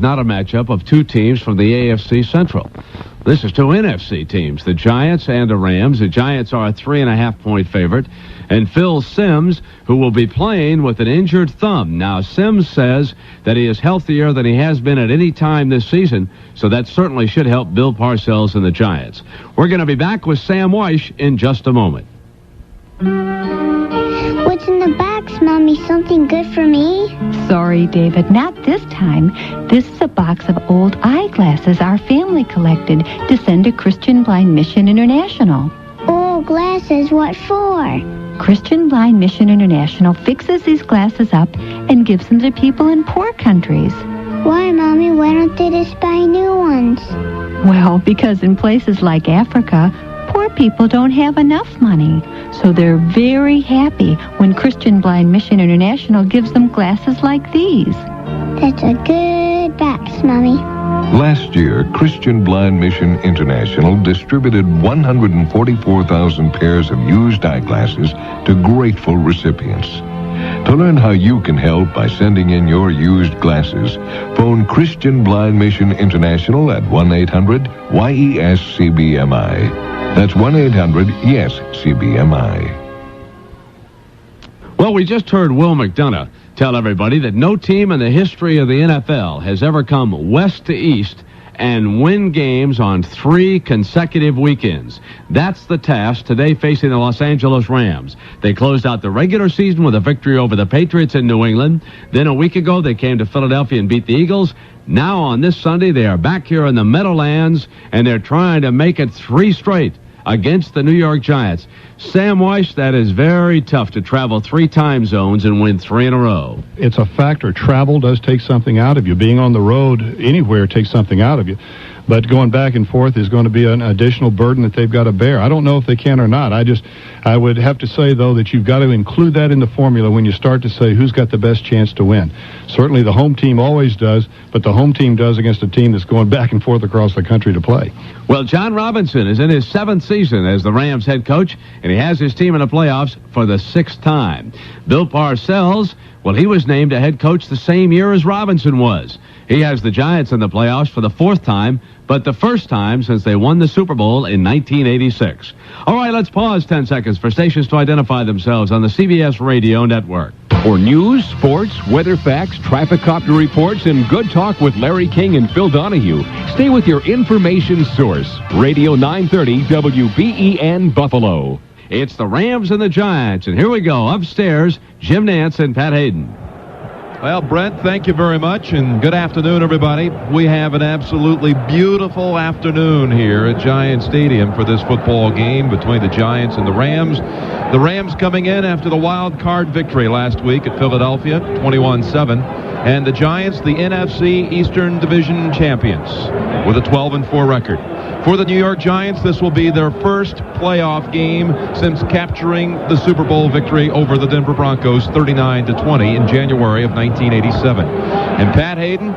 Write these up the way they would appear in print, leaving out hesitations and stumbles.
not a matchup of two teams from the AFC Central. This is two NFC teams, the Giants and the Rams. The Giants are a 3.5-point favorite. And Phil Simms, who will be playing with an injured thumb. Now, Simms says that he is healthier than he has been at any time this season, so that certainly should help Bill Parcells and the Giants. We're going to be back with Sam Weish in just a moment. What's in the box, Mommy? Something good for me? Sorry, David, not this time. This is a box of old eyeglasses our family collected to send to Christian Blind Mission International. Oh, glasses, what for? Christian Blind Mission International fixes these glasses up and gives them to people in poor countries. Why, Mommy? Why don't they just buy new ones? Well, because in places like Africa, poor people don't have enough money. So they're very happy when Christian Blind Mission International gives them glasses like these. That's a good box, Mommy. Last year, Christian Blind Mission International distributed 144,000 pairs of used eyeglasses to grateful recipients. To learn how you can help by sending in your used glasses, phone Christian Blind Mission International at 1-800-YES-CBMI. That's 1-800-YES-CBMI. Well, we just heard Will McDonough tell everybody that no team in the history of the NFL has ever come west to east and win games on 3 consecutive weekends. That's the task today facing the Los Angeles Rams. They closed out the regular season with a victory over the Patriots in New England. Then a week ago, they came to Philadelphia and beat the Eagles. Now on this Sunday, they are back here in the Meadowlands, and they're trying to make it 3 straight against the New York Giants. Sam Weish, that is very tough to travel 3 time zones and win 3 in a row. It's a factor. Travel does take something out of you. Being on the road anywhere takes something out of you. But going back and forth is going to be an additional burden that they've got to bear. I don't know if they can or not. I would have to say, though, that you've got to include that in the formula when you start to say who's got the best chance to win. Certainly the home team always does, but the home team does against a team that's going back and forth across the country to play. Well, John Robinson is in his 7th season as the Rams head coach, and he has his team in the playoffs for the 6th time. Bill Parcells, well, he was named a head coach the same year as Robinson was. He has the Giants in the playoffs for the 4th time, but the first time since they won the Super Bowl in 1986. All right, let's pause 10 seconds for stations to identify themselves on the CBS Radio Network. For news, sports, weather facts, traffic copter reports, and good talk with Larry King and Phil Donahue, stay with your information source. Radio 930 WBEN-Buffalo. It's the Rams and the Giants, and here we go. Upstairs, Jim Nantz and Pat Haden. Well, Brent, thank you very much, and good afternoon, everybody. We have an absolutely beautiful afternoon here at Giant Stadium for this football game between the Giants and the Rams. The Rams coming in after the wild card victory last week at Philadelphia, 21-7. And the Giants, the NFC Eastern Division champions, with a 12-4 record. For the New York Giants, this will be their first playoff game since capturing the Super Bowl victory over the Denver Broncos 39-20 in January of 1987. And Pat Haden,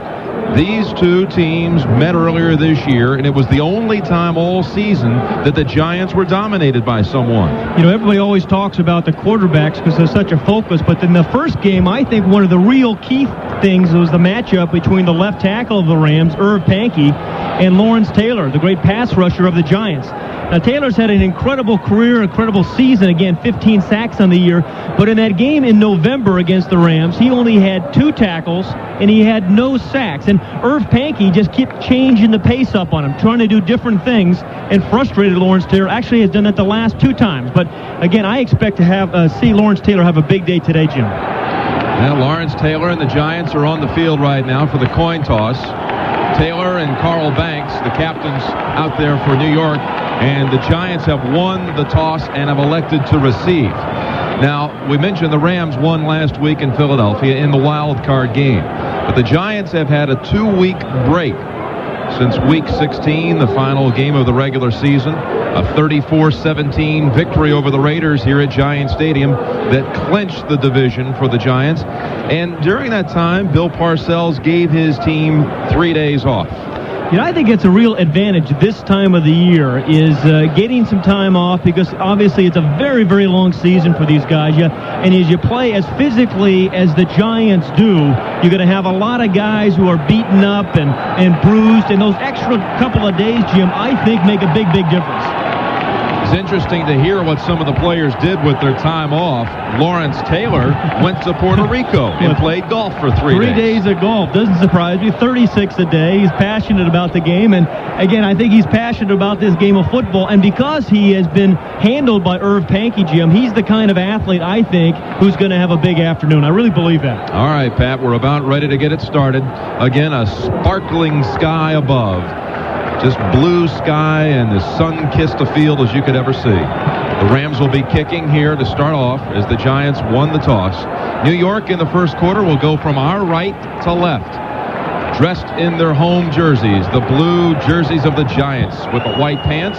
these two teams met earlier this year, and it was the only time all season that the Giants were dominated by someone. You know, everybody always talks about the quarterbacks because they're such a focus, but in the first game, I think one of the real key things was the matchup between the left tackle of the Rams, Irv Pankey, and Lawrence Taylor, the great pass rusher of the Giants. Now, Taylor's had an incredible career, incredible season. Again, 15 sacks on the year. But in that game in November against the Rams, he only had 2 tackles, and he had no sacks. And Irv Pankey just kept changing the pace up on him, trying to do different things, and frustrated Lawrence Taylor. Actually has done that the last 2 times. But, again, I expect to see Lawrence Taylor have a big day today, Jim. Now, Lawrence Taylor and the Giants are on the field right now for the coin toss. Taylor and Carl Banks, the captains, out there for New York. And the Giants have won the toss and have elected to receive. Now, we mentioned the Rams won last week in Philadelphia in the wild card game. But the Giants have had a 2-week break since Week 16, the final game of the regular season. A 34-17 victory over the Raiders here at Giant Stadium that clinched the division for the Giants. And during that time, Bill Parcells gave his team 3 days off. I think it's a real advantage this time of the year is getting some time off, because obviously it's a very, very long season for these guys. And as you play as physically as the Giants do, you're going to have a lot of guys who are beaten up and bruised, and those extra couple of days, Jim, I think make a big, big difference. It's interesting to hear what some of the players did with their time off. Lawrence Taylor went to Puerto Rico and played golf for 3 days. 3 days of golf. Doesn't surprise me. 36 a day. He's passionate about the game. And, again, I think he's passionate about this game of football. And because he has been handled by Irv Pankey, Jim, he's the kind of athlete, I think, who's going to have a big afternoon. I really believe that. All right, Pat, we're about ready to get it started. Again, a sparkling sky above. Just blue sky and as sun-kissed a field as you could ever see. The Rams will be kicking here to start off as the Giants won the toss. New York in the first quarter will go from our right to left, dressed in their home jerseys, the blue jerseys of the Giants with the white pants,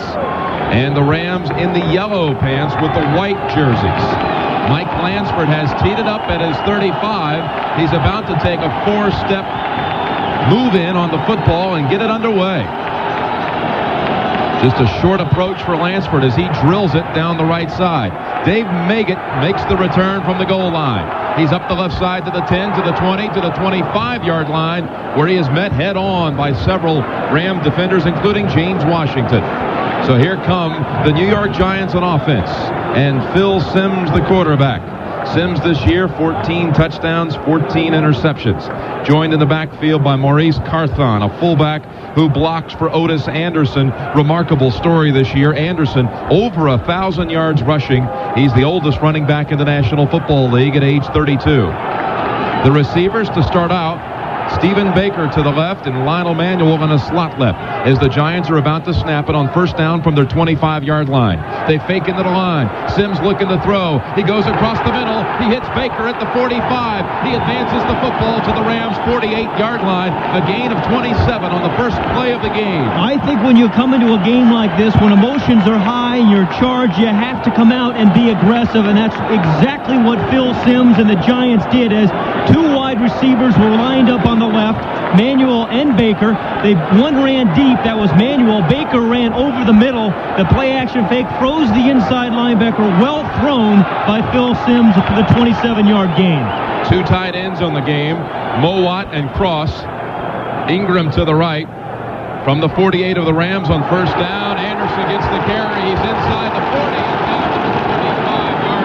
and the Rams in the yellow pants with the white jerseys. Mike Lansford has teed it up at his 35. He's about to take a 4-step move in on the football and get it underway. Just a short approach for Lansford as he drills it down the right side. Dave Maggott makes the return from the goal line. He's up the left side to the 10, to the 20, to the 25-yard line, where he is met head-on by several Ram defenders, including James Washington. So here come the New York Giants on offense, and Phil Simms, the quarterback. Simms this year, 14 touchdowns, 14 interceptions. Joined in the backfield by Maurice Carthon, a fullback who blocks for Otis Anderson. Remarkable story this year. Anderson, over 1,000 yards rushing. He's the oldest running back in the National Football League at age 32. The receivers to start out, Stephen Baker to the left and Lionel Manuel on a slot left as the Giants are about to snap it on first down from their 25-yard line. They fake into the line. Simms looking to throw. He goes across the middle. He hits Baker at the 45. He advances the football to the Rams' 48-yard line. A gain of 27 on the first play of the game. I think when you come into a game like this, when emotions are high and you're charged, you have to come out and be aggressive, and that's exactly what Phil Simms and the Giants did as two wide receivers were lined up on the left, Manuel and Baker. One ran deep, that was Manuel. Baker ran over the middle. The play-action fake froze the inside linebacker. Well thrown by Phil Simms for the 27-yard gain. Two tight ends on the game, Mowat and Cross. Ingram to the right. From the 48 of the Rams on first down, Anderson gets the carry. He's inside the 40 and down to the 25-yard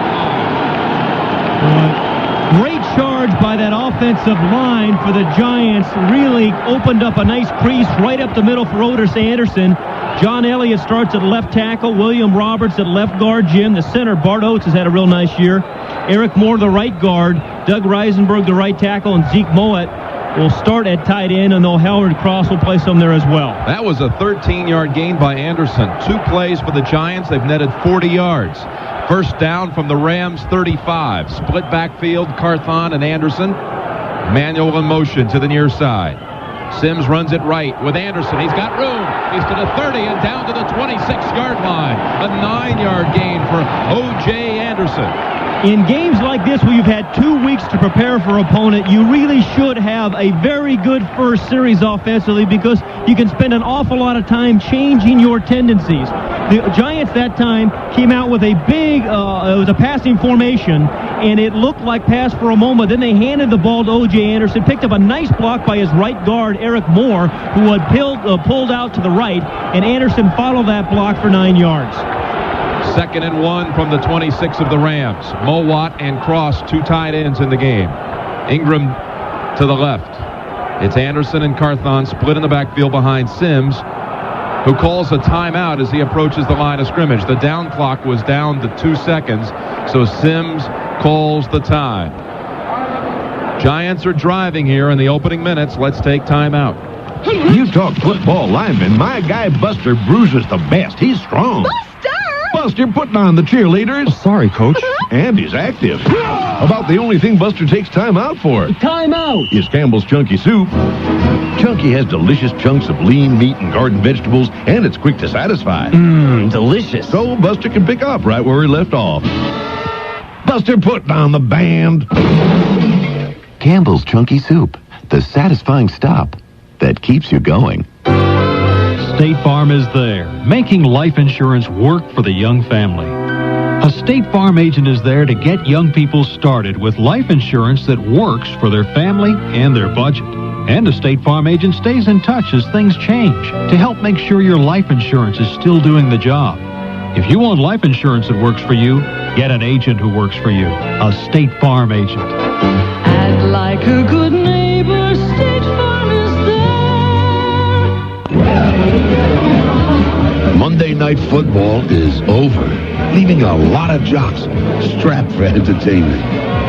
line. Great charge by that offensive line for the Giants. Really opened up a nice crease right up the middle for Otis Anderson. John Elliott starts at left tackle. William Roberts at left guard. Jim, the center, Bart Oates, has had a real nice year. Eric Moore, the right guard. Doug Reisenberg, the right tackle. And Zeke Mowat will start at tight end, and though Howard Cross will play some there as well. That was a 13-yard gain by Anderson. 2 plays for the Giants. They've netted 40 yards. First down from the Rams' 35. Split backfield, Carthon and Anderson. Manuel in motion to the near side. Simms runs it right with Anderson. He's got room. He's to the 30 and down to the 26-yard line. A 9-yard gain for O.J. Anderson. In games like this where you've had 2 weeks to prepare for an opponent, you really should have a very good first series offensively, because you can spend an awful lot of time changing your tendencies. The Giants that time came out with a big, it was a passing formation, and it looked like pass for a moment. Then they handed the ball to O.J. Anderson, picked up a nice block by his right guard, Eric Moore, who had pulled out to the right, and Anderson followed that block for 9 yards. 2nd and 1 from the 26 of the Rams. Mowat and Cross, 2 tight ends in the game. Ingram to the left. It's Anderson and Carthon split in the backfield behind Simms, who calls a timeout as he approaches the line of scrimmage. The down clock was down to 2 seconds, so Simms calls the time. Giants are driving here in the opening minutes. Let's take timeout. You talk football lineman, my guy Buster Bruiser's the best. He's strong. Buster putting on the cheerleaders. Oh, sorry, Coach. And he's active. About the only thing Buster takes time out for. Time out! Is Campbell's Chunky Soup. Chunky has delicious chunks of lean meat and garden vegetables, and it's quick to satisfy. Delicious. So Buster can pick up right where he left off. Buster putting on the band. Campbell's Chunky Soup, the satisfying stop that keeps you going. State Farm is there, making life insurance work for the young family. A State Farm agent is there to get young people started with life insurance that works for their family and their budget. And a State Farm agent stays in touch as things change to help make sure your life insurance is still doing the job. If you want life insurance that works for you, get an agent who works for you. A State Farm agent. And like a good neighbor, State Farm is there. Monday Night Football is over, leaving a lot of jocks strapped for entertainment.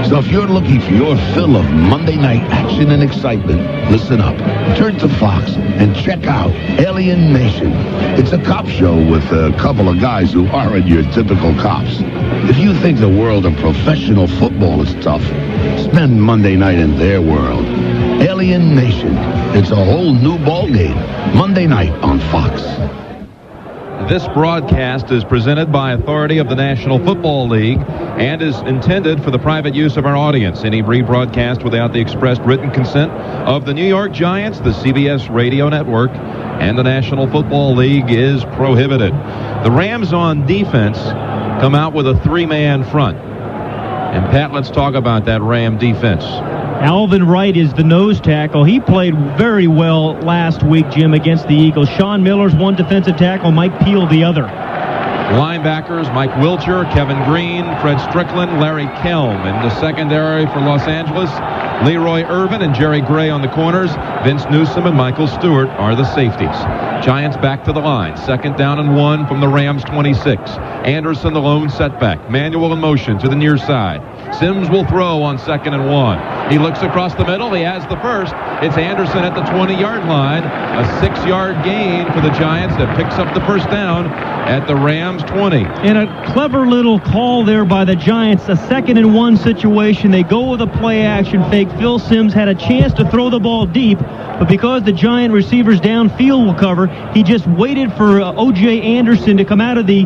So if you're looking for your fill of Monday night action and excitement, listen up. Turn to Fox and check out Alien Nation. It's a cop show with a couple of guys who aren't your typical cops. If you think the world of professional football is tough, spend Monday night in their world. Alien Nation. It's a whole new ballgame. Monday night on Fox. This broadcast is presented by authority of the National Football League and is intended for the private use of our audience. Any rebroadcast without the expressed written consent of the New York Giants, the CBS Radio Network, and the National Football League is prohibited. The Rams on defense come out with a three-man front. And Pat, let's talk about that Ram defense. Alvin Wright is the nose tackle. He played very well last week, Jim, against the Eagles. Sean Miller's one defensive tackle, Mike Peel the other. Linebackers, Mike Wilcher, Kevin Green, Fred Strickland, Larry Kelm. In the secondary for Los Angeles, Leroy Irvin and Jerry Gray on the corners. Vince Newsom and Michael Stewart are the safeties. Giants back to the line. 2nd down and 1 from the Rams 26. Anderson, the lone setback. Manuel in motion to the near side. Sims will throw on 2nd and 1. He looks across the middle. He has the first. It's Anderson at the 20-yard line. A 6-yard gain for the Giants that picks up the first down at the Rams 20. And a clever little call there by the Giants. A 2nd and 1 situation. They go with a play action fake. Phil Sims had a chance to throw the ball deep, but because the Giant receivers downfield will cover, he just waited for O.J. Anderson to come out of the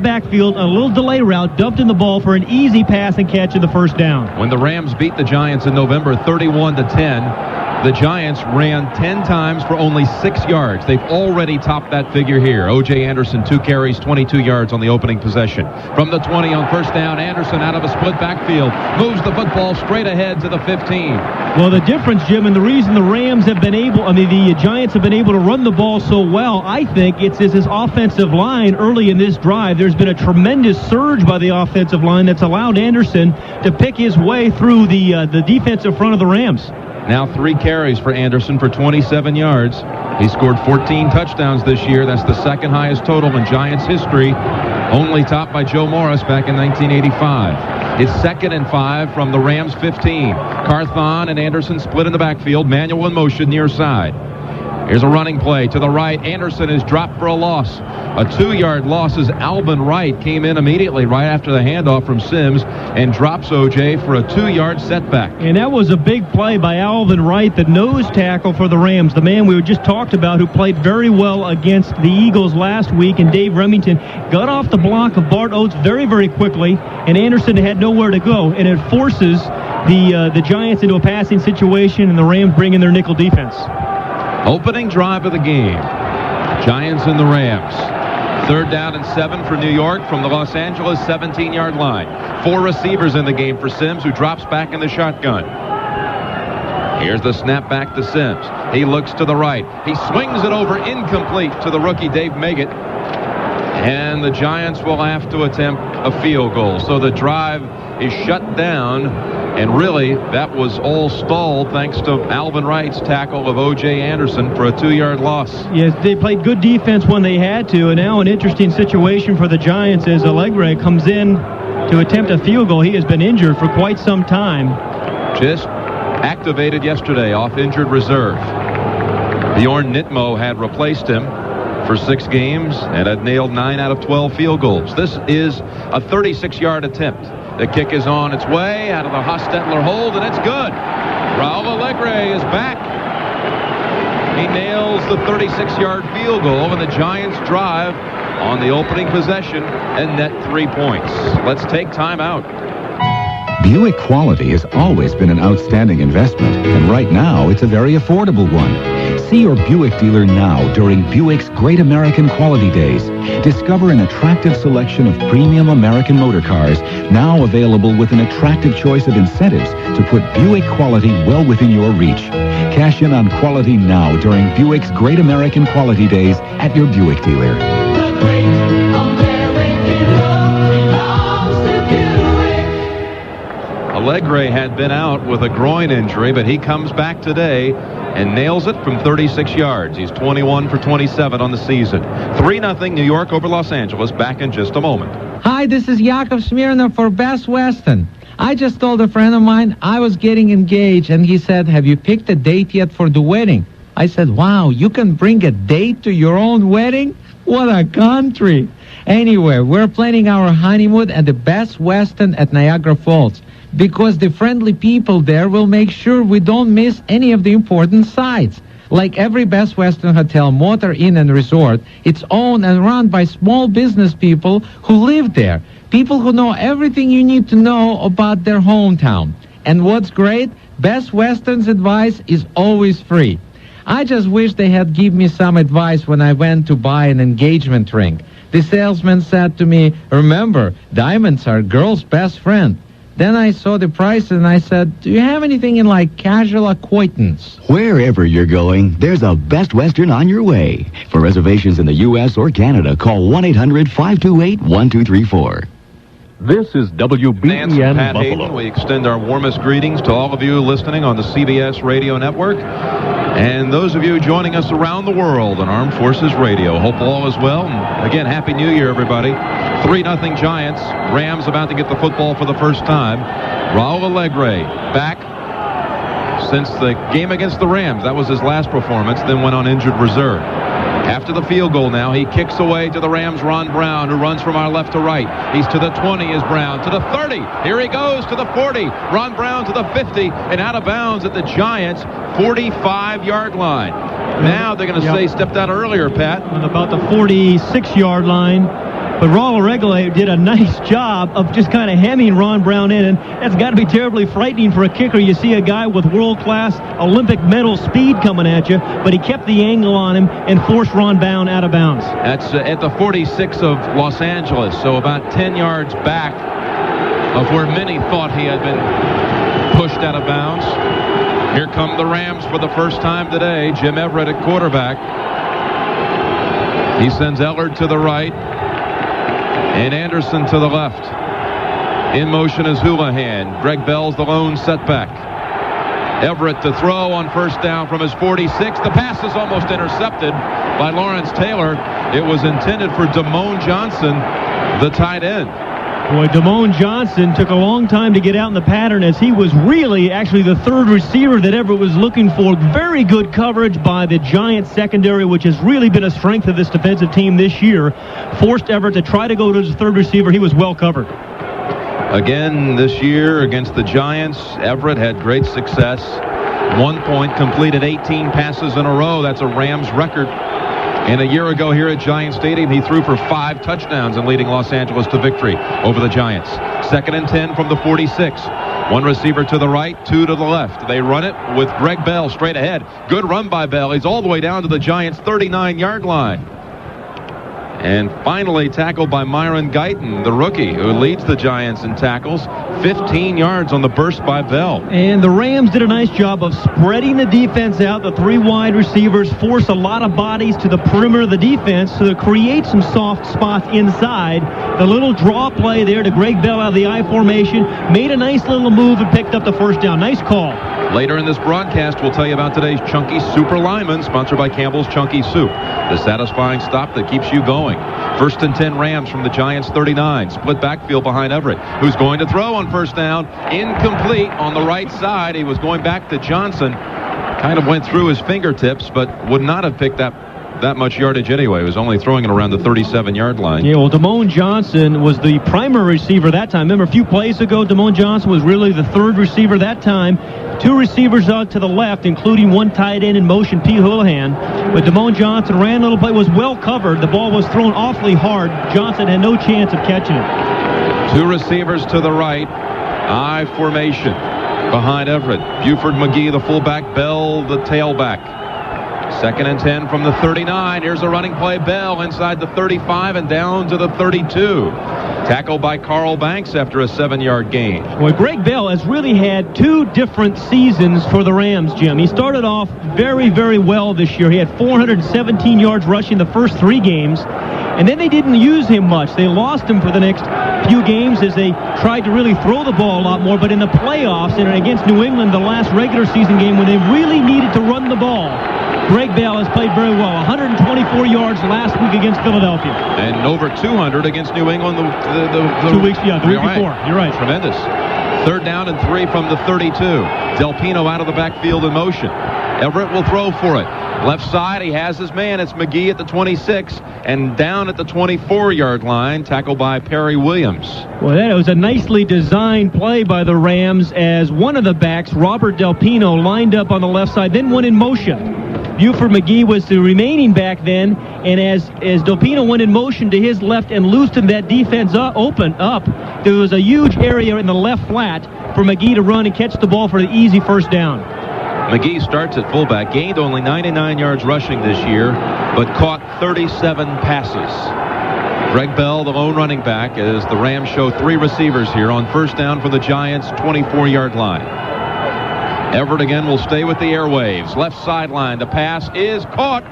backfield, a little delay route, dumped in the ball for an easy pass and catch of the first down. When the Rams beat the Giants in November 31-10, the Giants ran 10 times for only 6 yards. They've already topped that figure here. O.J. Anderson, 2 carries, 22 yards on the opening possession. From the 20 on first down, Anderson out of a split backfield moves the football straight ahead to the 15. Well, the difference, Jim, and the reason the Giants have been able to run the ball so well, I think it's his offensive line early in this drive. There's been a tremendous surge by the offensive line that's allowed Anderson to pick his way through the defensive front of the Rams. Now 3 carries for Anderson for 27 yards. He scored 14 touchdowns this year. That's the second highest total in Giants history, only topped by Joe Morris back in 1985. It's 2nd and 5 from the Rams 15. Carthon and Anderson split in the backfield. Manuel in motion near side. Here's a running play to the right. Anderson is dropped for a loss. A 2-yard loss as Alvin Wright came in immediately right after the handoff from Sims and drops O.J. for a 2-yard setback. And that was a big play by Alvin Wright, the nose tackle for the Rams, the man we just talked about who played very well against the Eagles last week. And Dave Remington got off the block of Bart Oates very, very quickly, and Anderson had nowhere to go. And it forces the Giants into a passing situation, and the Rams bring in their nickel defense. Opening drive of the game. Giants and the Rams. 3rd down and 7 for New York from the Los Angeles 17-yard line. 4 receivers in the game for Sims, who drops back in the shotgun. Here's the snap back to Sims. He looks to the right. He swings it over incomplete to the rookie Dave Meggett. And the Giants will have to attempt a field goal. So the drive is shut down. And really, that was all stalled thanks to Alvin Wright's tackle of O.J. Anderson for a 2-yard loss. Yes, they played good defense when they had to, and now an interesting situation for the Giants as Allegre comes in to attempt a field goal. He has been injured for quite some time. Just activated yesterday off injured reserve. Bjorn Nitmo had replaced him for 6 games and had nailed 9 out of 12 field goals. This is a 36-yard attempt. The kick is on its way out of the Hostetler hold, and it's good. Raul Allegre is back. He nails the 36-yard field goal, and the Giants drive on the opening possession and net 3 points. Let's take time out. Buick quality has always been an outstanding investment, and right now it's a very affordable one. See your Buick dealer now during Buick's Great American Quality Days. Discover an attractive selection of premium American motor cars, now available with an attractive choice of incentives to put Buick quality well within your reach. Cash in on quality now during Buick's Great American Quality Days at your Buick dealer. The great American love belongs to Buick. Allegre had been out with a groin injury, but he comes back today and nails it from 36 yards. He's 21 for 27 on the season. 3-0 New York over Los Angeles. Back in just a moment. Hi, this is Yakov Smirnov for Best Western. I just told a friend of mine I was getting engaged, and he said, have you picked a date yet for the wedding? I said, wow, you can bring a date to your own wedding? What a country. Anyway, we're planning our honeymoon at the Best Western at Niagara Falls, because the friendly people there will make sure we don't miss any of the important sites. Like every Best Western hotel, motor inn, and resort, it's owned and run by small business people who live there. People who know everything you need to know about their hometown. And what's great, Best Western's advice is always free. I just wish they had given me some advice when I went to buy an engagement ring. The salesman said to me, remember, diamonds are girl's best friend. Then I saw the price and I said, do you have anything in like casual acquaintance? Wherever you're going, there's a Best Western on your way. For reservations in the U.S. or Canada, call 1-800-528-1234. This is WBEN Nantz and Pat Buffalo. Haden. We extend our warmest greetings to all of you listening on the CBS Radio Network and those of you joining us around the world on Armed Forces Radio. Hope all is well. And again, Happy New Year, everybody. 3-0 Giants. Rams about to get the football for the first time. Raul Allegre back since the game against the Rams. That was his last performance, then went on injured reserve. After the field goal now, he kicks away to the Rams' Ron Brown, who runs from our left to right. He's to the 20 is Brown, to the 30. Here he goes to the 40. Ron Brown to the 50, and out of bounds at the Giants' 45-yard line. Now they're going to say stepped out earlier, Pat. On about the 46-yard line. But Raul Allegre did a nice job of just kind of hemming Ron Brown in, and that's got to be terribly frightening for a kicker. You see a guy with world-class Olympic medal speed coming at you, but he kept the angle on him and forced Ron Brown out of bounds. That's at the 46 of Los Angeles, so about 10 yards back of where many thought he had been pushed out of bounds. Here come the Rams for the first time today. Jim Everett at quarterback. He sends Ellard to the right and Anderson to the left. In motion is Houlihan. Greg Bell's the lone setback. Everett to throw on first down from his 46. The pass is almost intercepted by Lawrence Taylor. It was intended for Damone Johnson, the tight end. Boy, Damone Johnson took a long time to get out in the pattern, as he was really actually the third receiver that Everett was looking for. Very good coverage by the Giants secondary, which has really been a strength of this defensive team this year. Forced Everett to try to go to his third receiver. He was well covered. Again this year against the Giants, Everett had great success. 1 point, completed 18 passes in a row. That's a Rams record. And a year ago here at Giant Stadium, he threw for 5 touchdowns in leading Los Angeles to victory over the Giants. 2nd and 10 from the 46. 1 receiver to the right, 2 to the left. They run it with Greg Bell straight ahead. Good run by Bell. He's all the way down to the Giants' 39-yard line. And finally tackled by Myron Guyton, the rookie, who leads the Giants in tackles. 15 yards on the burst by Bell. And the Rams did a nice job of spreading the defense out. The 3 wide receivers force a lot of bodies to the perimeter of the defense to create some soft spots inside. The little draw play there to Greg Bell out of the I formation made a nice little move and picked up the first down. Nice call. Later in this broadcast, we'll tell you about today's Chunky Super Lineman, sponsored by Campbell's Chunky Soup, the satisfying stop that keeps you going. 1st and 10 Rams from the Giants' 39. Split backfield behind Everett, who's going to throw on first down. Incomplete on the right side. He was going back to Johnson. Kind of went through his fingertips, but would not have picked up that much yardage anyway. He was only throwing it around the 37-yard line. Yeah, well, Damone Johnson was the primary receiver that time. Remember, a few plays ago, Damone Johnson was really the third receiver that time. 2 receivers out to the left, including 1 tight end in motion, P. Houlihan. But Damone Johnson ran a little play, was well covered. The ball was thrown awfully hard. Johnson had no chance of catching it. 2 receivers to the right. I formation behind Everett. Buford McGee, the fullback. Bell, the tailback. Second and 10 from the 39. Here's a running play. Bell inside the 35 and down to the 32. Tackled by Carl Banks after a 7-yard gain. Well, Greg Bell has really had 2 different seasons for the Rams, Jim. He started off very, very well this year. He had 417 yards rushing the first 3 games, and then they didn't use him much. They lost him for the next few games as they tried to really throw the ball a lot more, but in the playoffs and against New England, the last regular season game when they really needed to run the ball, Greg Bell has played very well. 124 yards last week against Philadelphia. And over 200 against New England the 2 weeks, the week before. You're right. Tremendous. Third down and 3 from the 32. Del Pino out of the backfield in motion. Everett will throw for it. Left side, he has his man. It's McGee at the 26 and down at the 24-yard line, tackled by Perry Williams. Well, that was a nicely designed play by the Rams as one of the backs, Robert Del Pino, lined up on the left side, then went in motion. Buford McGee was the remaining back then, and as Del Pino went in motion to his left and loosened that defense open up, there was a huge area in the left flat for McGee to run and catch the ball for the easy first down. McGee starts at fullback, gained only 99 yards rushing this year, but caught 37 passes. Greg Bell, the lone running back, as the Rams show 3 receivers here on first down for the Giants' 24-yard line. Everett again will stay with the airwaves. Left sideline. The pass is caught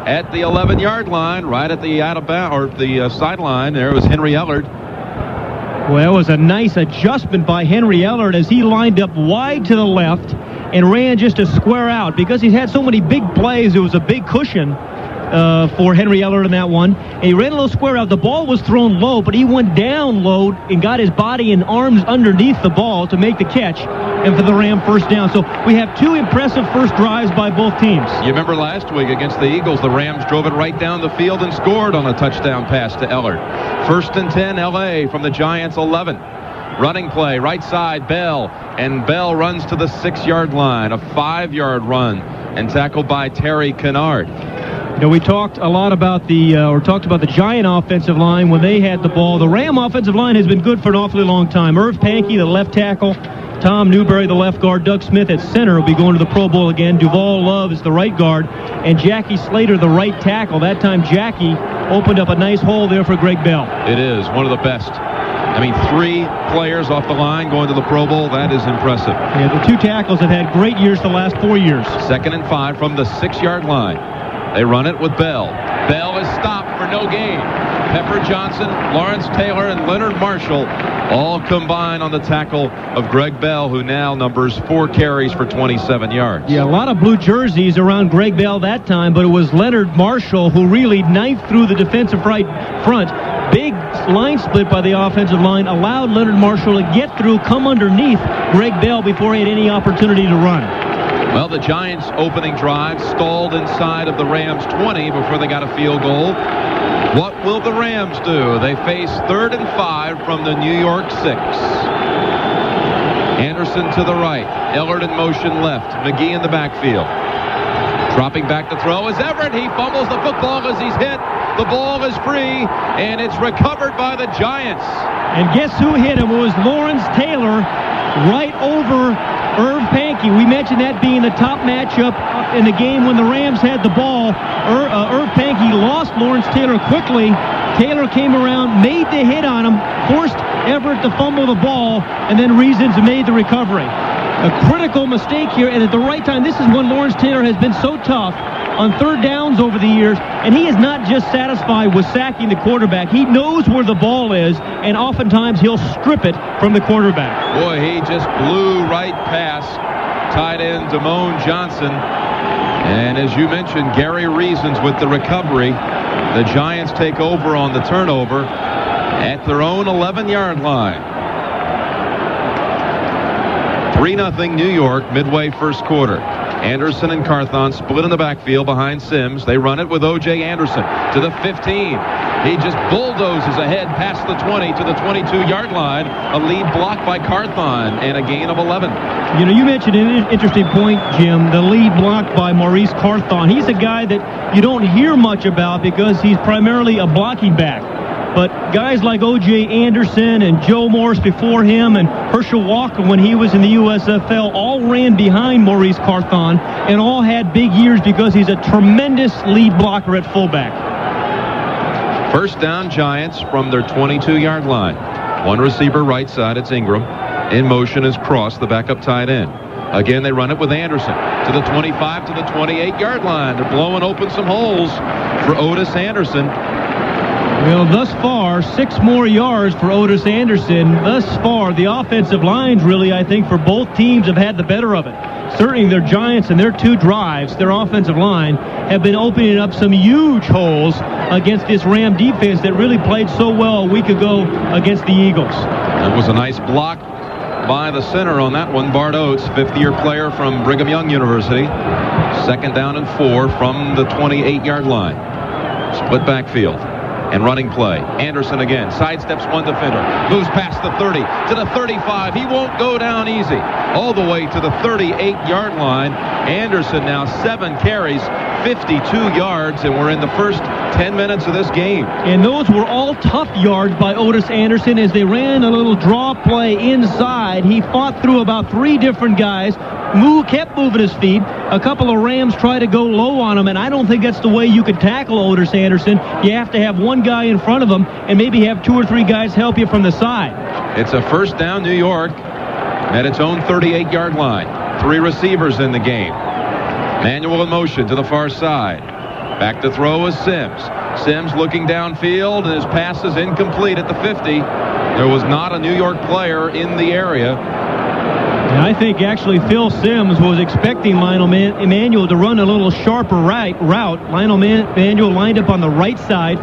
at the 11-yard line, right at the sideline. There was Henry Ellard. Well, it was a nice adjustment by Henry Ellard as he lined up wide to the left and ran just a square out. Because he's had so many big plays, it was a big cushion for Henry Ellard in that one. And he ran a little square out. The ball was thrown low, but he went down low and got his body and arms underneath the ball to make the catch and for the Ram first down. So we have 2 impressive first drives by both teams. You remember last week against the Eagles, the Rams drove it right down the field and scored on a touchdown pass to Ellard. First and 10, L.A. from the Giants' 11. Running play, right side, Bell. And Bell runs to the 6-yard line. A 5-yard run and tackled by Terry Kennard. You know, we talked a lot about the Giant offensive line when they had the ball. The Ram offensive line has been good for an awfully long time. Irv Pankey, the left tackle. Tom Newberry, the left guard. Doug Smith at center will be going to the Pro Bowl again. Duval Love is the right guard. And Jackie Slater, the right tackle. That time, Jackie opened up a nice hole there for Greg Bell. It is one of the best. I mean, 3 players off the line going to the Pro Bowl. That is impressive. Yeah, the 2 tackles have had great years the last 4 years. Second and 5 from the 6-yard line. They run it with Bell. Bell is stopped for no gain. Pepper Johnson, Lawrence Taylor, and Leonard Marshall all combine on the tackle of Greg Bell, who now numbers 4 carries for 27 yards. Yeah, a lot of blue jerseys around Greg Bell that time, but it was Leonard Marshall who really knifed through the defensive right front. Big line split by the offensive line allowed Leonard Marshall to get through, come underneath Greg Bell before he had any opportunity to run. Well, the Giants' opening drive stalled inside of the Rams' 20 before they got a field goal. What will the Rams do? They face 3rd and 5 from the New York 6. Anderson to the right. Ellard in motion left. McGee in the backfield. Dropping back to throw is Everett. He fumbles the football as he's hit. The ball is free, and it's recovered by the Giants. And guess who hit him? It was Lawrence Taylor right over Irv Pankey. We mentioned that being the top matchup in the game when the Rams had the ball. Irv Pankey lost Lawrence Taylor quickly. Taylor came around, made the hit on him, forced Everett to fumble the ball, and then Reasons made the recovery. A critical mistake here, and at the right time. This is when Lawrence Taylor has been so tough on 3rd downs over the years, and he is not just satisfied with sacking the quarterback. He knows where the ball is, and oftentimes he'll strip it from the quarterback. Boy, he just blew right past tight end Damone Johnson. And as you mentioned, Gary Reasons with the recovery. The Giants take over on the turnover at their own 11-yard line. 3-0 New York midway first quarter. Anderson and Carthon split in the backfield behind Sims. They run it with O.J. Anderson to the 15. He just bulldozes ahead past the 20 to the 22-yard line. A lead block by Carthon and a gain of 11. You know, you mentioned an interesting point, Jim, the lead block by Maurice Carthon. He's a guy that you don't hear much about because he's primarily a blocking back. But guys like O.J. Anderson and Joe Morris before him and Herschel Walker when he was in the USFL all ran behind Maurice Carthon and all had big years because he's a tremendous lead blocker at fullback. First down, Giants from their 22-yard line. One receiver right side, it's Ingram. In motion is Cross, the backup tight end. Again, they run it with Anderson to the 25 to the 28-yard line. They're blowing open some holes for Otis Anderson. Well, thus far, 6 more yards for Otis Anderson. Thus far, the offensive lines really, I think, for both teams have had the better of it. Certainly their Giants and their 2 drives, their offensive line, have been opening up some huge holes against this Ram defense that really played so well a week ago against the Eagles. That was a nice block by the center on that one, Bart Oates, 5th-year player from Brigham Young University. Second down and 4 from the 28-yard line. Split backfield and running play. Anderson again sidesteps one defender, moves past the 30 to the 35. He won't go down easy. All the way to the 38-yard line. Anderson now 7 carries, 52 yards, and we're in the first 10 minutes of this game. And those were all tough yards by Otis Anderson as they ran a little draw play inside. He fought through about 3 different guys, kept moving his feet. A couple of Rams tried to go low on him, and I don't think that's the way you could tackle Otis Anderson. You have to have one guy in front of him and maybe have 2 or 3 guys help you from the side. It's a first down, New York, at its own 38-yard line. 3 receivers in the game. Manuel in motion to the far side. Back to throw is Sims. Sims looking downfield, and his pass is incomplete at the 50. There was not a New York player in the area. And I think actually Phil Sims was expecting Lionel Emanuel to run a little sharper route. Lionel Emanuel lined up on the right side.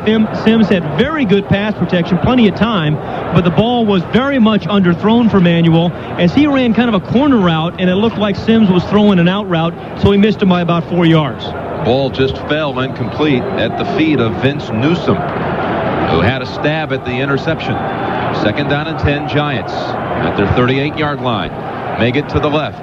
Sims had very good pass protection, plenty of time, but the ball was very much underthrown for Emanuel as he ran kind of a corner route, and it looked like Sims was throwing an out route, so he missed him by about 4 yards. Ball just fell incomplete at the feet of Vince Newsom, who had a stab at the interception. Second down and 10, Giants at their 38-yard line. Meggett to the left.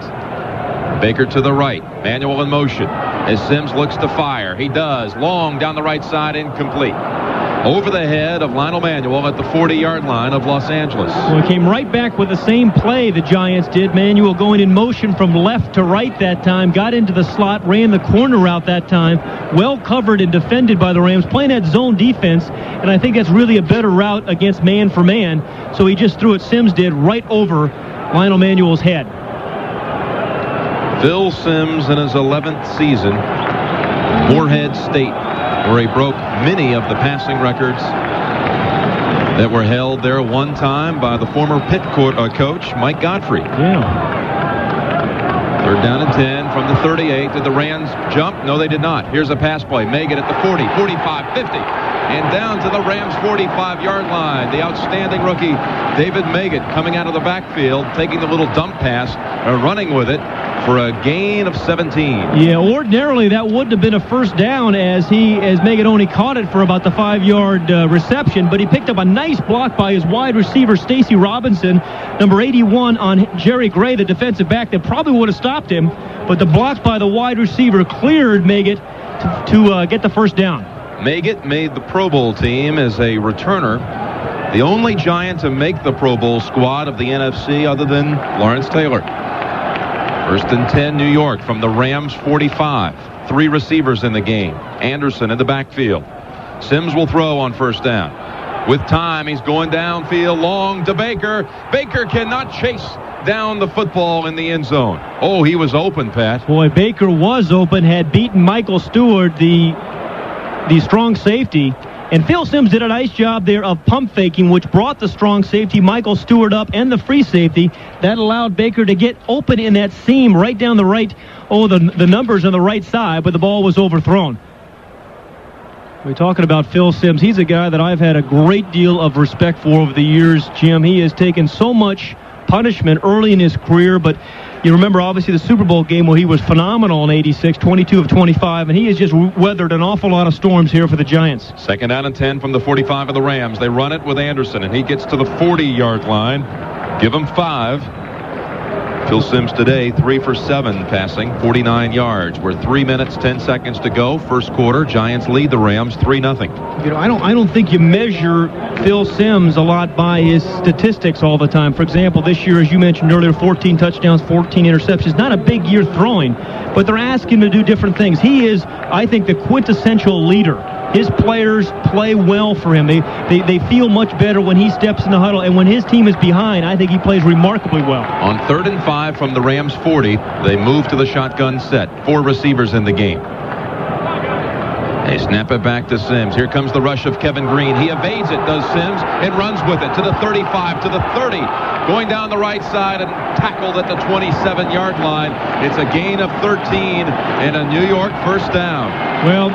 Baker to the right. Manuel in motion as Sims looks to fire. He does. Long down the right side, incomplete. Over the head of Lionel Manuel at the 40-yard line of Los Angeles. Well, it came right back with the same play the Giants did. Manuel going in motion from left to right that time. Got into the slot, ran the corner route that time. Well covered and defended by the Rams. Playing that zone defense, and I think that's really a better route against man for man. So he just threw it, Sims did, right over Lionel Manuel's head. Phil Sims in his 11th season. Moorhead State, where he broke many of the passing records that were held there one time by the former Pitt coach, Mike Godfrey. Yeah. Third down and 10 from the 38. Did the Rams jump? No, they did not. Here's a pass play. Meggett at the 40, 45, 50. And down to the Rams' 45-yard line. The outstanding rookie, David Meggett, coming out of the backfield, taking the little dump pass, running with it for a gain of 17. Yeah, ordinarily that wouldn't have been a first down as Meggett only caught it for about the 5-yard reception, but he picked up a nice block by his wide receiver, Stacy Robinson, number 81 on Jerry Gray, the defensive back that probably would have stopped him, but the blocks by the wide receiver cleared Meggett to get the first down. Meggett made the Pro Bowl team as a returner, the only Giant to make the Pro Bowl squad of the NFC other than Lawrence Taylor. First and 10, New York from the Rams' 45. 3 receivers in the game. Anderson in the backfield. Sims will throw on first down. With time, he's going downfield long to Baker. Baker cannot chase down the football in the end zone. Oh, he was open, Pat. Boy, Baker was open, had beaten Michael Stewart, the strong safety. And Phil Sims did a nice job there of pump faking, which brought the strong safety, Michael Stewart, up, and the free safety. That allowed Baker to get open in that seam right down the right. Oh, the numbers on the right side, but the ball was overthrown. We're talking about Phil Sims. He's a guy that I've had a great deal of respect for over the years, Jim. He has taken so much punishment early in his career, but you remember, obviously, the Super Bowl game where he was phenomenal in '86, 22 of 25, and he has just weathered an awful lot of storms here for the Giants. Second down and 10 from the 45 of the Rams. They run it with Anderson, and he gets to the 40-yard line. Give him 5. Phil Simms today, 3 for 7 passing, 49 yards. We're 3 minutes, 10 seconds to go. First quarter, Giants lead the Rams 3-0. You know, I don't think you measure Phil Simms a lot by his statistics all the time. For example, this year, as you mentioned earlier, 14 touchdowns, 14 interceptions. Not a big year throwing, but they're asking him to do different things. He is, I think, the quintessential leader. His players play well for him. They feel much better when he steps in the huddle, and when his team is behind, I think he plays remarkably well. On 3rd and 5 from the Rams 40, they move to the shotgun set. 4 receivers in the game. They snap it back to Simms. Here comes the rush of Kevin Green. He evades it, does Simms, and runs with it to the 35, to the 30. Going down the right side and tackled at the 27-yard line. It's a gain of 13 and a New York first down. Well,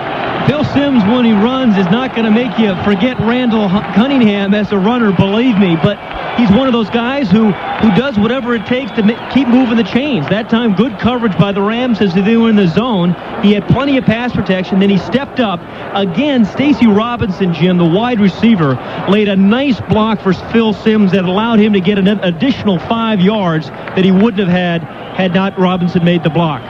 Phil Simms, when he runs, is not going to make you forget Randall Cunningham as a runner, believe me. But he's one of those guys who does whatever it takes to keep moving the chains. That time, good coverage by the Rams as they were in the zone. He had plenty of pass protection. Then he stepped up. Again, Stacy Robinson, Jim, the wide receiver, laid a nice block for Phil Simms that allowed him to get an additional 5 yards that he wouldn't have had not Robinson made the block.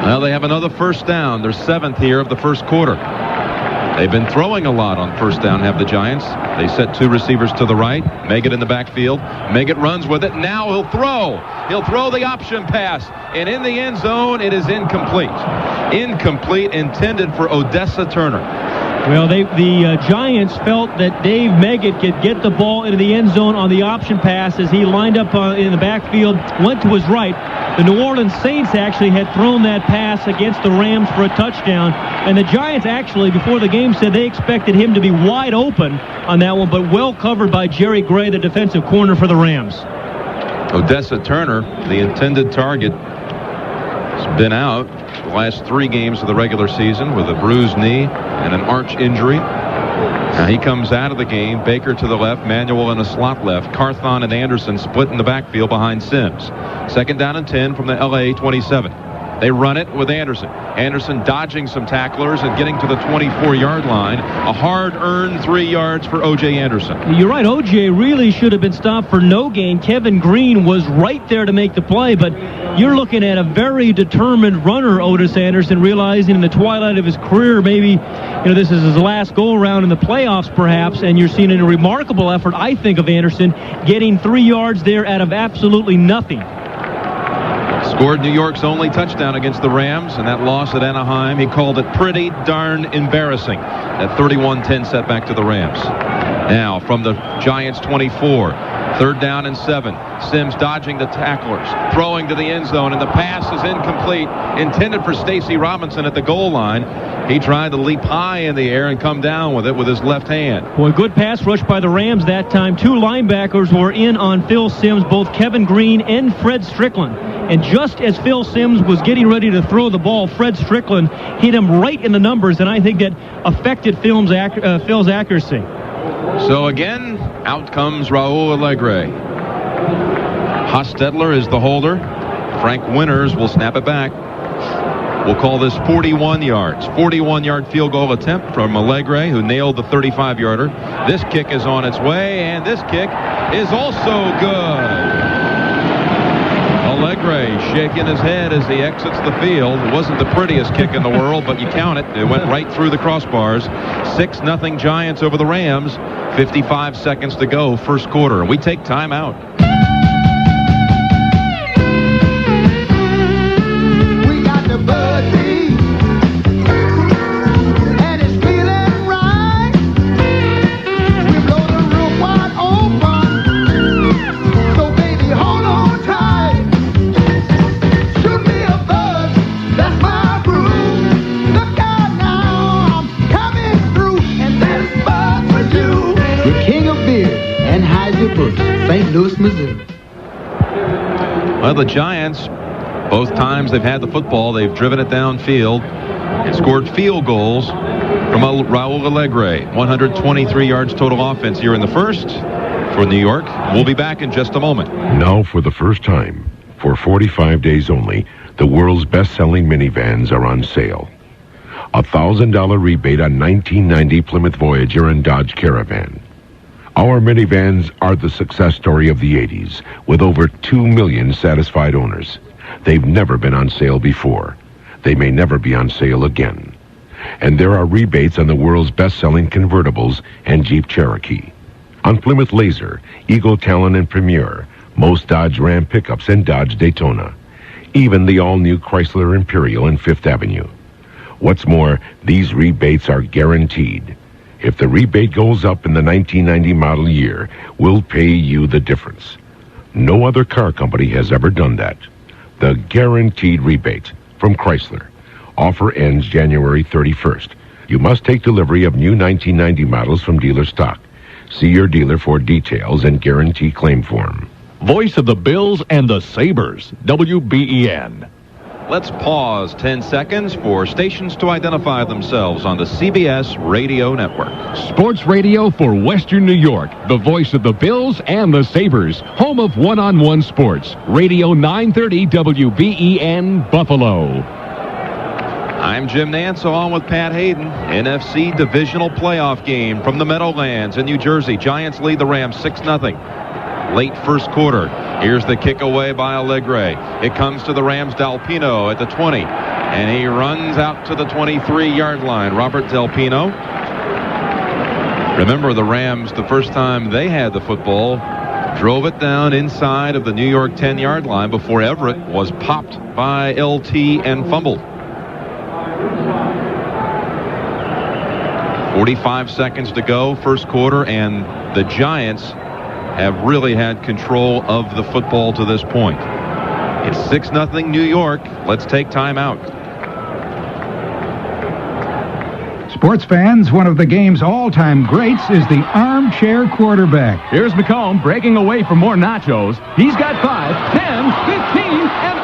Well, they have another first down. Their 7th here of the first quarter. They've been throwing a lot on first down, have the Giants. They set 2 receivers to the right. Meggett in the backfield. Meggett runs with it. Now he'll throw. He'll throw the option pass. And in the end zone, it is incomplete. Incomplete, intended for Odessa Turner. Well, the Giants felt that Dave Meggett could get the ball into the end zone on the option pass as he lined up in the backfield, went to his right. The New Orleans Saints actually had thrown that pass against the Rams for a touchdown, and the Giants actually, before the game, said they expected him to be wide open on that one, but well covered by Jerry Gray, the defensive corner for the Rams. Odessa Turner, the intended target, has been out the last 3 games of the regular season with a bruised knee and an arch injury. Now he comes out of the game. Baker to the left, Manuel in a slot left. Carthon and Anderson split in the backfield behind Simms. 2nd down and 10 from the LA 27. They run it with Anderson. Anderson dodging some tacklers and getting to the 24-yard line. A hard-earned 3 yards for O.J. Anderson. You're right. O.J. really should have been stopped for no gain. Kevin Green was right there to make the play, but you're looking at a very determined runner, Otis Anderson, realizing in the twilight of his career, maybe this is his last go-around in the playoffs, perhaps, and you're seeing a remarkable effort, I think, of Anderson, getting 3 yards there out of absolutely nothing. Scored New York's only touchdown against the Rams, and that loss at Anaheim, he called it pretty darn embarrassing. That 31-10 setback to the Rams. Now, from the Giants' 24, 3rd down and 7. Simms dodging the tacklers, throwing to the end zone, and the pass is incomplete, intended for Stacy Robinson at the goal line. He tried to leap high in the air and come down with it with his left hand. Well, good pass rush by the Rams that time. 2 linebackers were in on Phil Simms, both Kevin Green and Fred Strickland. And just as Phil Simms was getting ready to throw the ball, Fred Strickland hit him right in the numbers, and I think that affected Phil's accuracy. So again, out comes Raul Allegre. Hostetler is the holder. Frank Winters will snap it back. We'll call this 41 yards. 41-yard field goal attempt from Allegre, who nailed the 35-yarder. This kick is on its way, and this kick is also good. Allegre shaking his head as he exits the field. It wasn't the prettiest kick in the world, but you count it. It went right through the crossbars. 6-0 Giants over the Rams. 55 seconds to go, first quarter. We take time out. We got the birdie, and it's feeling right. We blow the roof wide open, so baby, hold on tight. Shoot me a buzz, that's my groove. Look out now, I'm coming through, and that's buzz for you. The king of beer, Anheuser-Busch, St. Louis, Missouri. Well, the Giants, both times they've had the football, they've driven it downfield and scored field goals from Raul Allegre. 123 yards total offense here in the first for New York. We'll be back in just a moment. Now, for the first time, for 45 days only, the world's best-selling minivans are on sale. $1,000 rebate on 1990 Plymouth Voyager and Dodge Caravan. Our minivans are the success story of the 80s, with over 2 million satisfied owners. They've never been on sale before. They may never be on sale again. And there are rebates on the world's best-selling convertibles and Jeep Cherokee. On Plymouth Laser, Eagle Talon and Premier, most Dodge Ram pickups and Dodge Daytona. Even the all-new Chrysler Imperial and Fifth Avenue. What's more, these rebates are guaranteed. If the rebate goes up in the 1990 model year, we'll pay you the difference. No other car company has ever done that. The guaranteed rebate from Chrysler. Offer ends January 31st. You must take delivery of new 1990 models from dealer stock. See your dealer for details and guarantee claim form. Voice of the Bills and the Sabres, WBEN. Let's pause 10 seconds for stations to identify themselves on the CBS Radio Network. Sports radio for Western New York, the voice of the Bills and the Sabres, home of one-on-one sports. Radio 930 WBEN-Buffalo. I'm Jim Nantz, along with Pat Haden. NFC Divisional playoff game from the Meadowlands in New Jersey. Giants lead the Rams 6-0. Late first quarter. Here's the kick away by Allegre. It comes to the Rams' Delpino at the 20. And he runs out to the 23-yard line. Robert Delpino. Remember, the Rams, the first time they had the football, drove it down inside of the New York 10-yard line before Everett was popped by LT and fumbled. 45 seconds to go, first quarter, and the Giants have really had control of the football to this point. It's 6-0 New York. Let's take time out. Sports fans, one of the game's all-time greats is the armchair quarterback. Here's McComb breaking away for more nachos. He's got 5, 10, 15, and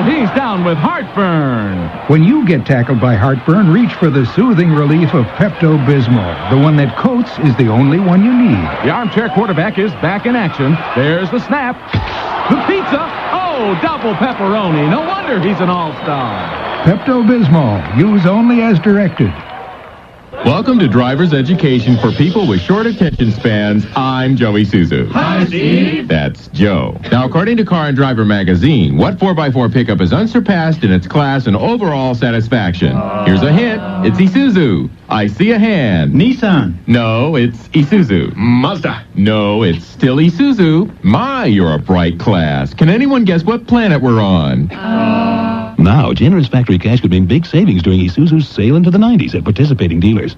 he's down with heartburn. When you get tackled by heartburn, reach for the soothing relief of Pepto-Bismol. The one that coats is the only one you need. The armchair quarterback is back in action. There's the snap. The pizza. Double pepperoni. No wonder he's an all-star. Pepto-Bismol. Use only as directed. Welcome to Driver's Education for people with short attention spans. I'm Joey Suzu. Hi, Steve. That's Joe. Now, according to Car and Driver magazine, what 4x4 pickup is unsurpassed in its class and overall satisfaction? Here's a hint. It's Isuzu. I see a hand. Nissan. No, it's Isuzu. Mazda. No, it's still Isuzu. My, you're a bright class. Can anyone guess what planet we're on? Now, generous factory cash could mean big savings during Isuzu's sale into the 90s at participating dealers.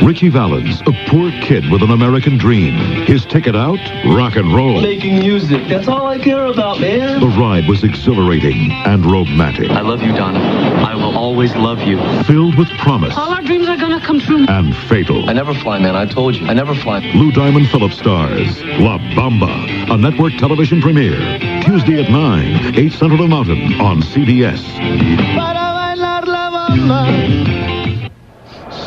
Ricky Valens, a poor kid with an American dream. His ticket out, rock and roll. Making music, that's all I care about, man. The ride was exhilarating and romantic. I love you, Donna. I will always love you. Filled with promise. All our dreams are gonna come true. And fatal. I never fly, man, I told you. I never fly. Lou Diamond Phillips stars La Bamba, a network television premiere. Tuesday at 9, 8 Central and Mountain on CBS.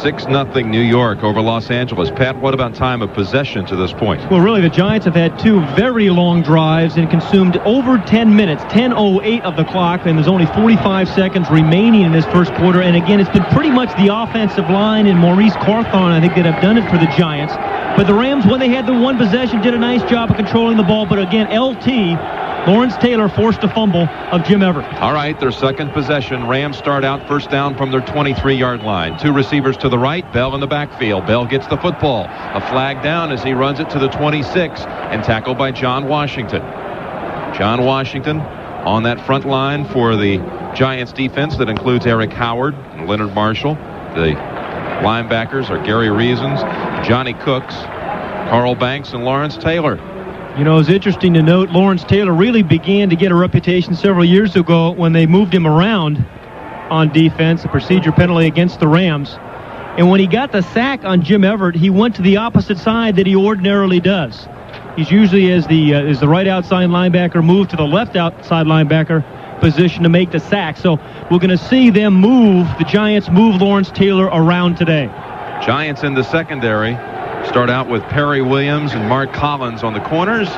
6-0 New York over Los Angeles. Pat, what about time of possession to this point? Well, really, the Giants have had two very long drives and consumed over 10 minutes, 10:08 of the clock, and there's only 45 seconds remaining in this first quarter. And again, it's been pretty much the offensive line and Maurice Carthon, I think, that have done it for the Giants. But the Rams, when they had the one possession, did a nice job of controlling the ball. But again, LT, Lawrence Taylor, forced a fumble of Jim Everett. All right, their second possession. Rams start out first down from their 23-yard line. Two receivers to the right, Bell in the backfield. Bell gets the football. A flag down as he runs it to the 26 and tackled by John Washington. John Washington on that front line for the Giants defense that includes Eric Howard and Leonard Marshall. The linebackers are Gary Reasons, Johnny Cooks, Carl Banks, and Lawrence Taylor. You know, it's interesting to note Lawrence Taylor really began to get a reputation several years ago when they moved him around on defense, a procedure penalty against the Rams. And when he got the sack on Jim Everett, he went to the opposite side that he ordinarily does. He's usually as the right outside linebacker, moved to the left outside linebacker position to make the sack. So we're going to see them the Giants move Lawrence Taylor around today. Giants in the secondary start out with Perry Williams and Mark Collins on the corners.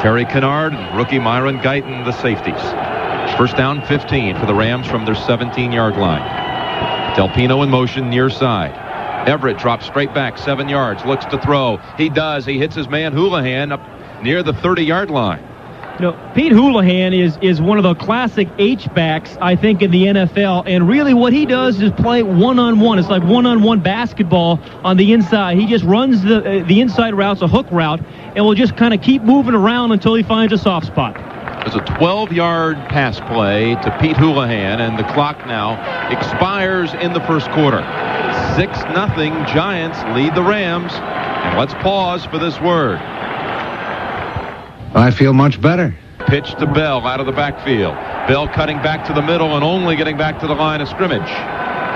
Terry Kennard and rookie Myron Guyton, the safeties. First down 15 for the Rams from their 17-yard line. Delpino in motion near side. Everett drops straight back, 7 yards, looks to throw. He does. He hits his man Houlihan up near the 30-yard line. You know, Pete Houlihan is one of the classic H-backs, I think, in the NFL. And really what he does is play one-on-one. It's like one-on-one basketball on the inside. He just runs the inside routes, a hook route, and will just kind of keep moving around until he finds a soft spot. There's a 12-yard pass play to Pete Houlihan, and the clock now expires in the first quarter. 6-0 Giants lead the Rams. And let's pause for this word. I feel much better. Pitch to Bell out of the backfield. Bell cutting back to the middle and only getting back to the line of scrimmage.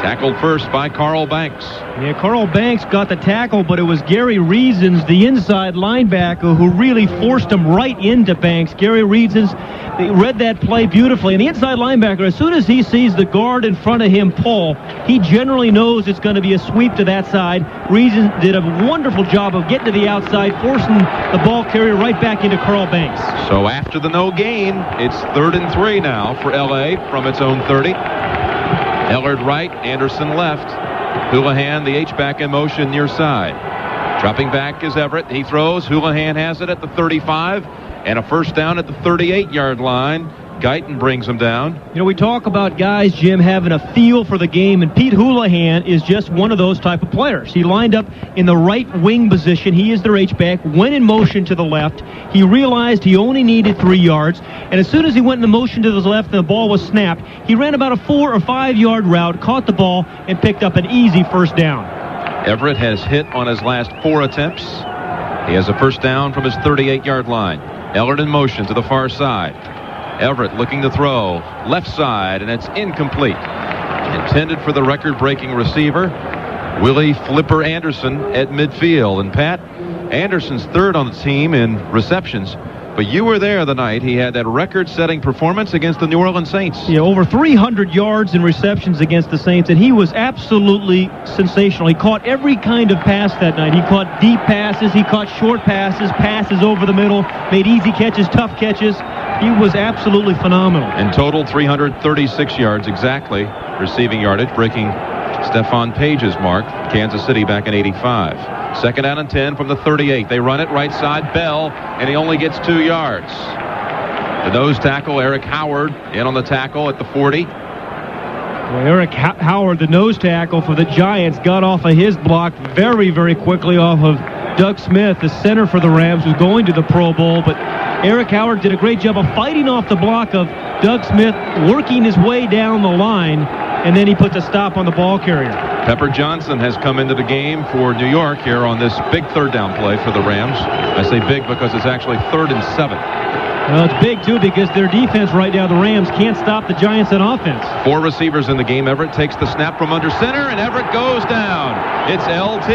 Tackled first by Carl Banks. Yeah, Carl Banks got the tackle, but it was Gary Reasons, the inside linebacker, who really forced him right into Banks. Gary Reasons read that play beautifully. And the inside linebacker, as soon as he sees the guard in front of him pull, he generally knows it's going to be a sweep to that side. Reasons did a wonderful job of getting to the outside, forcing the ball carrier right back into Carl Banks. So after the no gain, it's 3rd and 3 now for L.A. from its own 30. Ellard right, Anderson left. Houlihan, the H-back in motion near side. Dropping back is Everett. He throws. Houlihan has it at the 35. And a first down at the 38-yard line. Guyton brings him down. You know, we talk about guys, Jim, having a feel for the game, and Pete Houlihan is just one of those type of players. He lined up in the right wing position. He is their H-back, went in motion to the left. He realized he only needed 3 yards, and as soon as he went in motion to the left and the ball was snapped, he ran about a 4 or 5 yard route, caught the ball, and picked up an easy first down. Everett has hit on his last 4 attempts. He has a first down from his 38-yard line. Ellard in motion to the far side. Everett looking to throw left side, and it's incomplete. Intended for the record-breaking receiver, Willie Flipper Anderson at midfield. And Pat, Anderson's 3rd on the team in receptions, but you were there the night he had that record-setting performance against the New Orleans Saints. Yeah, over 300 yards in receptions against the Saints, and he was absolutely sensational. He caught every kind of pass that night. He caught deep passes, he caught short passes, passes over the middle, made easy catches, tough catches. He was absolutely phenomenal. In total, 336 yards exactly, receiving yardage, breaking Stephon Page's mark, Kansas City back in 85. 2nd down and 10 from the 38. They run it right side, Bell, and he only gets 2 yards. The nose tackle, Eric Howard, in on the tackle at the 40. Well, Eric Howard, the nose tackle for the Giants, got off of his block very, very quickly off of Doug Smith, the center for the Rams, who's going to the Pro Bowl, but Eric Howard did a great job of fighting off the block of Doug Smith, working his way down the line, and then he puts a stop on the ball carrier. Pepper Johnson has come into the game for New York here on this big 3rd down play for the Rams. I say big because it's actually 3rd and 7. Well, it's big, too, because their defense right now, the Rams, can't stop the Giants on offense. 4 receivers in the game. Everett takes the snap from under center, and Everett goes down. It's LT,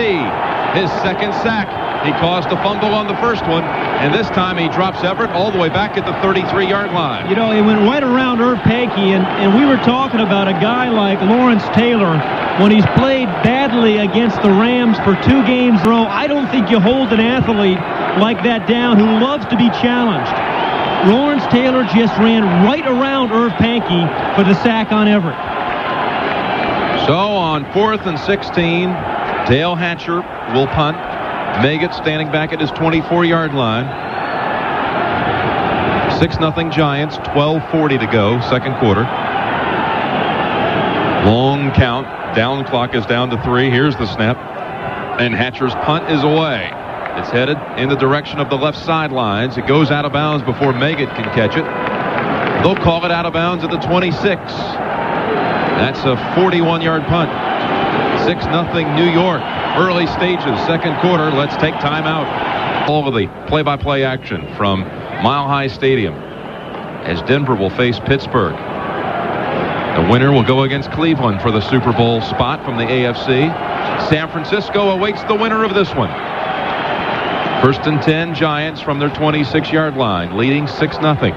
his 2nd sack. He caused a fumble on the first one, and this time he drops Everett all the way back at the 33-yard line. You know, he went right around Irv Pankey, and we were talking about a guy like Lawrence Taylor. When he's played badly against the Rams for 2 games in a row, I don't think you hold an athlete like that down who loves to be challenged. Lawrence Taylor just ran right around Irv Pankey for the sack on Everett. So on 4th and 16, Dale Hatcher will punt. Maggott standing back at his 24-yard line. 6-0 Giants, 12:40 to go, 2nd quarter. Long count. Down clock is down to 3. Here's the snap. And Hatcher's punt is away. It's headed in the direction of the left sidelines. It goes out of bounds before Maggott can catch it. They'll call it out of bounds at the 26. That's a 41-yard punt. 6-0 New York. Early stages, 2nd quarter. Let's take time out. All of the play-by-play action from Mile High Stadium as Denver will face Pittsburgh. The winner will go against Cleveland for the Super Bowl spot from the AFC. San Francisco awaits the winner of this one. 1st and 10 Giants from their 26-yard line, leading 6-0.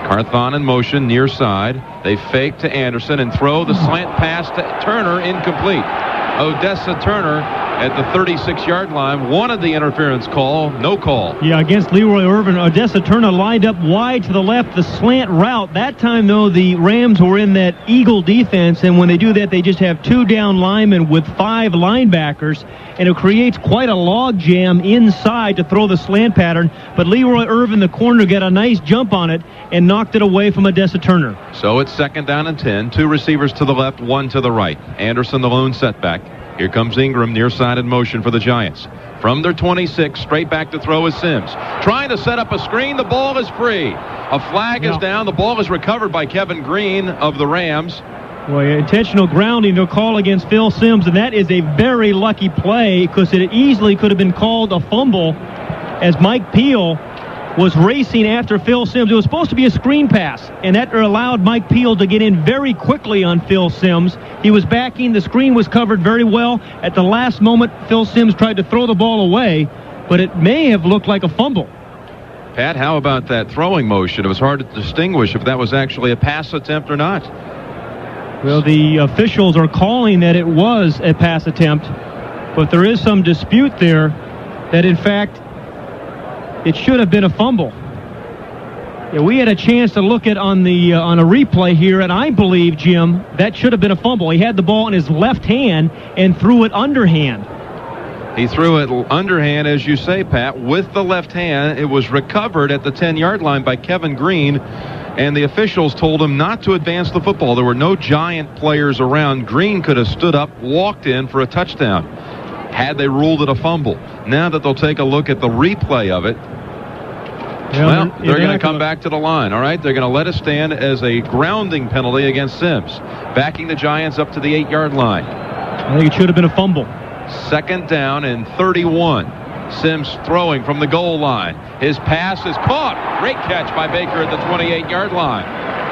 Carthon in motion near side. They fake to Anderson and throw the slant pass to Turner, incomplete. Odessa Turner at the 36-yard line wanted the interference call. No call. Yeah, against Leroy Irvin. Odessa Turner lined up wide to the left, the slant route. That time, though, the Rams were in that eagle defense, and when they do that, they just have 2 down linemen with 5 linebackers, and it creates quite a log jam inside to throw the slant pattern. But Leroy Irvin, the corner, got a nice jump on it and knocked it away from Odessa Turner. So it's 2nd down and 10. 2 receivers to the left, 1 to the right. Anderson, the lone setback. Here comes Ingram, near side in motion for the Giants. From their 26, straight back to throw is Sims. Trying to set up a screen. The ball is free. A flag is down. The ball is recovered by Kevin Green of the Rams. Well, intentional grounding, they'll call against Phil Sims, and that is a very lucky play because it easily could have been called a fumble as Mike Peel was racing after Phil Sims. It was supposed to be a screen pass, and that allowed Mike Peel to get in very quickly on Phil Sims. He was backing. The screen was covered very well. At the last moment, Phil Sims tried to throw the ball away, but it may have looked like a fumble. Pat, how about that throwing motion? It was hard to distinguish if that was actually a pass attempt or not. Well, the officials are calling that it was a pass attempt, but there is some dispute there that, in fact, it should have been a fumble. Yeah, we had a chance to look at on a replay here, and I believe, Jim, that should have been a fumble. He had the ball in his left hand and threw it underhand. He threw it underhand, as you say, Pat, with the left hand. It was recovered at the 10-yard line by Kevin Green, and the officials told him not to advance the football. There were no Giant players around. Green could have stood up, walked in for a touchdown had they ruled it a fumble. Now that they'll take a look at the replay of it, well, they're going to come back to the line, all right? They're going to let it stand as a grounding penalty against Sims, backing the Giants up to the 8-yard line. I think it should have been a fumble. 2nd down and 31. Sims throwing from the goal line. His pass is caught. Great catch by Baker at the 28-yard line.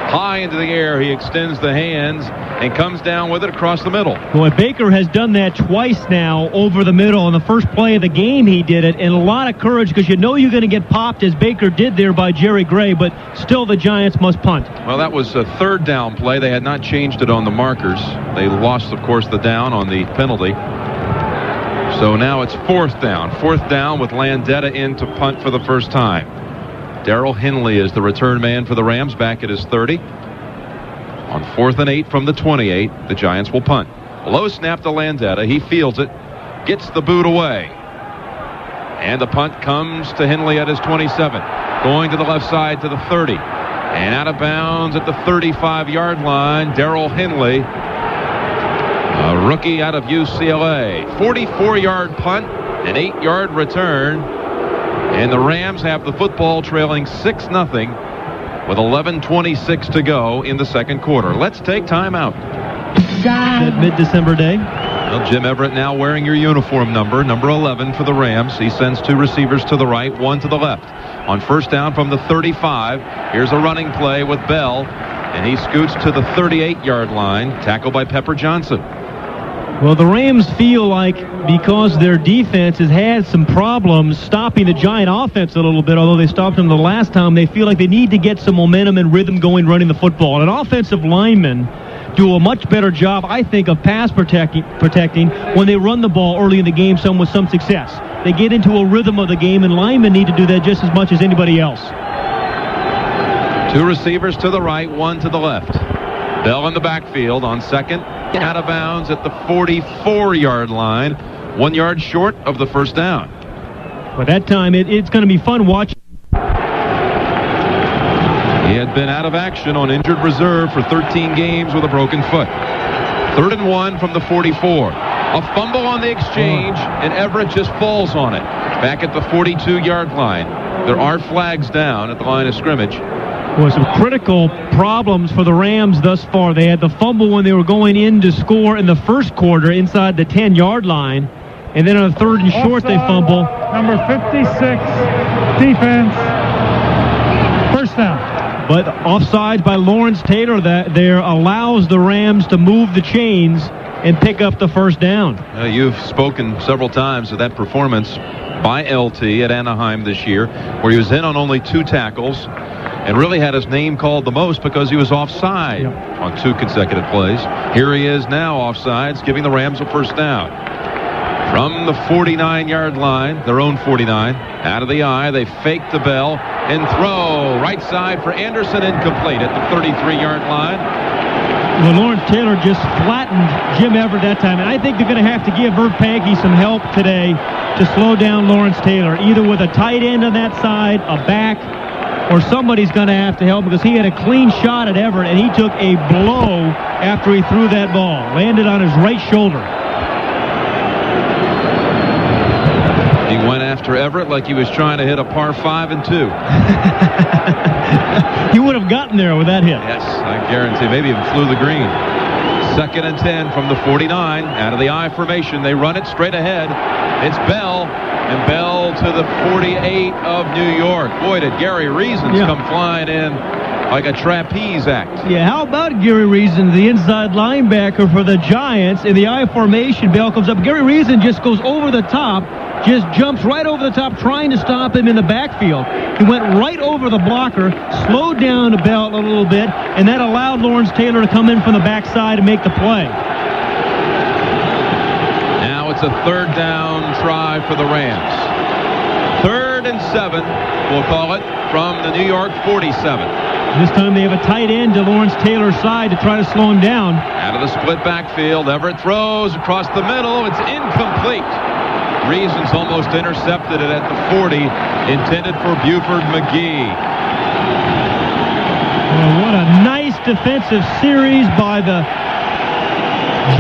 High into the air, he extends the hands and comes down with it across the middle. Boy, Baker has done that twice now over the middle. On the first play of the game, he did it, and a lot of courage because you know you're going to get popped, as Baker did there by Jerry Gray, but still the Giants must punt. Well, that was a 3rd down play. They had not changed it on the markers. They lost, of course, the down on the penalty. So now it's 4th down. 4th down with Landetta in to punt for the first time. Darrell Henley is the return man for the Rams, back at his 30. On 4th and 8 from the 28, the Giants will punt. Low snap to Landetta. He fields it, gets the boot away. And the punt comes to Henley at his 27. Going to the left side to the 30. And out of bounds at the 35-yard line, Darrell Henley, a rookie out of UCLA. 44-yard punt, an 8-yard return. And the Rams have the football trailing 6-0 with 11:26 to go in the second quarter. Let's take time out. That mid-December day. Well, Jim Everett now wearing your uniform number 11 for the Rams. He sends 2 receivers to the right, 1 to the left. On 1st down from the 35, here's a running play with Bell, and he scoots to the 38-yard line, tackled by Pepper Johnson. Well, the Rams feel like because their defense has had some problems stopping the Giant offense a little bit, although they stopped them the last time, they feel like they need to get some momentum and rhythm going running the football. And offensive linemen do a much better job, I think, of pass protecting when they run the ball early in the game, some with some success. They get into a rhythm of the game, and linemen need to do that just as much as anybody else. 2 receivers to the right, 1 to the left. Bell in the backfield on 2nd. Out of bounds at the 44-yard line, 1 yard short of the 1st down. But that time, it's going to be fun watching. He had been out of action on injured reserve for 13 games with a broken foot. 3rd and 1 from the 44. A fumble on the exchange, and Everett just falls on it. Back at the 42-yard line. There are flags down at the line of scrimmage. Well, some critical problems for the Rams thus far. They had the fumble when they were going in to score in the first quarter inside the 10-yard line. And then on a 3rd and short, they fumble. Number 56, defense, 1st down. But offsides by Lawrence Taylor that there allows the Rams to move the chains and pick up the 1st down. You've spoken several times of that performance by LT at Anaheim this year, where he was in on only 2 tackles and really had his name called the most because he was offside on 2 consecutive plays. Here he is now offsides, giving the Rams a 1st down. From the 49-yard line, their own 49, out of the eye, they fake the Bell and throw. Right side for Anderson, incomplete at the 33-yard line. Well, Lawrence Taylor just flattened Jim Everett that time, and I think they're going to have to give Herb Pankey some help today to slow down Lawrence Taylor, either with a tight end on that side, a back, or somebody's going to have to help because he had a clean shot at Everett, and he took a blow after he threw that ball. Landed on his right shoulder. He went after Everett like he was trying to hit a par 5 and 2. He would have gotten there with that hit. Yes, I guarantee. Maybe even flew the green. 2nd and 10 from the 49. Out of the I formation. They run it straight ahead. It's Bell. And Bell to the 48 of New York. Boy, did Gary Reasons come flying in like a trapeze act. Yeah, how about Gary Reason, the inside linebacker for the Giants? In the I formation, Bell comes up. Gary Reason just goes over the top, just jumps right over the top, trying to stop him in the backfield. He went right over the blocker, slowed down the Bell a little bit, and that allowed Lawrence Taylor to come in from the backside and make the play. Now it's a 3rd down try for the Rams. 3rd and 7, we'll call it, from the New York 47. This time they have a tight end to Lawrence Taylor's side to try to slow him down. Out of the split backfield, Everett throws across the middle. It's incomplete. Reasons almost intercepted it at the 40, intended for Buford McGee. Well, what a nice defensive series by the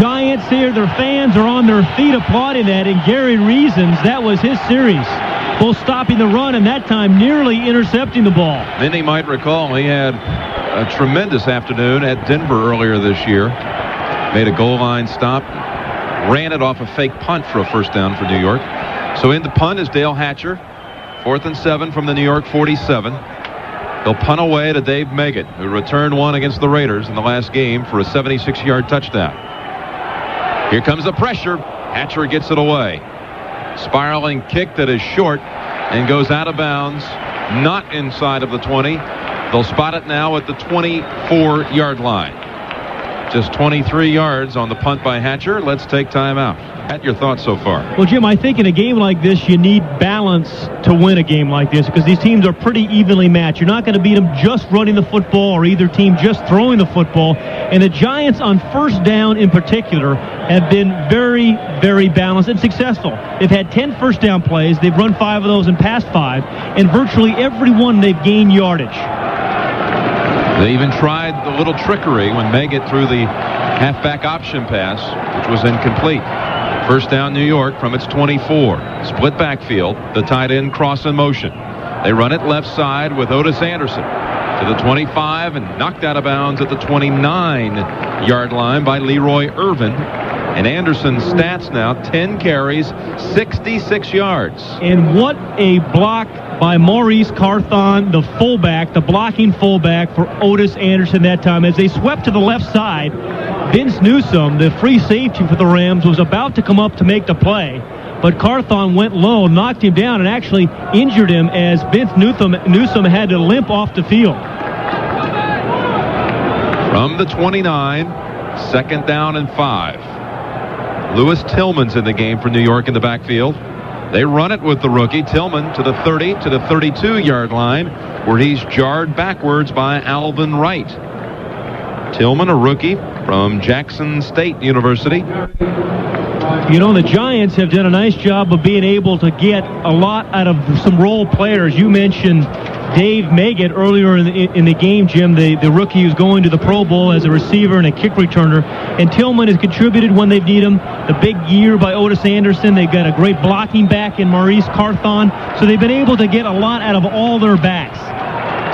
Giants here. Their fans are on their feet applauding that, and Gary Reasons, that was his series. Both stopping the run and that time nearly intercepting the ball. Many might recall he had a tremendous afternoon at Denver earlier this year. Made a goal line stop. Ran it off a fake punt for a 1st down for New York. So in the punt is Dale Hatcher. 4th and 7 from the New York 47. They'll punt away to Dave Meggett, who returned one against the Raiders in the last game for a 76-yard touchdown. Here comes the pressure. Hatcher gets it away. Spiraling kick that is short and goes out of bounds, not inside of the 20. They'll spot it now at the 24-yard line. Just 23 yards on the punt by Hatcher. Let's take time out. Pat, your thoughts so far? Well, Jim, I think in a game like this, you need balance to win a game like this because these teams are pretty evenly matched. You're not going to beat them just running the football or either team just throwing the football. And the Giants on 1st down in particular have been very, very balanced and successful. They've had 10 1st down plays. They've run 5 of those and passed 5. And virtually every one they've gained yardage. They even tried the little trickery when Meggett threw the halfback option pass, which was incomplete. 1st down New York from its 24. Split backfield, the tight end cross in motion. They run it left side with Otis Anderson to the 25 and knocked out of bounds at the 29-yard line by Leroy Irvin. And Anderson's stats now, 10 carries, 66 yards. And what a block by Maurice Carthon, the fullback, the blocking fullback for Otis Anderson that time. As they swept to the left side, Vince Newsom, the free safety for the Rams, was about to come up to make the play. But Carthon went low, knocked him down, and actually injured him as Vince Newsom had to limp off the field. From the 29, 2nd down and 5. Lewis Tillman's in the game for New York in the backfield. They run it with the rookie Tillman to the 30 to the 32-yard line, where he's jarred backwards by Alvin Wright. Tillman, a rookie from Jackson State University. You know, the Giants have done a nice job of being able to get a lot out of some role players. You mentioned Dave Meggett earlier in the game, Jim, the rookie who's going to the Pro Bowl as a receiver and a kick returner. And Tillman has contributed when they need him. The big year by Otis Anderson. They've got a great blocking back in Maurice Carthon. So they've been able to get a lot out of all their backs.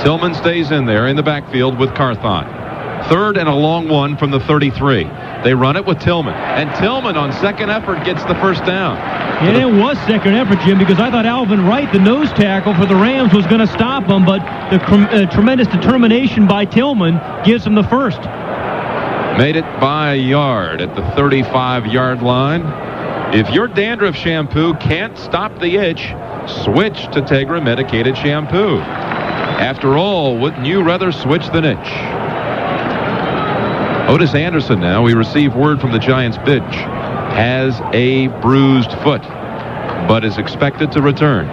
Tillman stays in there in the backfield with Carthon. 3rd and a long one from the 33. They run it with Tillman. And Tillman on 2nd effort gets the 1st down. And it was 2nd effort, Jim, because I thought Alvin Wright, the nose tackle for the Rams, was going to stop him, but the tremendous determination by Tillman gives him the 1st. Made it by a yard at the 35-yard line. If your dandruff shampoo can't stop the itch, switch to Tegra medicated shampoo. After all, wouldn't you rather switch than itch? Otis Anderson now. We receive word from the Giants bench has a bruised foot, but is expected to return.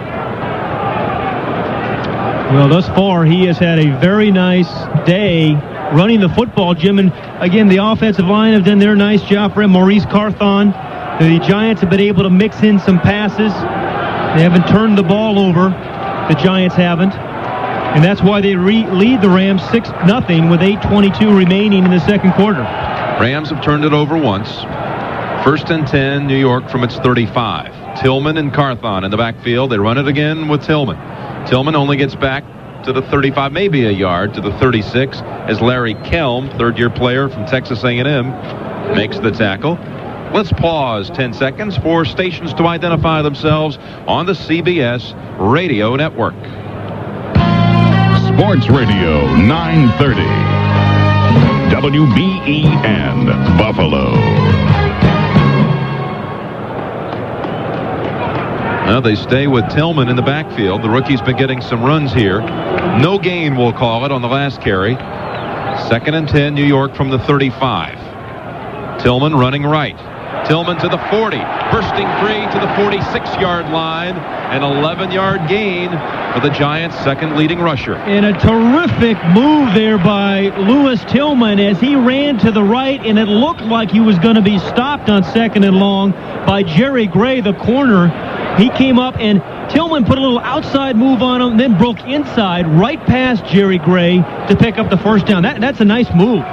Well, thus far, he has had a very nice day running the football, Jim. And again, the offensive line have done their nice job for him. Maurice Carthon. The Giants have been able to mix in some passes. They haven't turned the ball over. The Giants haven't. And that's why they lead the Rams 6-0 with 8:22 remaining in the second quarter. Rams have turned it over once. 1st and 10, New York from its 35. Tillman and Carthon in the backfield. They run it again with Tillman. Tillman only gets back to the 35, maybe a yard, to the 36, as Larry Kelm, third-year player from Texas A&M, makes the tackle. Let's pause 10 seconds for stations to identify themselves on the CBS Radio Network. Sports Radio 930. WBEN-Buffalo. Now they stay with Tillman in the backfield. The rookie's been getting some runs here. No gain, we'll call it, on the last carry. 2nd and 10, New York from the 35. Tillman running right. Tillman to the 40, bursting free to the 46-yard line. An 11-yard gain for the Giants' second leading rusher. And a terrific move there by Lewis Tillman as he ran to the right, and it looked like he was going to be stopped on 2nd and long by Jerry Gray, the corner. He came up, and Tillman put a little outside move on him, then broke inside right past Jerry Gray to pick up the first down. That's a nice move.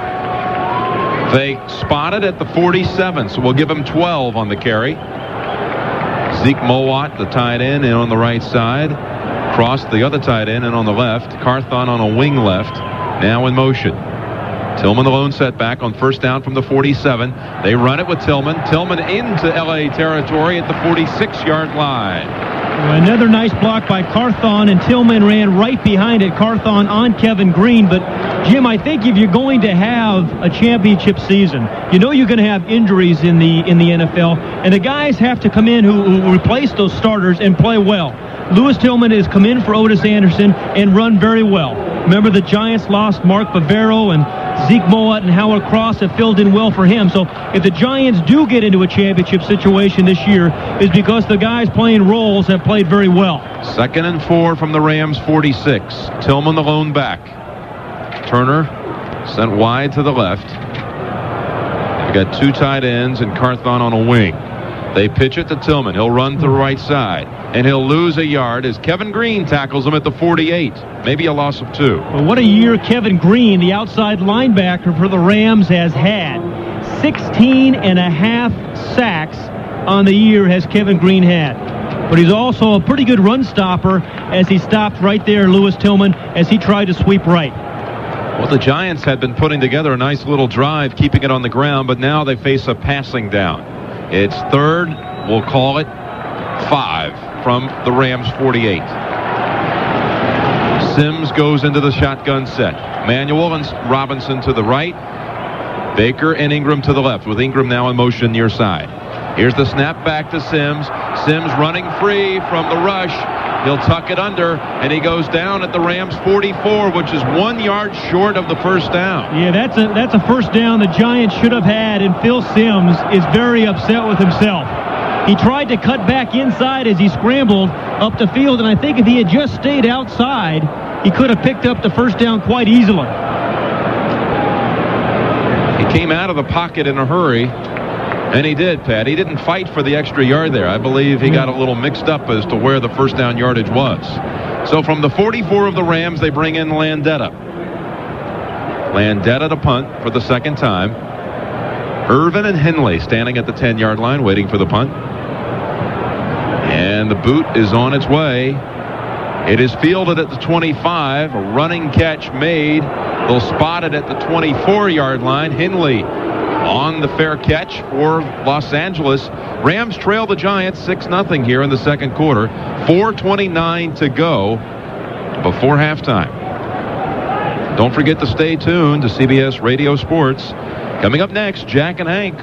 They spotted at the 47, so we'll give him 12 on the carry. Zeke Mowat, the tight end, in on the right side. Cross the other tight end, and on the left. Carthon on a wing left, now in motion. Tillman the lone setback on 1st down from the 47. They run it with Tillman. Tillman into L.A. territory at the 46-yard line. Another nice block by Carthon, and Tillman ran right behind it. Carthon on Kevin Green. But, Jim, I think if you're going to have a championship season, you know you're going to have injuries in the NFL, and the guys have to come in who replace those starters and play well. Lewis Tillman has come in for Otis Anderson and run very well. Remember, the Giants lost Mark Bavaro, and Zeke Mowat and Howard Cross have filled in well for him. So if the Giants do get into a championship situation this year, it's because the guys playing roles have played very well. 2nd and 4 from the Rams 46. Tillman the lone back. Turner sent wide to the left. We've got 2 tight ends and Carthon on a wing. They pitch it to Tillman. He'll run to the right side, and he'll lose a yard as Kevin Green tackles him at the 48. Maybe a loss of 2. Well, what a year Kevin Green, the outside linebacker for the Rams, has had. 16.5 sacks on the year has Kevin Green had. But he's also a pretty good run stopper as he stopped right there, Lewis Tillman, as he tried to sweep right. Well, the Giants had been putting together a nice little drive, keeping it on the ground, but now they face a passing down. It's 3rd, we'll call it 5 from the Rams 48. Sims goes into the shotgun set. Manuel and Robinson to the right. Baker and Ingram to the left, with Ingram now in motion near side. Here's the snap back to Sims. Sims running free from the rush. He'll tuck it under, and he goes down at the Rams 44, which is 1 yard short of the first down. Yeah, that's a first down the Giants should have had, and Phil Sims is very upset with himself. He tried to cut back inside as he scrambled up the field, and I think if he had just stayed outside, he could have picked up the first down quite easily. He came out of the pocket in a hurry. And he did, Pat. He didn't fight for the extra yard there. I believe he got a little mixed up as to where the first down yardage was. So from the 44 of the Rams, they bring in Landetta. Landetta to punt for the second time. Irvin and Henley standing at the 10-yard line waiting for the punt. And the boot is on its way. It is fielded at the 25. A running catch made. They'll spot it at the 24-yard line. Henley on the fair catch for Los Angeles. Rams trail the Giants 6-0 here in the second quarter. 4:29 to go before halftime. Don't forget to stay tuned to CBS Radio Sports. Coming up next, Jack and Hank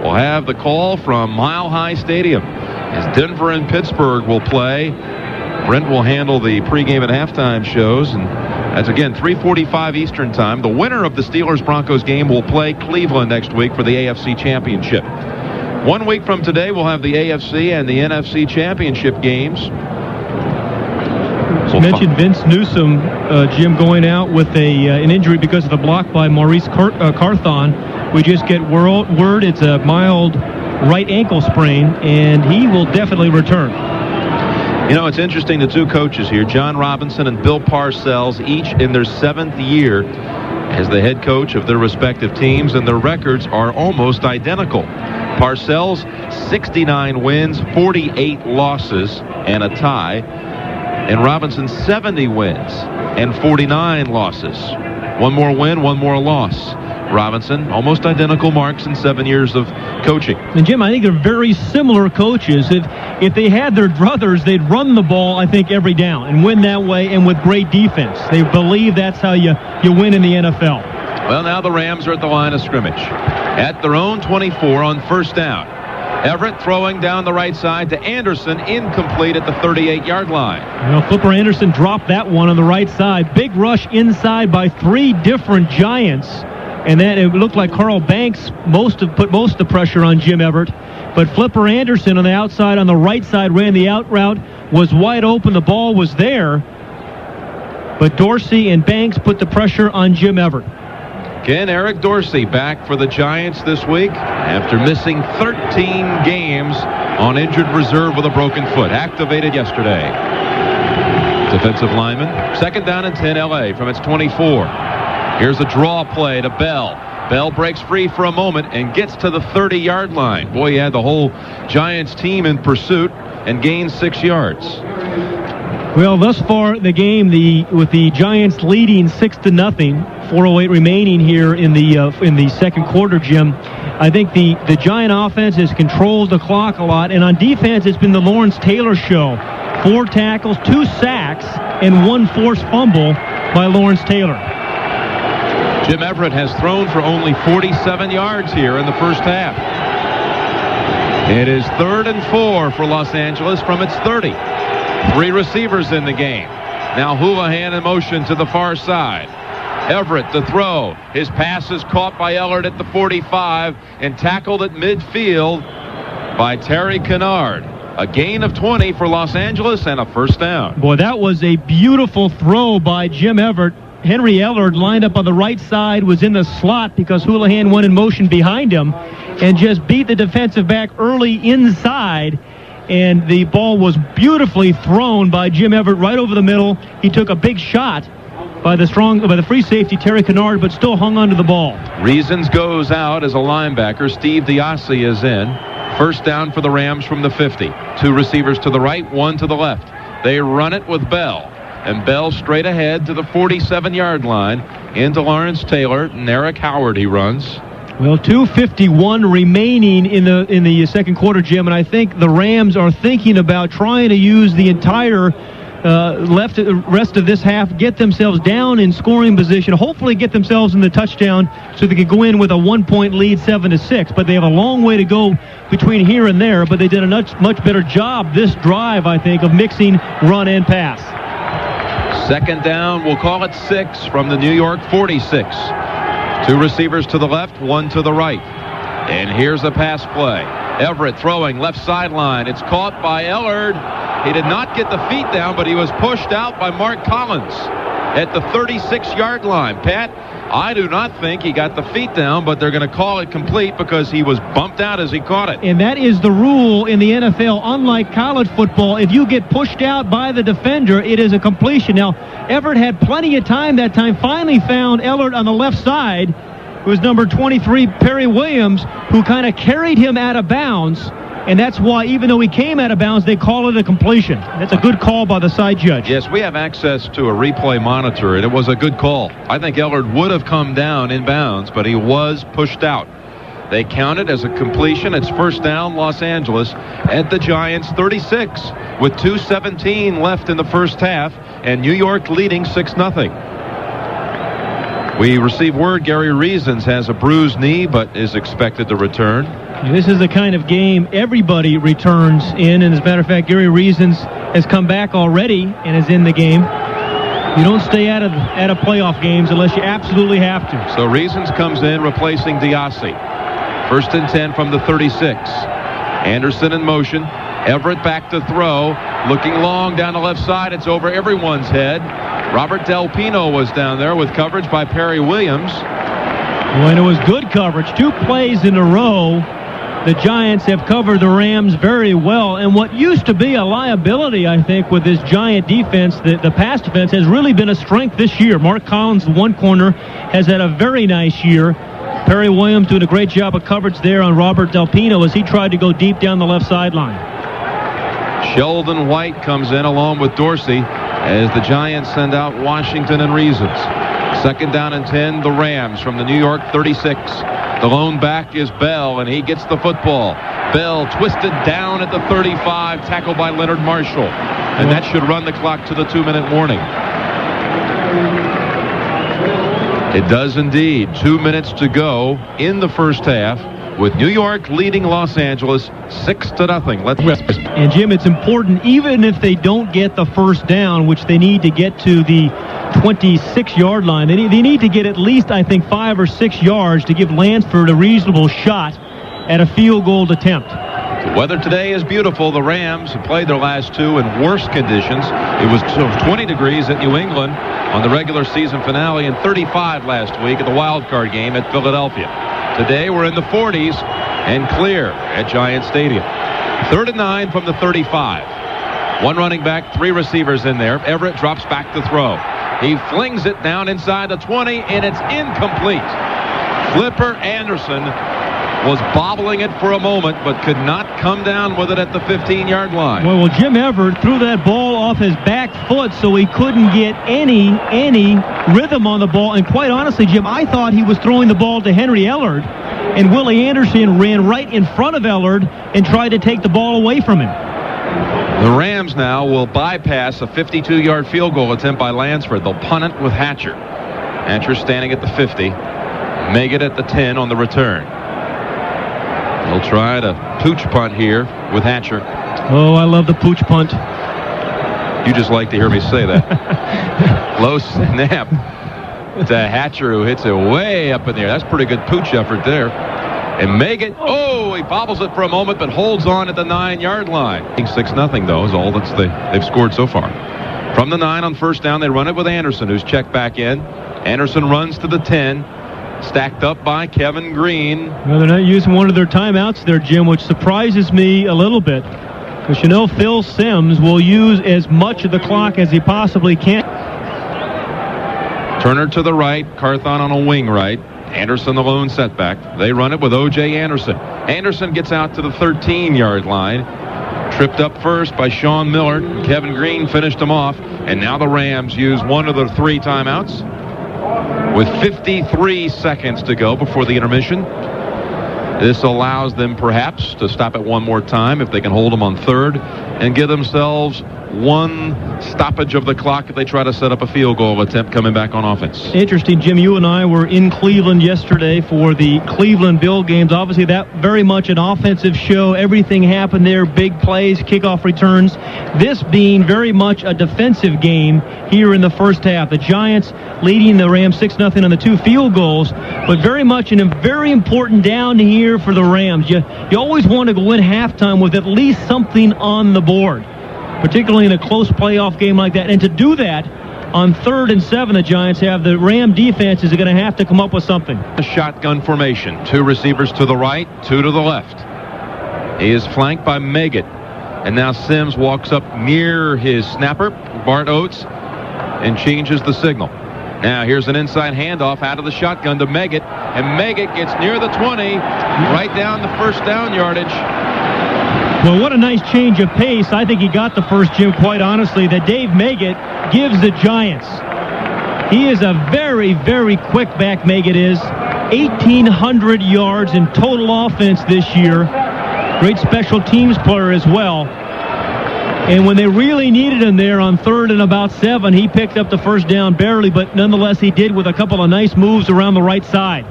will have the call from Mile High Stadium as Denver and Pittsburgh will play. Brent will handle the pregame and halftime shows, and that's again 3:45 Eastern time. The winner of the Steelers-Broncos game will play Cleveland next week for the AFC Championship. 1 week from today, we'll have the AFC and the NFC championship games. You mentioned Vince Newsom, Jim, going out with an injury because of the block by Maurice Carthon. We just get word it's a mild right ankle sprain, and he will definitely return. You know, it's interesting, the two coaches here, John Robinson and Bill Parcells, each in their 7th year as the head coach of their respective teams, and their records are almost identical. Parcells, 69 wins, 48 losses, and a tie. And Robinson, 70 wins and 49 losses. One more win, one more loss. Robinson, almost identical marks in 7 years of coaching. And Jim, I think they're very similar coaches. If they had their druthers, they'd run the ball, I think, every down and win that way, and with great defense. They believe that's how you win in the NFL. Well, now the Rams are at the line of scrimmage. At their own 24 on first down. Everett throwing down the right side to Anderson, incomplete at the 38-yard line. Flipper Anderson dropped that one on the right side. Big rush inside by 3 different Giants. And then it looked like Carl Banks put most of the pressure on Jim Everett. But Flipper Anderson on the outside, on the right side, ran the out route, was wide open. The ball was there. But Dorsey and Banks put the pressure on Jim Everett. Again, Eric Dorsey back for the Giants this week after missing 13 games on injured reserve with a broken foot. Activated yesterday. Defensive lineman. 2nd down and 10, L.A. from its 24. Here's a draw play to Bell. Bell breaks free for a moment and gets to the 30-yard line. Boy, he had the whole Giants team in pursuit and gained 6 yards. Well, thus far the game, with the Giants leading 6-0, 4:08 remaining here in the second quarter, Jim. I think the Giant offense has controlled the clock a lot, and on defense it's been the Lawrence Taylor show. 4 tackles, 2 sacks, and 1 forced fumble by Lawrence Taylor. Jim Everett has thrown for only 47 yards here in the first half. It is 3rd and 4 for Los Angeles from its 30. 3 receivers in the game. Now Houlihan in motion to the far side. Everett the throw. His pass is caught by Ellard at the 45 and tackled at midfield by Terry Kennard. A gain of 20 for Los Angeles and a first down. Boy, that was a beautiful throw by Jim Everett. Henry Ellard lined up on the right side, was in the slot because Houlihan went in motion behind him and just beat the defensive back early inside. And the ball was beautifully thrown by Jim Everett right over the middle. He took a big shot by the free safety Terry Kennard, but still hung onto the ball. Reasons goes out as a linebacker. Steve Diassi is in. First down for the Rams from the 50. 2 receivers to the right, 1 to the left. They run it with Bell. And Bell straight ahead to the 47-yard line into Lawrence Taylor. And Eric Howard he runs. Well, 2:51 remaining in the second quarter, Jim, and I think the Rams are thinking about trying to use the entire rest of this half, get themselves down in scoring position, hopefully get themselves in the touchdown so they can go in with a 1-point lead, 7-6. But they have a long way to go between here and there, but they did a much better job this drive, I think, of mixing run and pass. 2nd down, we'll call it 6 from the New York 46. 2 receivers to the left, 1 to the right. And here's a pass play. Everett throwing left sideline. It's caught by Ellard. He did not get the feet down, but he was pushed out by Mark Collins at the 36-yard line. Pat, I do not think he got the feet down, but they're going to call it complete because he was bumped out as he caught it. And that is the rule in the NFL. Unlike college football, if you get pushed out by the defender, it is a completion. Now, Everett had plenty of time that time, finally found Ellard on the left side. It was number 23, Perry Williams, who kind of carried him out of bounds. And that's why, even though he came out of bounds, they call it a completion. That's a good call by the side judge. Yes, we have access to a replay monitor, and it was a good call. I think Ellard would have come down in bounds, but he was pushed out. They count it as a completion. It's first down, Los Angeles, at the Giants' 36, with 2:17 left in the first half, and New York leading 6-0. We receive word Gary Reasons has a bruised knee, but is expected to return. This is the kind of game everybody returns in, and as a matter of fact, Gary Reasons has come back already and is in the game. You don't stay out of playoff games unless you absolutely have to. So Reasons comes in replacing Diassi. First and 10 from the 36. Anderson in motion. Everett back to throw. Looking long down the left side. It's over everyone's head. Robert Del Pino was down there with coverage by Perry Williams. When it was good coverage, 2 plays in a row, the Giants have covered the Rams very well. And what used to be a liability, I think, with this Giant defense, the pass defense, has really been a strength this year. Mark Collins, one corner, has had a very nice year. Perry Williams doing a great job of coverage there on Robert Del Pino as he tried to go deep down the left sideline. Sheldon White comes in along with Dorsey as the Giants send out Washington and Reasons. Second down and 10, the Rams from the New York 36. The lone back is Bell, and he gets the football. Bell twisted down at the 35, tackled by Leonard Marshall. And that should run the clock to the 2-minute warning. It does indeed. 2 minutes to go in the first half, with New York leading Los Angeles 6-0. And Jim, it's important, even if they don't get the first down, which they need to get to the 26-yard line, they need to get at least, I think, 5 or 6 yards to give Lansford a reasonable shot at a field goal attempt. The weather today is beautiful. The Rams have played their last 2 in worse conditions. It was 20 degrees at New England on the regular season finale and 35 last week at the wild card game at Philadelphia. Today we're in the 40s and clear at Giant Stadium. 3rd and 9 from the 35. 1 running back, 3 receivers in there. Everett drops back to throw. He flings it down inside the 20, and it's incomplete. Flipper Anderson was bobbling it for a moment, but could not come down with it at the 15-yard line. Well, Jim Everett threw that ball off his back foot, so he couldn't get any rhythm on the ball. And quite honestly, Jim, I thought he was throwing the ball to Henry Ellard, and Willie Anderson ran right in front of Ellard and tried to take the ball away from him. The Rams now will bypass a 52-yard field goal attempt by Lansford. They'll punt it with Hatcher. Hatcher standing at the 50. Make it at the 10 on the return. They'll try to pooch punt here with Hatcher. Oh, I love the pooch punt. You just like to hear me say that. Low snap to Hatcher, who hits it way up in the air. That's pretty good pooch effort there. And Meggett, he bobbles it for a moment, but holds on at the 9-yard line. 6-0, though, is all they've scored so far. From the 9 on first down, they run it with Anderson, who's checked back in. Anderson runs to the 10. Stacked up by Kevin Green. Well, they're not using one of their timeouts there, Jim, which surprises me a little bit. Because, Phil Simms will use as much of the clock as he possibly can. Turner to the right, Carthon on a wing right. Anderson the lone setback. They run it with O.J. Anderson. Anderson gets out to the 13-yard line. Tripped up first by Sean Miller. Kevin Green finished him off. And now the Rams use one of the 3 timeouts. With 53 seconds to go before the intermission. This allows them perhaps to stop it one more time if they can hold them on third and give themselves one stoppage of the clock if they try to set up a field goal attempt coming back on offense. Interesting, Jim. You and I were in Cleveland yesterday for the Cleveland Bill games. Obviously, that very much an offensive show. Everything happened there, big plays, kickoff returns. This being very much a defensive game here in the first half. The Giants leading the Rams 6-0 on the 2 field goals, but very much in a very important down here for the Rams. You always want to go in halftime with at least something on the board, particularly in a close playoff game like that. And to do that, on 3rd and 7, the Giants have the Ram defense is going to have to come up with something. A shotgun formation. 2 receivers to the right, 2 to the left. He is flanked by Meggett. And now Simms walks up near his snapper, Bart Oates, and changes the signal. Now here's an inside handoff out of the shotgun to Meggett. And Meggett gets near the 20, right down the first down yardage. Well, what a nice change of pace. I think he got the first, Jim, quite honestly, that Dave Meggett gives the Giants. He is a very, very quick back, Meggett is. 1,800 yards in total offense this year. Great special teams player as well. And when they really needed him there on 3rd and about 7, he picked up the first down barely, but nonetheless he did with a couple of nice moves around the right side.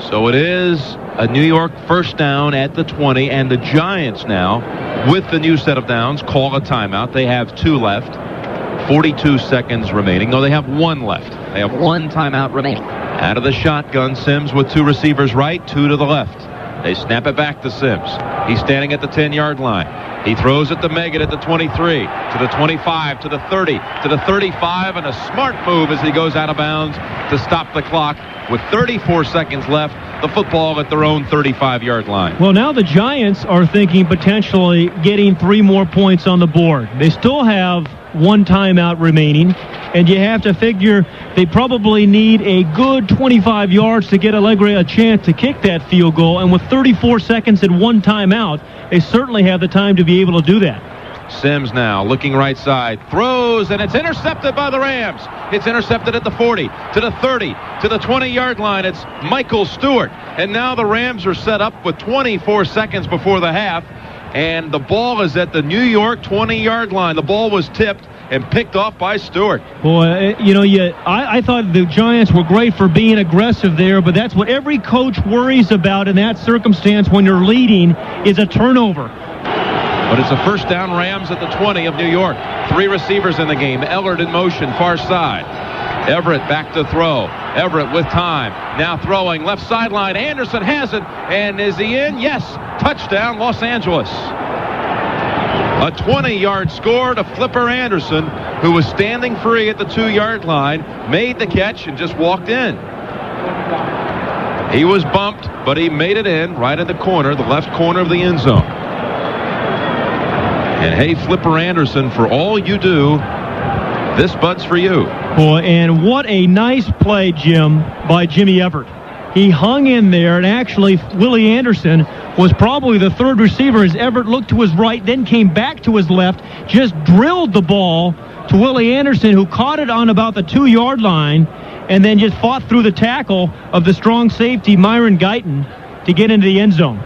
So it is a New York first down at the 20, and the Giants now, with the new set of downs, call a timeout. They have 2 left, 42 seconds remaining. No, they have 1 left. They have 1 timeout remaining. Out of the shotgun, Simms with 2 receivers right, 2 to the left. They snap it back to Sims. He's standing at the 10-yard line. He throws it to Megan at the 23, to the 25, to the 30, to the 35, and a smart move as he goes out of bounds to stop the clock with 34 seconds left. The football at their own 35-yard line. Well, now the Giants are thinking potentially getting 3 more points on the board. They still have 1 timeout remaining, and you have to figure they probably need a good 25 yards to get Allegre a chance to kick that field goal, and with 34 seconds and 1 timeout, they certainly have the time to be able to do that. Sims now looking right side, throws, and it's intercepted by the Rams. It's intercepted at the 40, to the 30, to the 20-yard line. It's Michael Stewart. And now the Rams are set up with 24 seconds before the half, and the ball is at the New York 20-yard line. The ball was tipped and picked off by Stewart. Boy, I thought the Giants were great for being aggressive there, but that's what every coach worries about in that circumstance when you're leading is a turnover. But it's a first down, Rams at the 20 of New York. 3 receivers in the game. Ellard in motion, far side. Everett back to throw. Everett with time. Now throwing left sideline. Anderson has it. And is he in? Yes. Touchdown, Los Angeles. A 20-yard score to Flipper Anderson, who was standing free at the 2-yard line, made the catch and just walked in. He was bumped, but he made it in right in the corner, the left corner of the end zone. And hey, Flipper Anderson, for all you do, this bud's for you. Boy, and what a nice play, Jim, by Jimmy Everett. He hung in there, and actually Willie Anderson was probably the 3rd receiver as Everett looked to his right, then came back to his left, just drilled the ball to Willie Anderson, who caught it on about the 2-yard line, and then just fought through the tackle of the strong safety, Myron Guyton, to get into the end zone.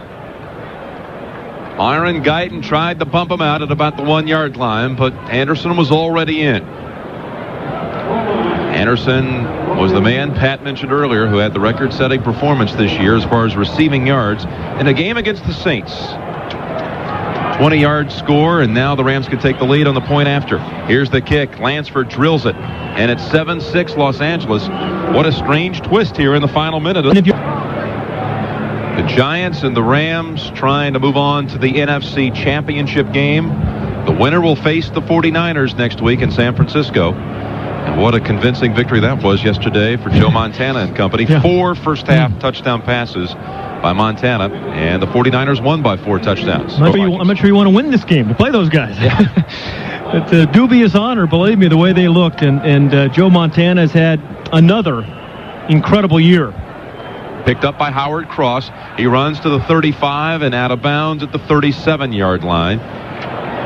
Myron Guyton tried to bump him out at about the 1-yard line, but Anderson was already in. Anderson was the man Pat mentioned earlier who had the record-setting performance this year as far as receiving yards in a game against the Saints. 20-yard score, and now the Rams can take the lead on the point after. Here's the kick. Lansford drills it, and it's 7-6 Los Angeles. What a strange twist here in the final minute. The Giants and the Rams trying to move on to the NFC Championship game. The winner will face the 49ers next week in San Francisco. And what a convincing victory that was yesterday for Joe Montana and company. 4 first-half touchdown passes by Montana, and the 49ers won by 4 touchdowns. I'm not sure you want to win this game to play those guys. It's a dubious honor, believe me, the way they looked. And Joe Montana has had another incredible year. Picked up by Howard Cross. He runs to the 35 and out of bounds at the 37-yard line.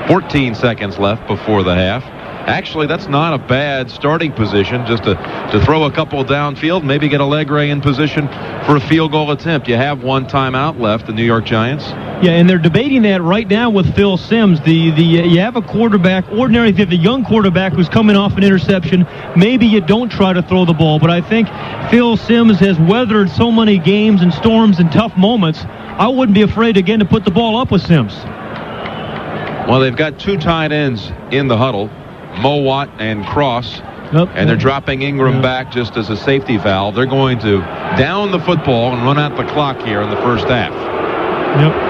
14 seconds left before the half. Actually, that's not a bad starting position, just to throw a couple downfield, maybe get Allegre in position for a field goal attempt. You have 1 timeout left, the New York Giants. Yeah, and they're debating that right now with Phil Simms. You have a quarterback, ordinarily if you have the young quarterback who's coming off an interception, maybe you don't try to throw the ball. But I think Phil Simms has weathered so many games and storms and tough moments, I wouldn't be afraid again to put the ball up with Simms. Well, they've got 2 tight ends in the huddle, Mowat and Cross. And they're dropping Ingram back just as a safety valve. They're going to down the football and run out the clock here in the first half.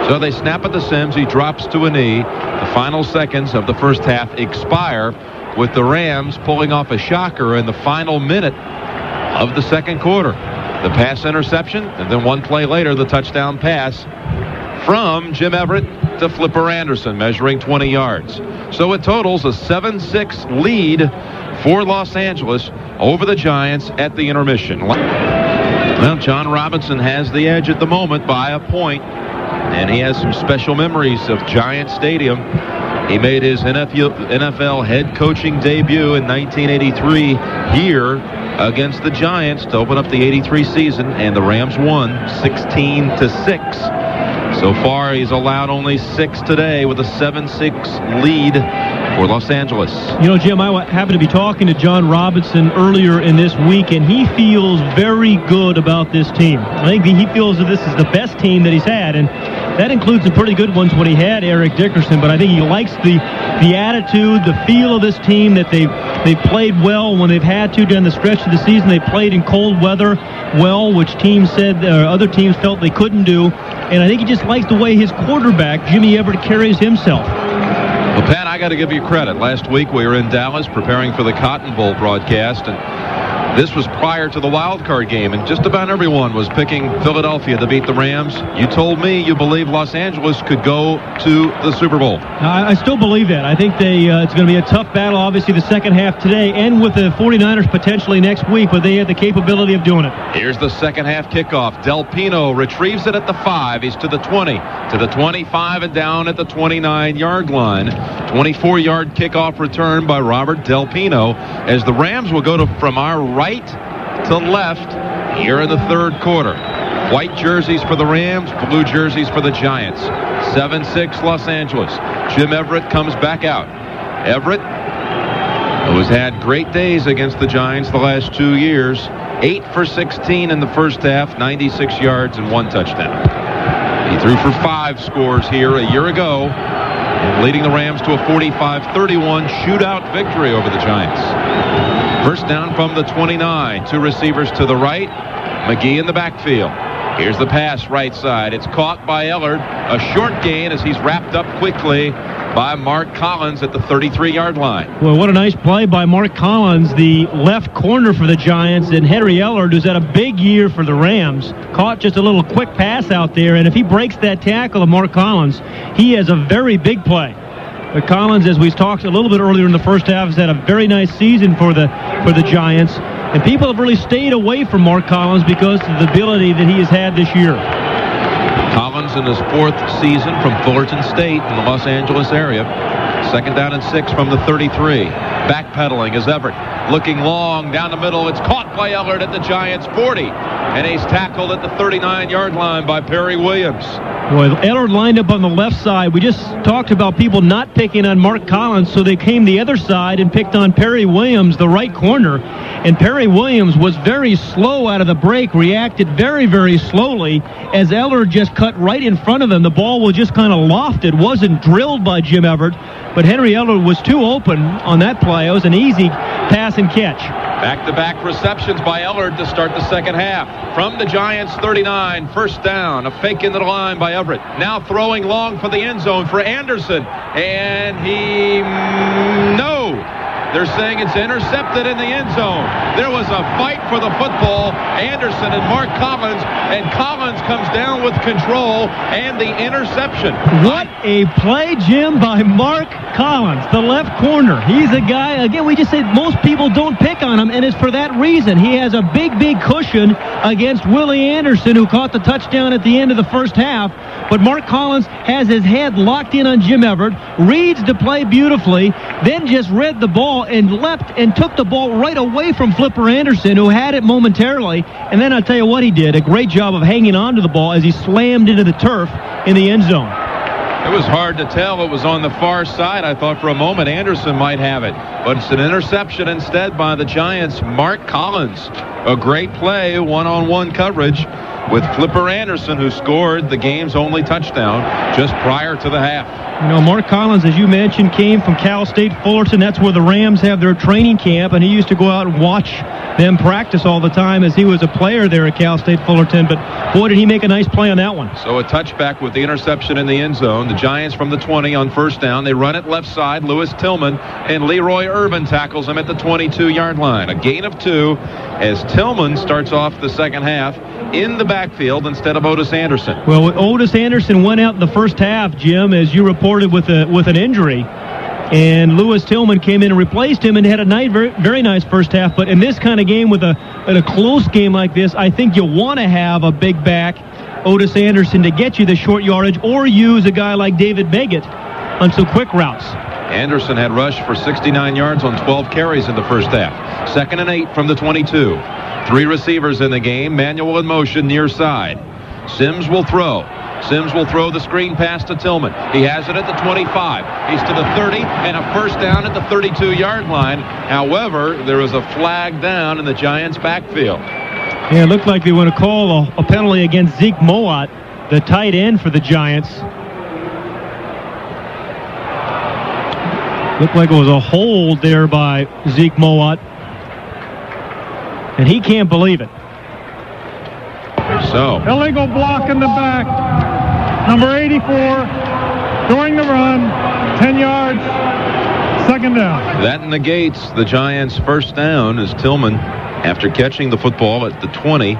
So they snap it to Sims. He drops to a knee. The final seconds of the first half expire with the Rams pulling off a shocker in the final minute of the second quarter. The pass interception, and then 1 play later, the touchdown pass from Jim Everett to Flipper Anderson, measuring 20 yards. So it totals a 7-6 lead for Los Angeles over the Giants at the intermission. Well, John Robinson has the edge at the moment by a point, and he has some special memories of Giant Stadium. He made his NFL head coaching debut in 1983 here against the Giants to open up the 83 season, and the Rams won 16-6. So far, he's allowed only 6 today with a 7-6 lead for Los Angeles. You know, Jim, I happened to be talking to John Robinson earlier in this week, and he feels very good about this team. I think he feels that this is the best team that he's had. And That includes some pretty good ones when he had Eric Dickerson, but I think he likes the attitude, the feel of this team, that they've played well when they've had to during the stretch of the season. They played in cold weather well, which teams said other teams felt they couldn't do. And I think he just likes the way his quarterback, Jimmy Everett, carries himself. Well, Pat, I got to give you credit. Last week we were in Dallas preparing for the Cotton Bowl broadcast, and this was prior to the wild card game, and just about everyone was picking Philadelphia to beat the Rams. You told me you believe Los Angeles could go to the Super Bowl. I still believe that. I think it's going to be a tough battle, obviously, the second half today, and with the 49ers potentially next week, but they have the capability of doing it. Here's the second half kickoff. Del Pino retrieves it at the 5. He's to the 20, to the 25, and down at the 29-yard line. 24-yard kickoff return by Robert Del Pino, as the Rams will go from our right to left here in the third quarter. White jerseys for the Rams, blue jerseys for the Giants. 7-6 Los Angeles. Jim Everett comes back out. Everett, who has had great days against the Giants the last 2 years, 8 for 16 in the first half, 96 yards and 1 touchdown. He threw for 5 scores here a year ago, leading the Rams to a 45-31 shootout victory over the Giants. First down from the 29. 2 receivers to the right. McGee in the backfield. Here's the pass right side. It's caught by Ellard. A short gain as he's wrapped up quickly by Mark Collins at the 33-yard line. Well, what a nice play by Mark Collins, the left corner for the Giants, and Henry Ellard, who's had a big year for the Rams, caught just a little quick pass out there, and if he breaks that tackle of Mark Collins, he has a very big play. But Collins, as we talked a little bit earlier in the first half, has had a very nice season for the Giants, and people have really stayed away from Mark Collins because of the ability that he has had this year. Collins in his 4th season from Fullerton State in the Los Angeles area. Second down and 6 from the 33. Backpedaling is Everett. Looking long down the middle. It's caught by Ellard at the Giants' 40. And he's tackled at the 39-yard line by Perry Williams. Boy, Ellard lined up on the left side. We just talked about people not picking on Mark Collins, so they came the other side and picked on Perry Williams, the right corner. And Perry Williams was very slow out of the break, reacted very, very slowly as Ellard just cut right in front of him. The ball was just kind of lofted, wasn't drilled by Jim Everett, but Henry Ellard was too open on that play. It was an easy pass and catch. Back-to-back receptions by Ellard to start the second half. From the Giants' 39, first down, a fake into the line by Everett. Now throwing long for the end zone for Anderson. And they're saying it's intercepted in the end zone. There was a fight for the football. Anderson and Mark Collins, and Collins comes down with control and the interception. What a play, Jim, by Mark Collins, the left corner. He's a guy, again, we just said most people don't pick on him, and it's for that reason. He has a big, big cushion against Willie Anderson, who caught the touchdown at the end of the first half. But Mark Collins has his head locked in on Jim Everett, reads the play beautifully, then just read the ball and leapt and took the ball right away from Flipper Anderson, who had it momentarily. And then I'll tell you what he did, a great job of hanging on to the ball as he slammed into the turf in the end zone. It was hard to tell. It was on the far side. I thought for a moment Anderson might have it. But it's an interception instead by the Giants. Mark Collins. A great play, one-on-one coverage with Flipper Anderson, who scored the game's only touchdown just prior to the half. You know, Mark Collins, as you mentioned, came from Cal State Fullerton. That's where the Rams have their training camp, and he used to go out and watch them practice all the time as he was a player there at Cal State Fullerton. But, boy, did he make a nice play on that one. So a touchback with the interception in the end zone. The Giants from the 20 on first down. They run it left side. Lewis Tillman and Leroy Irvin tackles him at the 22-yard line. A gain of 2 as Tillman starts off the second half in the backfield instead of Otis Anderson. Well, Otis Anderson went out in the first half, Jim, as you reported, with an injury. And Lewis Tillman came in and replaced him and had a very nice first half. But in this kind of game, in a close game like this, I think you want to have a big back, Otis Anderson, to get you the short yardage, or use a guy like David Beggett on some quick routes. Anderson had rushed for 69 yards on 12 carries in the first half. 2nd and 8 from the 22. 3 receivers in the game. Manuel in motion near side. Sims will throw. Sims will throw the screen pass to Tillman. He has it at the 25. He's to the 30 and a first down at the 32-yard line. However, there is a flag down in the Giants' backfield. Yeah, it looked like they want to call a penalty against Zeke Mowat. the tight end for the Giants. Looked like it was a hold there by Zeke Mowat. And he can't believe it. So. Illegal block in the back. Number 84 during the run. 10 yards. Second down. That negates the Giants' first down as Tillman, after catching the football at the 20,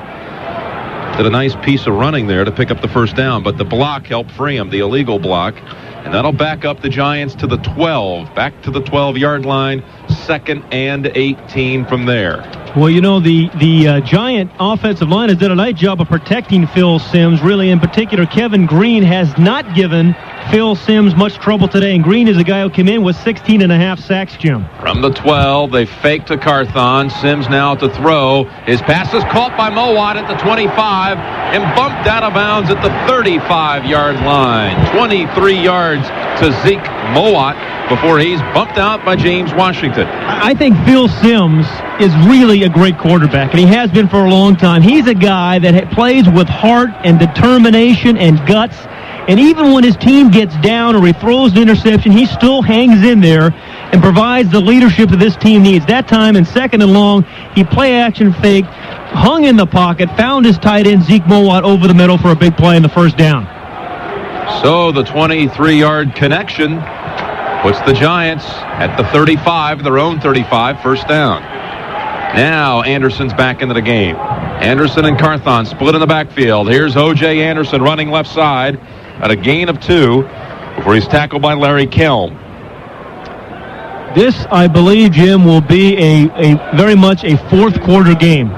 did a nice piece of running there to pick up the first down. But the block helped free him, the illegal block. And that'll back up the Giants to the 12. Back to the 12-yard line. 2nd and 18 from there. Well, you know, the Giant offensive line has done a nice job of protecting Phil Simms. Really, in particular, Kevin Green has not given Phil Simms much trouble today. And Green is a guy who came in with 16.5 sacks, Jim. From the 12, they fake to Carthon. Simms now to throw. His pass is caught by Mowat at the 25 and bumped out of bounds at the 35-yard line. 23 yards to Zeke Mowat before he's bumped out by James Washington. I think Phil Simms is really a great quarterback, and he has been for a long time. He's a guy that plays with heart and determination and guts, and even when his team gets down or he throws an interception, he still hangs in there and provides the leadership that this team needs. That time in 2nd and long, he play-action fake, hung in the pocket, found his tight end, Zeke Mowat, over the middle for a big play in the first down. So the 23-yard connection puts the Giants at the 35, their own 35, first down. Now Anderson's back into the game. Anderson and Carthon split in the backfield. Here's O.J. Anderson running left side at a gain of 2 before he's tackled by Larry Kelm. This, I believe, Jim, will be a very much a fourth quarter game.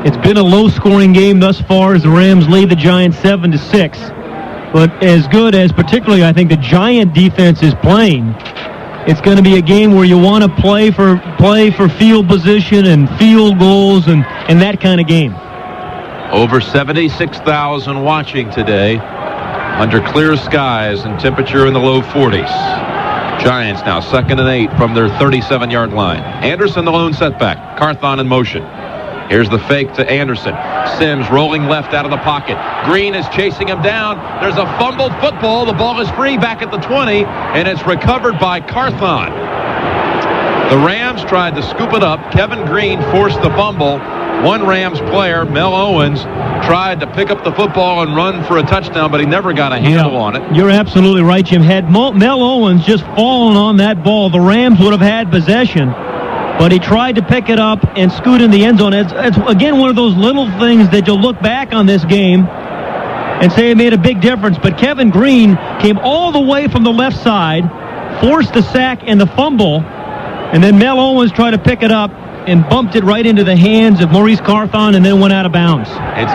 It's been a low-scoring game thus far as the Rams lead the Giants 7-6. But as good as particularly I think the Giant defense is playing, it's going to be a game where you want to play for field position and field goals and that kind of game. Over 76,000 watching today under clear skies and temperature in the low 40s. Giants now 2nd and 8 from their 37-yard line. Anderson the lone setback. Carthon in motion. Here's the fake to Anderson. Simms rolling left out of the pocket. Green is chasing him down. There's a fumbled football. The ball is free back at the 20, and it's recovered by Carthon. The Rams tried to scoop it up. Kevin Green forced the fumble. One Rams player, Mel Owens, tried to pick up the football and run for a touchdown, but he never got a handle on it. You're absolutely right, Jim. Had Mel Owens just fallen on that ball, the Rams would have had possession. But he tried to pick it up and scoot in the end zone. It's again, one of those little things that you'll look back on this game and say it made a big difference. But Kevin Green came all the way from the left side, forced the sack and the fumble, and then Mel Owens tried to pick it up and bumped it right into the hands of Maurice Carthon and then went out of bounds. It's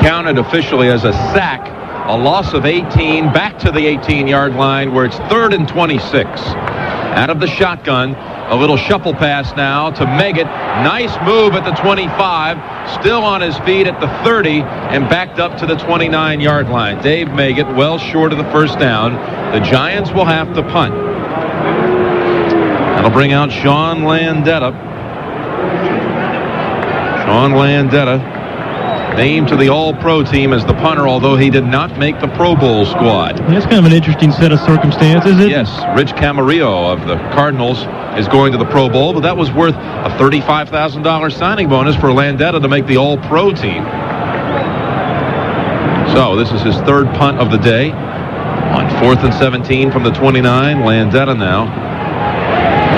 counted officially as a sack, a loss of 18, back to the 18-yard line where it's 3rd and 26. Out of the shotgun, a little shuffle pass now to Meggett. Nice move at the 25, still on his feet at the 30 and backed up to the 29-yard line. Dave Meggett well short of the first down. The Giants will have to punt. That'll bring out Sean Landetta. Sean Landetta named to the All-Pro team as the punter, although he did not make the Pro Bowl squad. That's kind of an interesting set of circumstances, isn't it? Yes, Rich Camarillo of the Cardinals is going to the Pro Bowl, but that was worth a $35,000 signing bonus for Landetta to make the All-Pro team. So this is his 3rd punt of the day. On 4th and 17 from the 29, Landetta now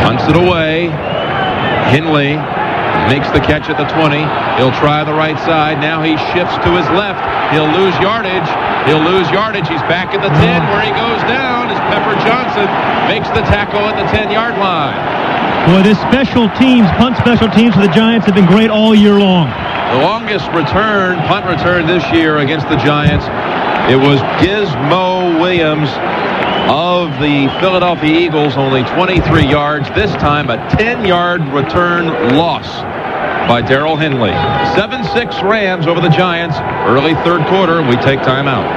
punts it away. Hindley makes the catch at the 20. He'll try the right side. Now he shifts to his left. He'll lose yardage. He's back at the 10 where he goes down as Pepper Johnson makes the tackle at the 10-yard line. Boy, this punt special teams for the Giants have been great all year long. The longest punt return this year against the Giants, it was Gizmo Williams of the Philadelphia Eagles, only 23 yards. This time a 10-yard return loss by Darrell Hindley. 7-6 Rams over the Giants. Early 3rd quarter, we take time out.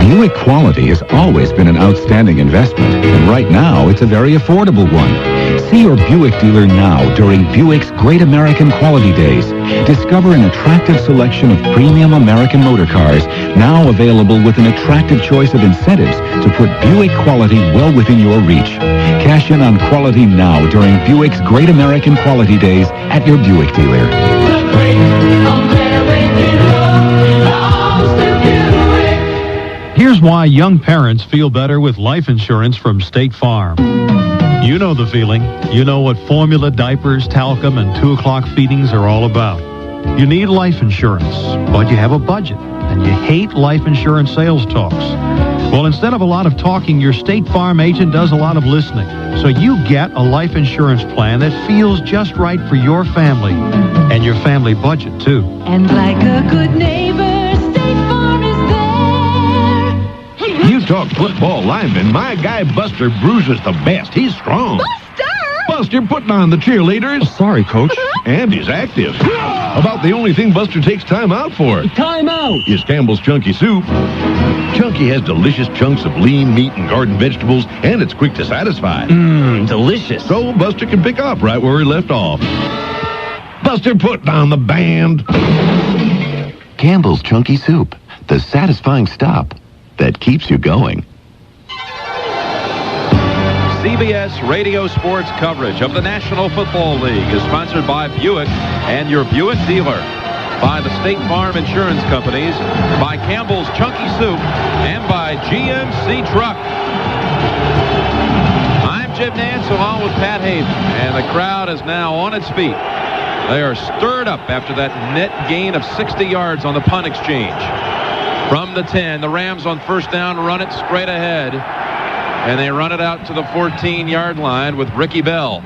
Buick quality has always been an outstanding investment, and right now it's a very affordable one. See your Buick dealer now during Buick's Great American Quality Days. Discover an attractive selection of premium American motor cars, now available with an attractive choice of incentives to put Buick quality well within your reach. Cash in on quality now during Buick's Great American Quality Days at your Buick dealer. Here's why young parents feel better with life insurance from State Farm. You know the feeling. You know what formula, diapers, talcum, and 2 o'clock feedings are all about. You need life insurance, but you have a budget, and you hate life insurance sales talks. Well, instead of a lot of talking, your State Farm agent does a lot of listening. So you get a life insurance plan that feels just right for your family and your family budget, too. And like a good neighbor, State Farm is there. You talk football lineman, my guy Buster Bruiser's the best. He's strong. Buster putting on the cheerleaders. Sorry, Coach. And he's active. About the only thing Buster takes time out for. Time out! Is Campbell's Chunky Soup. Chunky has delicious chunks of lean meat and garden vegetables, and it's quick to satisfy. Delicious. So Buster can pick up right where he left off. Buster putting on the band. Campbell's Chunky Soup, the satisfying stop that keeps you going. CBS Radio Sports coverage of the National Football League is sponsored by Buick and your Buick dealer, by the State Farm Insurance Companies, by Campbell's Chunky Soup, and by GMC Truck. I'm Jim Nantz along with Pat Haden, and the crowd is now on its feet. They are stirred up after that net gain of 60 yards on the punt exchange. From the 10, the Rams on first down run it straight ahead. And they run it out to the 14-yard line with Ricky Bell.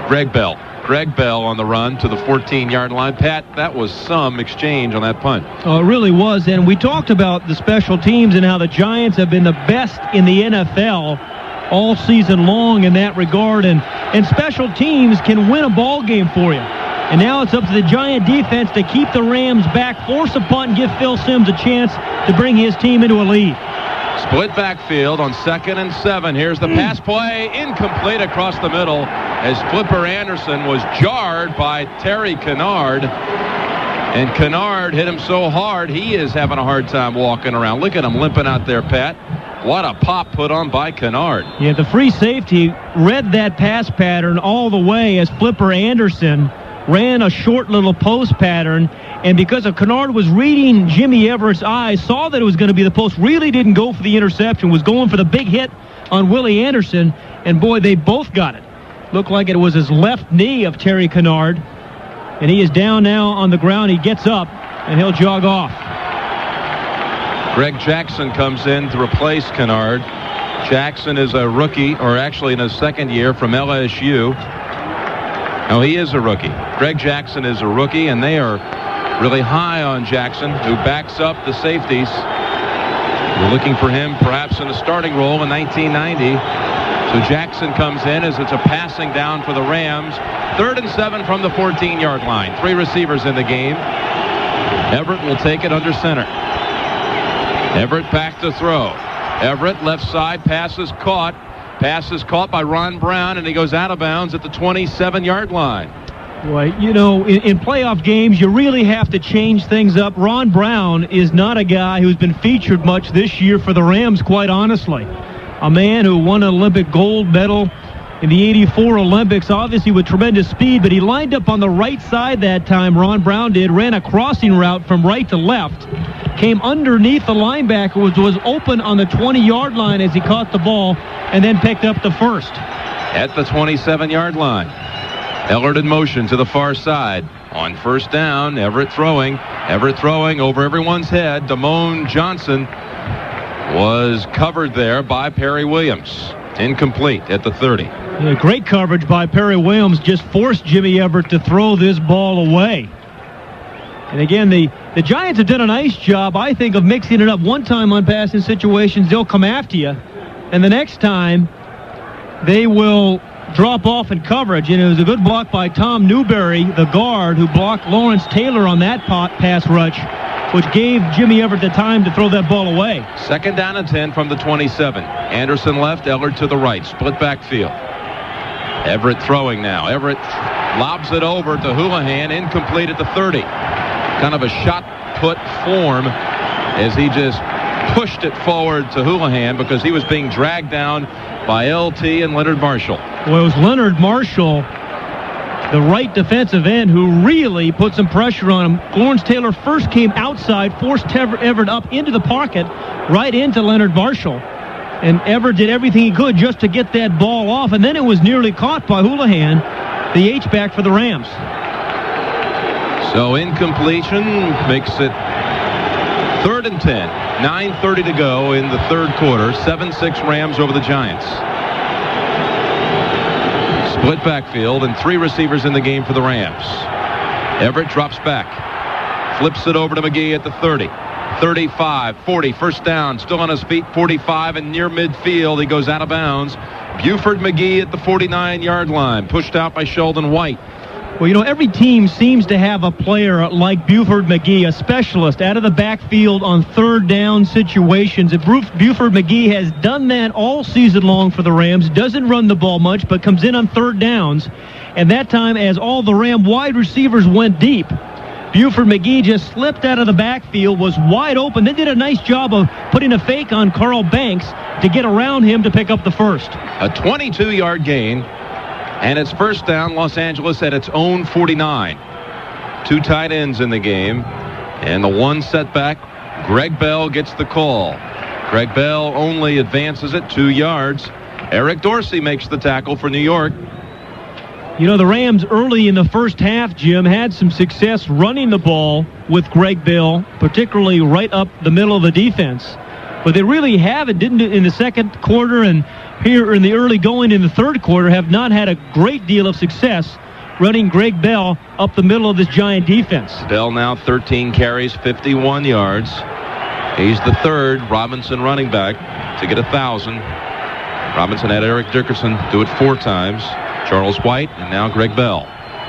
Greg Bell. Greg Bell on the run to the 14-yard line. Pat, that was some exchange on that punt. Oh, it really was. And we talked about the special teams and how the Giants have been the best in the NFL all season long in that regard. And special teams can win a ball game for you. And now it's up to the Giant defense to keep the Rams back, force a punt, and give Phil Simms a chance to bring his team into a lead. Split backfield on 2nd and 7. Here's the pass play, incomplete across the middle as Flipper Anderson was jarred by Terry Kennard. And Kennard hit him so hard, he is having a hard time walking around. Look at him limping out there, Pat. What a pop put on by Kennard. Yeah, the free safety read that pass pattern all the way as Flipper Anderson ran a short little post pattern, and because of Kennard was reading Jimmy Everett's eyes, saw that it was going to be the post, really didn't go for the interception, was going for the big hit on Willie Anderson, and boy, they both got it. Looked like it was his left knee of Terry Kennard, and he is down now on the ground. He gets up, and he'll jog off. Greg Jackson comes in to replace Kennard. Jackson is a rookie, or actually in his second year from LSU. No, he is a rookie. Greg Jackson is a rookie, and they are really high on Jackson, who backs up the safeties. We're looking for him perhaps in a starting role in 1990. So Jackson comes in as it's a passing down for the Rams. 3rd and 7 from the 14-yard line. 3 receivers in the game. Everett will take it under center. Everett back to throw. Everett left side, pass is caught. Pass is caught by Ron Brown, and he goes out of bounds at the 27-yard line. Boy, you know, in playoff games, you really have to change things up. Ron Brown is not a guy who's been featured much this year for the Rams, quite honestly. A man who won an Olympic gold medal in the '84 Olympics, obviously with tremendous speed, but he lined up on the right side that time, Ron Brown did, ran a crossing route from right to left, came underneath the linebacker, was open on the 20-yard line as he caught the ball, and then picked up the first. At the 27-yard line. Ellard in motion to the far side. On first down, Everett throwing over everyone's head. Damone Johnson was covered there by Perry Williams. Incomplete at the 30. Yeah, great coverage by Perry Williams, just forced Jimmy Everett to throw this ball away. And again, the Giants have done a nice job, I think, of mixing it up. One time on passing situations, they'll come after you, and the next time they will drop off in coverage. And it was a good block by Tom Newberry, the guard, who blocked Lawrence Taylor on that pass rush, which gave Jimmy Everett the time to throw that ball away. 2nd down and 10 from the 27. Anderson left, Ellard to the right. Split backfield. Everett throwing now. Everett lobs it over to Houlihan, incomplete at the 30. Kind of a shot put form as he just pushed it forward to Houlihan because he was being dragged down by LT and Leonard Marshall. Well, it was Leonard Marshall, the right defensive end, who really put some pressure on him. Lawrence Taylor first came outside, forced Everett up into the pocket, right into Leonard Marshall. And Everett did everything he could just to get that ball off, and then it was nearly caught by Houlihan, the H-back for the Rams. So incompletion makes it 3rd and 10. 9:30 to go in the third quarter. 7-6 Rams over the Giants. Split backfield and 3 receivers in the game for the Rams. Everett drops back. Flips it over to McGee at the 30. 35, 40, first down, still on his feet, 45, and near midfield, he goes out of bounds. Buford McGee at the 49-yard line, pushed out by Sheldon White. Well, you know, every team seems to have a player like Buford McGee, a specialist out of the backfield on third down situations. And Buford McGee has done that all season long for the Rams, doesn't run the ball much, but comes in on third downs. And that time, as all the Ram wide receivers went deep, Buford McGee just slipped out of the backfield, was wide open, then did a nice job of putting a fake on Carl Banks to get around him to pick up the first. A 22-yard gain, and it's first down, Los Angeles at its own 49. 2 tight ends in the game, and the one setback, Greg Bell gets the call. Greg Bell only advances it 2 yards. Eric Dorsey makes the tackle for New York. You know, the Rams early in the first half, Jim, had some success running the ball with Greg Bell, particularly right up the middle of the defense. But they really haven't, didn't in the second quarter and here in the early going in the third quarter, have not had a great deal of success running Greg Bell up the middle of this Giant defense. Bell now 13 carries, 51 yards. He's the third Robinson running back to get 1,000. Robinson had Eric Dickerson do it 4 times. Charles White, and now Greg Bell.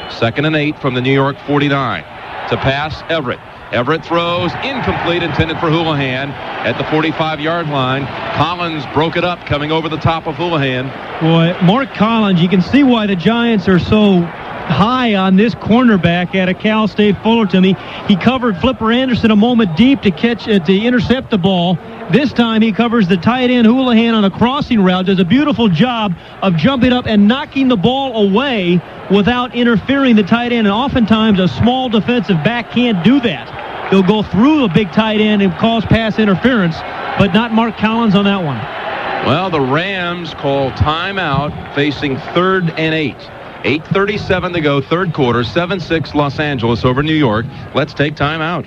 2nd and 8 from the New York 49. To pass, Everett. Everett throws, incomplete, intended for Houlihan at the 45-yard line. Collins broke it up, coming over the top of Houlihan. Boy, Mark Collins, you can see why the Giants are so high on this cornerback out of Cal State Fullerton. He covered Flipper Anderson a moment deep to intercept the ball. This time he covers the tight end Houlihan on a crossing route, does a beautiful job of jumping up and knocking the ball away without interfering the tight end. And oftentimes a small defensive back can't do that. They'll go through a big tight end and cause pass interference, but not Mark Collins on that one. Well, the Rams call timeout facing 3rd and 8. 8:37 to go, third quarter, 7-6 Los Angeles over New York. Let's take time out.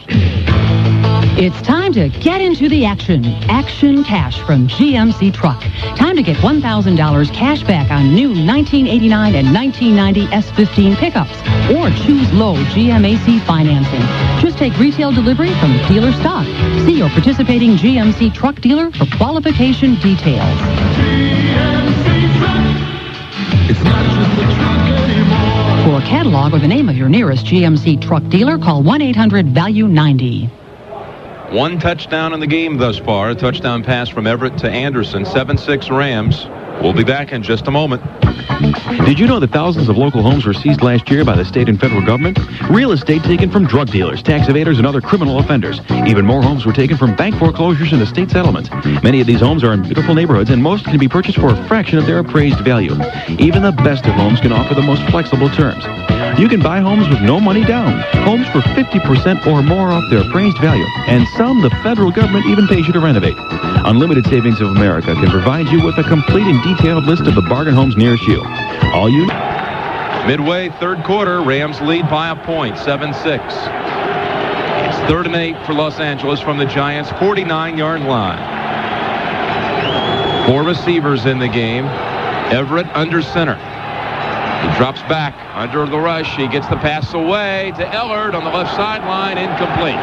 It's time to get into the action. Action Cash from GMC Truck. Time to get $1,000 cash back on new 1989 and 1990 S15 pickups. Or choose low GMAC financing. Just take retail delivery from dealer stock. See your participating GMC Truck dealer for qualification details. It's not just a truck anymore. For a catalog or the name of your nearest GMC Truck dealer, call 1-800-VALUE-90. 1 touchdown in the game thus far. A touchdown pass from Everett to Anderson. 7-6 Rams. We'll be back in just a moment. Did you know that thousands of local homes were seized last year by the state and federal government? Real estate taken from drug dealers, tax evaders, and other criminal offenders. Even more homes were taken from bank foreclosures and estate settlements. Many of these homes are in beautiful neighborhoods, and most can be purchased for a fraction of their appraised value. Even the best of homes can offer the most flexible terms. You can buy homes with no money down, homes for 50% or more off their appraised value, and some the federal government even pays you to renovate. Unlimited Savings of America can provide you with a complete and detailed list of the bargain homes nearest you. All you Midway, third quarter, Rams lead by a point, 7-6. It's 3rd and 8 for Los Angeles from the Giants' 49-yard line. 4 receivers in the game. Everett under center. He drops back under the rush. He gets the pass away to Ellard on the left sideline, incomplete.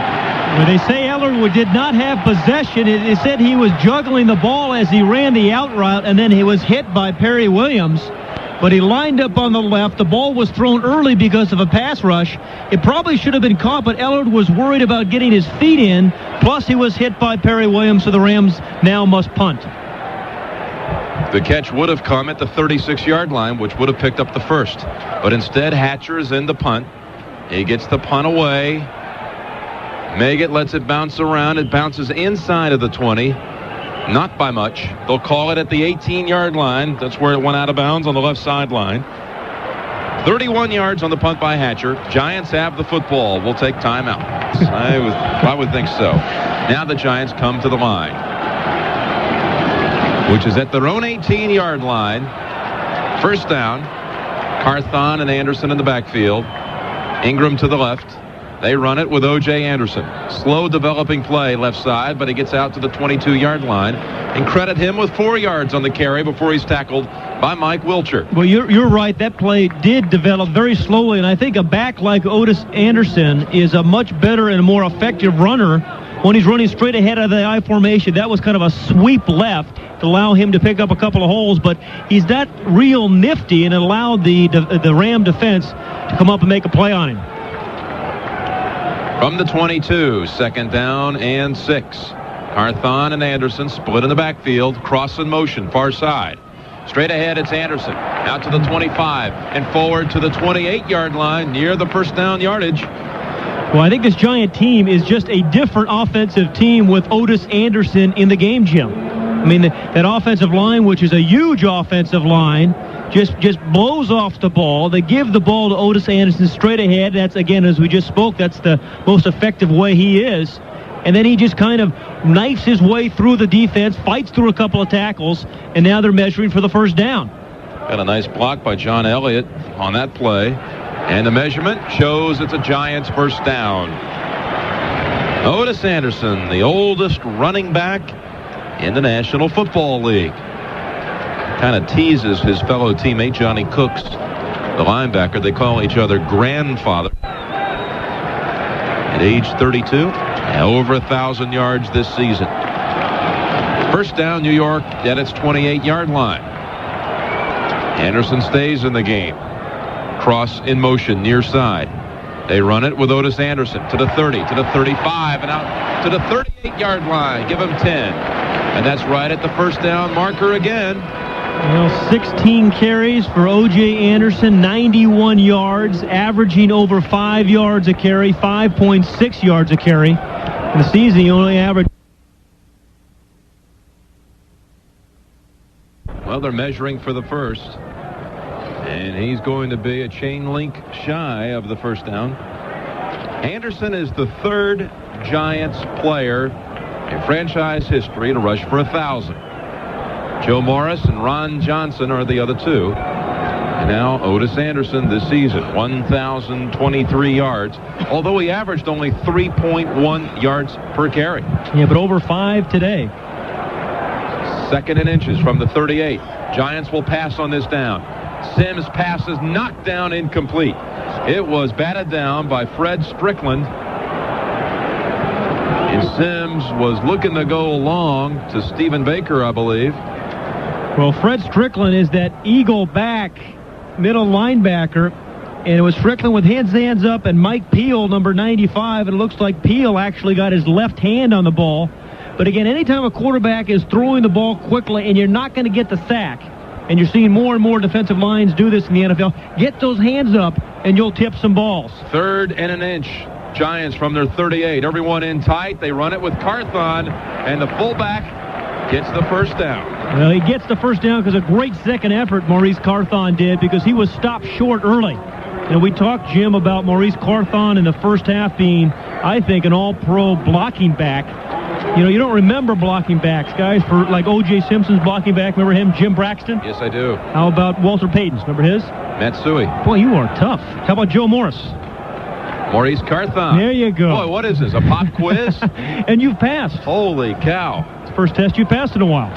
When they say Ellard did not have possession, it said he was juggling the ball as he ran the out route, and then he was hit by Perry Williams. But he lined up on the left. The ball was thrown early because of a pass rush. It probably should have been caught, but Ellard was worried about getting his feet in. Plus, he was hit by Perry Williams, so the Rams now must punt. The catch would have come at the 36-yard line, which would have picked up the first. But instead, Hatcher is in the punt. He gets the punt away. Maggott lets it bounce around. It bounces inside of the 20. Not by much. They'll call it at the 18-yard line. That's where it went out of bounds on the left sideline. 31 yards on the punt by Hatcher. Giants have the football. We'll take timeout. I would think so. Now the Giants come to the line, which is at their own 18-yard line. First down. Carthon and Anderson in the backfield. Ingram to the left. They run it with O.J. Anderson. Slow developing play left side, but he gets out to the 22-yard line. And credit him with 4 yards on the carry before he's tackled by Mike Wilcher. Well, you're right. That play did develop very slowly, and I think a back like Otis Anderson is a much better and a more effective runner when he's running straight ahead of the I formation. That was kind of a sweep left to allow him to pick up a couple of holes, but he's not real nifty, and it allowed the Ram defense to come up and make a play on him. From the 22, second down and 6. Carthon and Anderson split in the backfield, cross in motion, far side. Straight ahead, it's Anderson. Out to the 25 and forward to the 28-yard line near the first down yardage. Well, I think this Giant team is just a different offensive team with Otis Anderson in the game, Jim. I mean, that offensive line, which is a huge offensive line, just blows off the ball. They give the ball to Otis Anderson straight ahead. That's, again, as we just spoke, that's the most effective way he is. And then he just kind of knifes his way through the defense, fights through a couple of tackles, and now they're measuring for the first down. Got a nice block by John Elliott on that play. And the measurement shows it's a Giants first down. Otis Anderson, the oldest running back in the National Football League. Kind of teases his fellow teammate Johnny Cooks, the linebacker. They call each other grandfather. At age 32, over 1,000 yards this season. First down, New York at its 28-yard line. Anderson stays in the game. Cross in motion near side. They run it with Otis Anderson to the 30, to the 35, and out to the 38-yard line. Give him 10. And that's right at the first down marker again. Well, 16 carries for O.J. Anderson, 91 yards, averaging over 5 yards a carry, 5.6 yards a carry. In the season, he only averaged. Well, they're measuring for the first. And he's going to be a chain link shy of the first down. Anderson is the third Giants player in franchise history to rush for 1,000. Joe Morris and Ron Johnson are the other two. And now Otis Anderson this season, 1,023 yards, although he averaged only 3.1 yards per carry. Yeah, but over 5 today. Second and inches from the 38. Giants will pass on this down. Sims passes knocked down, incomplete. It was batted down by Fred Strickland. And Sims was looking to go long to Stephen Baker, I believe. Well, Fred Strickland is that eagle back middle linebacker, and it was Strickland with his hands up and Mike Peel, number 95, and it looks like Peel actually got his left hand on the ball. But again, anytime a quarterback is throwing the ball quickly and you're not going to get the sack, and you're seeing more and more defensive lines do this in the NFL, get those hands up and you'll tip some balls. Third and an inch. Giants from their 38. Everyone in tight. They run it with Carthon, and the fullback gets the first down. Well, he gets the first down because a great second effort Maurice Carthon did, because he was stopped short early. And we talked, Jim, about Maurice Carthon in the first half being, I think, an all-pro blocking back. You know, you don't remember blocking backs, guys, for like O.J. Simpson's blocking back. Remember him, Jim Braxton? Yes, I do. How about Walter Payton's? Remember his? Matsui. Boy, you are tough. How about Joe Morris? Maurice Carthon. There you go. Boy, what is this, a pop quiz? And you've passed. Holy cow. It's the first test you've passed in a while.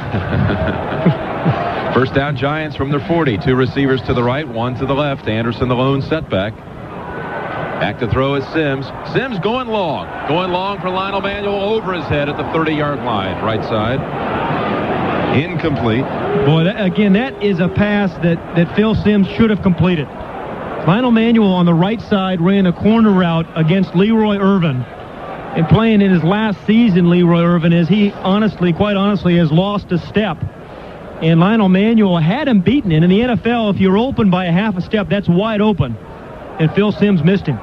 First down, Giants from their 40. 2 receivers to the right, 1 to the left. Anderson the lone setback. Back to throw is Sims. Sims going long. Going long for Lionel Manuel over his head at the 30-yard line. Right side. Incomplete. Boy, that is a pass that Phil Sims should have completed. Lionel Manuel on the right side ran a corner route against Leroy Irvin. And playing in his last season, Leroy Irvin, quite honestly, has lost a step. and Lionel Manuel had him beaten. And in the NFL, if you're open by a half a step, that's wide open. And Phil Simms missed him.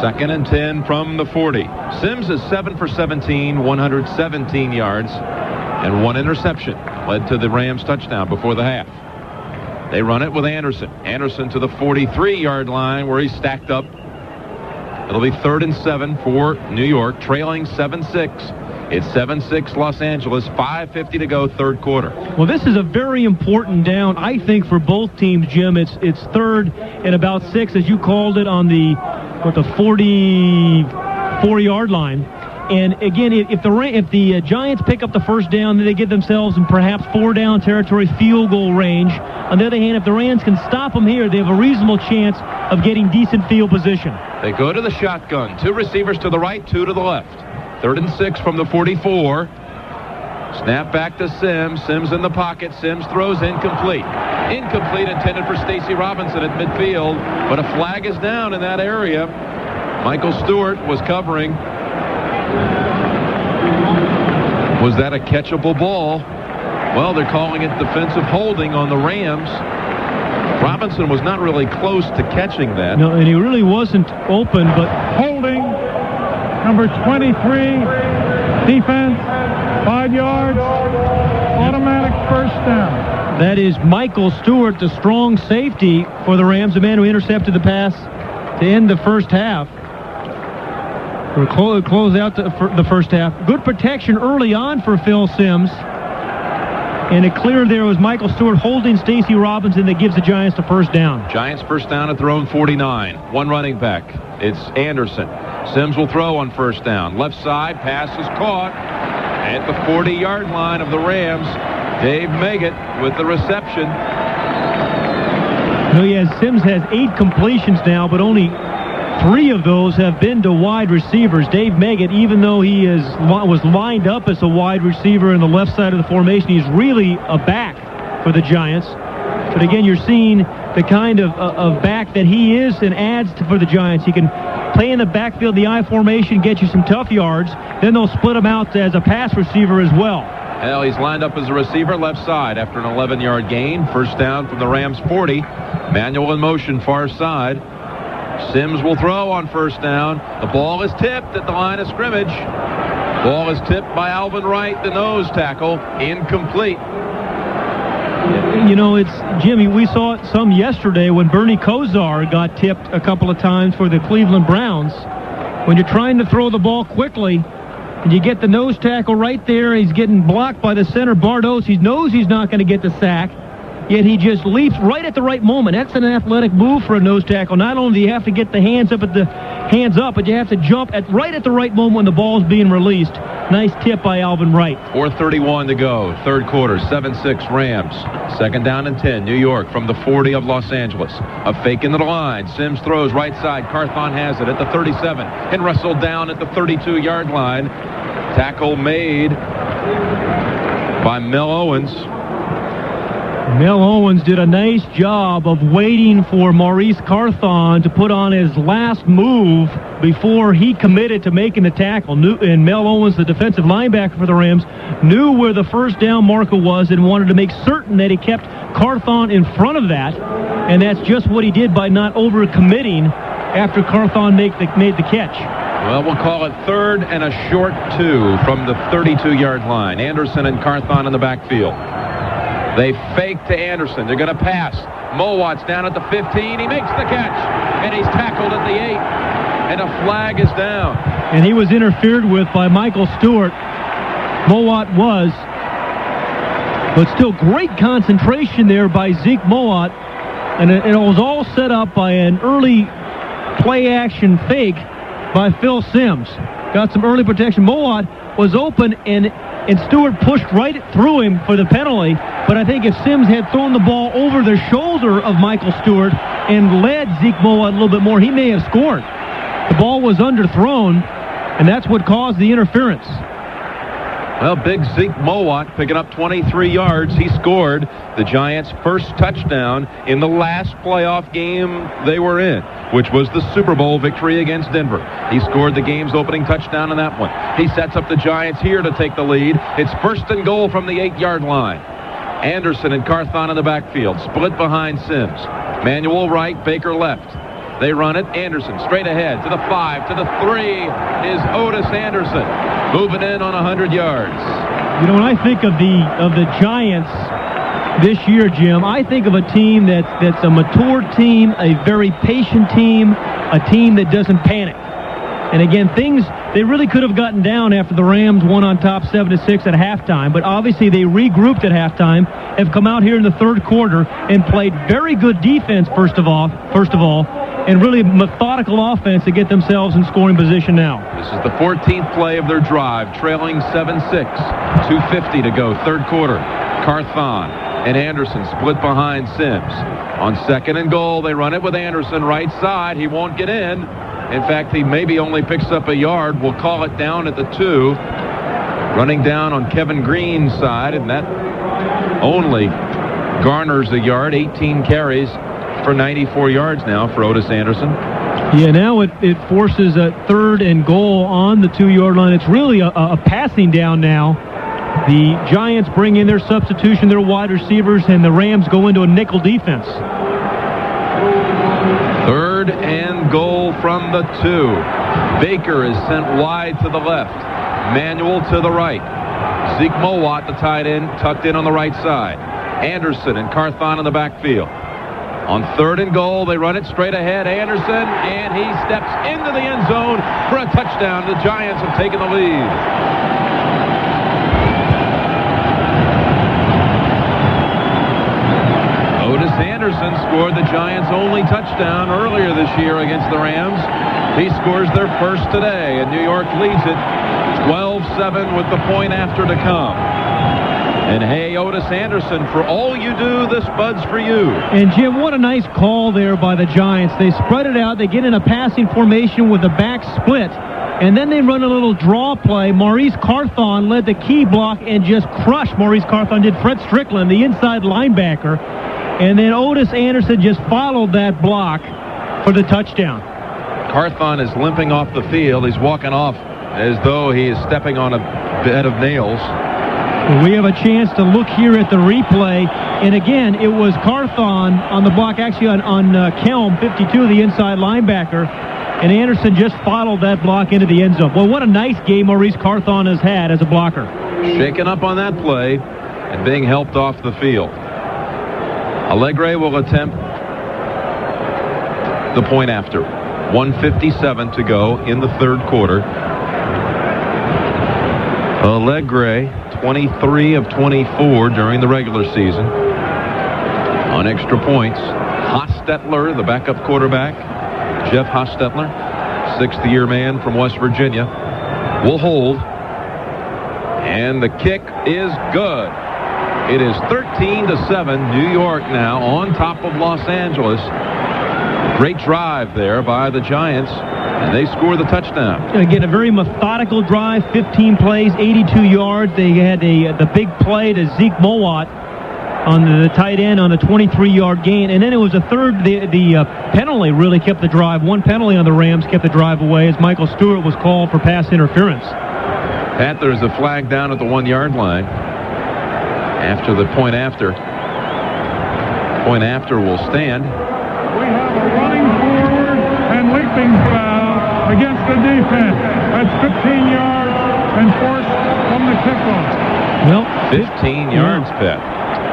2nd and 10 from the 40. Simms is 7 for 17, 117 yards, and 1 interception. Led to the Rams touchdown before the half. They run it with Anderson. Anderson to the 43-yard line where he's stacked up. It'll be 3rd and 7 for New York, trailing 7-6. It's 7-6 Los Angeles, 5:50 to go, third quarter. Well, this is a very important down, I think, for both teams, Jim. It's 3rd and about 6, as you called it, on the 44-yard line. And again, if the Giants pick up the first down, then they get themselves in perhaps 4-down territory, field goal range. On the other hand, if the Rams can stop them here, they have a reasonable chance of getting decent field position. They go to the shotgun. 2 receivers to the right, 2 to the left. 3rd and 6 from the 44. Snap back to Simms. Simms in the pocket. Simms throws incomplete. Incomplete, intended for Stacy Robinson at midfield, but a flag is down in that area. Michael Stewart was covering. Was that a catchable ball? Well, they're calling it defensive holding on the Rams. Robinson was not really close to catching that. No, and he really wasn't open, but holding. Number 23, defense, 5 yards, automatic first down. That is Michael Stewart, the strong safety for the Rams, the man who intercepted the pass to end the first half. Or close out the first half. Good protection early on for Phil Simms. And it cleared there was Michael Stewart holding Stacy Robinson that gives the Giants the first down. Giants first down at their own 49. 1 running back. It's Anderson. Simms will throw on first down. Left side, pass is caught at the 40-yard line of the Rams. Dave Meggett with the reception. Simms has 8 completions now, but only 3 of those have been to wide receivers. Dave Meggett, even though he was lined up as a wide receiver in the left side of the formation, he's really a back for the Giants. But again, you're seeing the kind of back that he is and adds for the Giants. He can play in the backfield, the I formation, get you some tough yards. Then they'll split him out as a pass receiver as well. Well, he's lined up as a receiver left side after an 11-yard gain. First down from the Rams 40. Manuel in motion far side. Simms will throw on first down. The ball is tipped at the line of scrimmage. Ball is tipped by Alvin Wright, the nose tackle. Incomplete. It's Jimmy. We saw it some yesterday when Bernie Kosar got tipped a couple of times for the Cleveland Browns. When you're trying to throw the ball quickly, and you get the nose tackle right there, he's getting blocked by the center Bardos. He knows he's not going to get the sack, yet he just leaps right at the right moment. That's an athletic move for a nose tackle. Not only do you have to get the hands up, but you have to jump right at the right moment when the ball is being released. Nice tip by Alvin Wright. 4:31 to go, third quarter, 7-6 Rams. 2nd down and 10, New York from the 40 of Los Angeles. A fake into the line. Simms throws right side. Carthon has it at the 37 and wrestled down at the 32-yard line. Tackle made by Mel Owens. Mel Owens did a nice job of waiting for Maurice Carthon to put on his last move before he committed to making the tackle. And Mel Owens, the defensive linebacker for the Rams, knew where the first down marker was and wanted to make certain that he kept Carthon in front of that. And that's just what he did by not overcommitting after Carthon made the catch. Well, we'll call it 3rd and a short 2 from the 32-yard line. Anderson and Carthon in the backfield. They fake to Anderson. They're going to pass. Mowat's down at the 15. He makes the catch, and he's tackled at the 8, and a flag is down. And he was interfered with by Michael Stewart. Mowat was. But still great concentration there by Zeke Mowat, and it was all set up by an early play-action fake by Phil Simms. Got some early protection. Mowat was open, and Stewart pushed right through him for the penalty. But I think if Simms had thrown the ball over the shoulder of Michael Stewart and led Zeke Mowat a little bit more, he may have scored. The ball was underthrown, and that's what caused the interference. Well, big Zeke Mowat picking up 23 yards. He scored the Giants' first touchdown in the last playoff game they were in, which was the Super Bowl victory against Denver. He scored the game's opening touchdown in that one. He sets up the Giants here to take the lead. It's first and goal from the 8-yard line. Anderson and Carthon in the backfield, split behind Sims. Manuel right, Baker left. They run it. Anderson straight ahead to the 5, to the 3 is Otis Anderson, moving in on 100 yards. You know, when I think of the Giants this year, Jim, I think of a team that's a mature team, a very patient team, a team that doesn't panic. And again, they really could have gotten down after the Rams won on top 7-6 at halftime, but obviously they regrouped at halftime, have come out here in the third quarter and played very good defense first of all, and really methodical offense to get themselves in scoring position now. This is the 14th play of their drive, trailing 7-6, 2:50 to go, third quarter. Carthon and Anderson split behind Sims. On second and goal, they run it with Anderson right side. He won't get in. In fact, he maybe only picks up a yard. We'll call it down at the 2. Running down on Kevin Green's side, and that only garners a yard. 18 carries for 94 yards now for Otis Anderson. Yeah, now it forces a third and goal on the 2-yard line. It's really a passing down now. The Giants bring in their substitution, their wide receivers, and the Rams go into a nickel defense. Third and goal from the 2. Baker is sent wide to the left. Manuel to the right. Zeke Mowat, the tight end, tucked in on the right side. Anderson and Carthon in the backfield. On third and goal, they run it straight ahead. Anderson, and he steps into the end zone for a touchdown. The Giants have taken the lead. Otis Anderson scored the Giants' only touchdown earlier this year against the Rams. He scores their first today, and New York leads it 12-7 with the point after to come. And hey, Otis Anderson, for all you do, this bud's for you. And Jim, what a nice call there by the Giants. They spread it out. They get in a passing formation with the back split. And then they run a little draw play. Maurice Carthon led the key block and just crushed. Maurice Carthon did Fred Strickland, the inside linebacker. And then Otis Anderson just followed that block for the touchdown. Carthon is limping off the field. He's walking off as though he is stepping on a bed of nails. We have a chance to look here at the replay. And again, it was Carthon on the block, actually on Kelm, 52, the inside linebacker. And Anderson just followed that block into the end zone. Well, what a nice game Maurice Carthon has had as a blocker. Shaken up on that play and being helped off the field. Allegre will attempt the point after. 1:57 to go in the third quarter. Allegre, 23 of 24 during the regular season. On extra points, Hostetler, the backup quarterback, Jeff Hostetler, sixth-year man from West Virginia, will hold. And the kick is good. It is 13-7, New York now on top of Los Angeles. Great drive there by the Giants, and they score the touchdown. Again, a very methodical drive, 15 plays, 82 yards. They had the big play to Zeke Mowat on the tight end on a 23-yard gain, and then it was a third. The penalty really kept the drive. One penalty on the Rams kept the drive away as Michael Stewart was called for pass interference. Pat, there's a flag down at the 1-yard line. After the point after will stand. We have a running forward and leaping foul against the defense. That's 15 yards enforced from the kickoff. Well, 15 yards, Pat.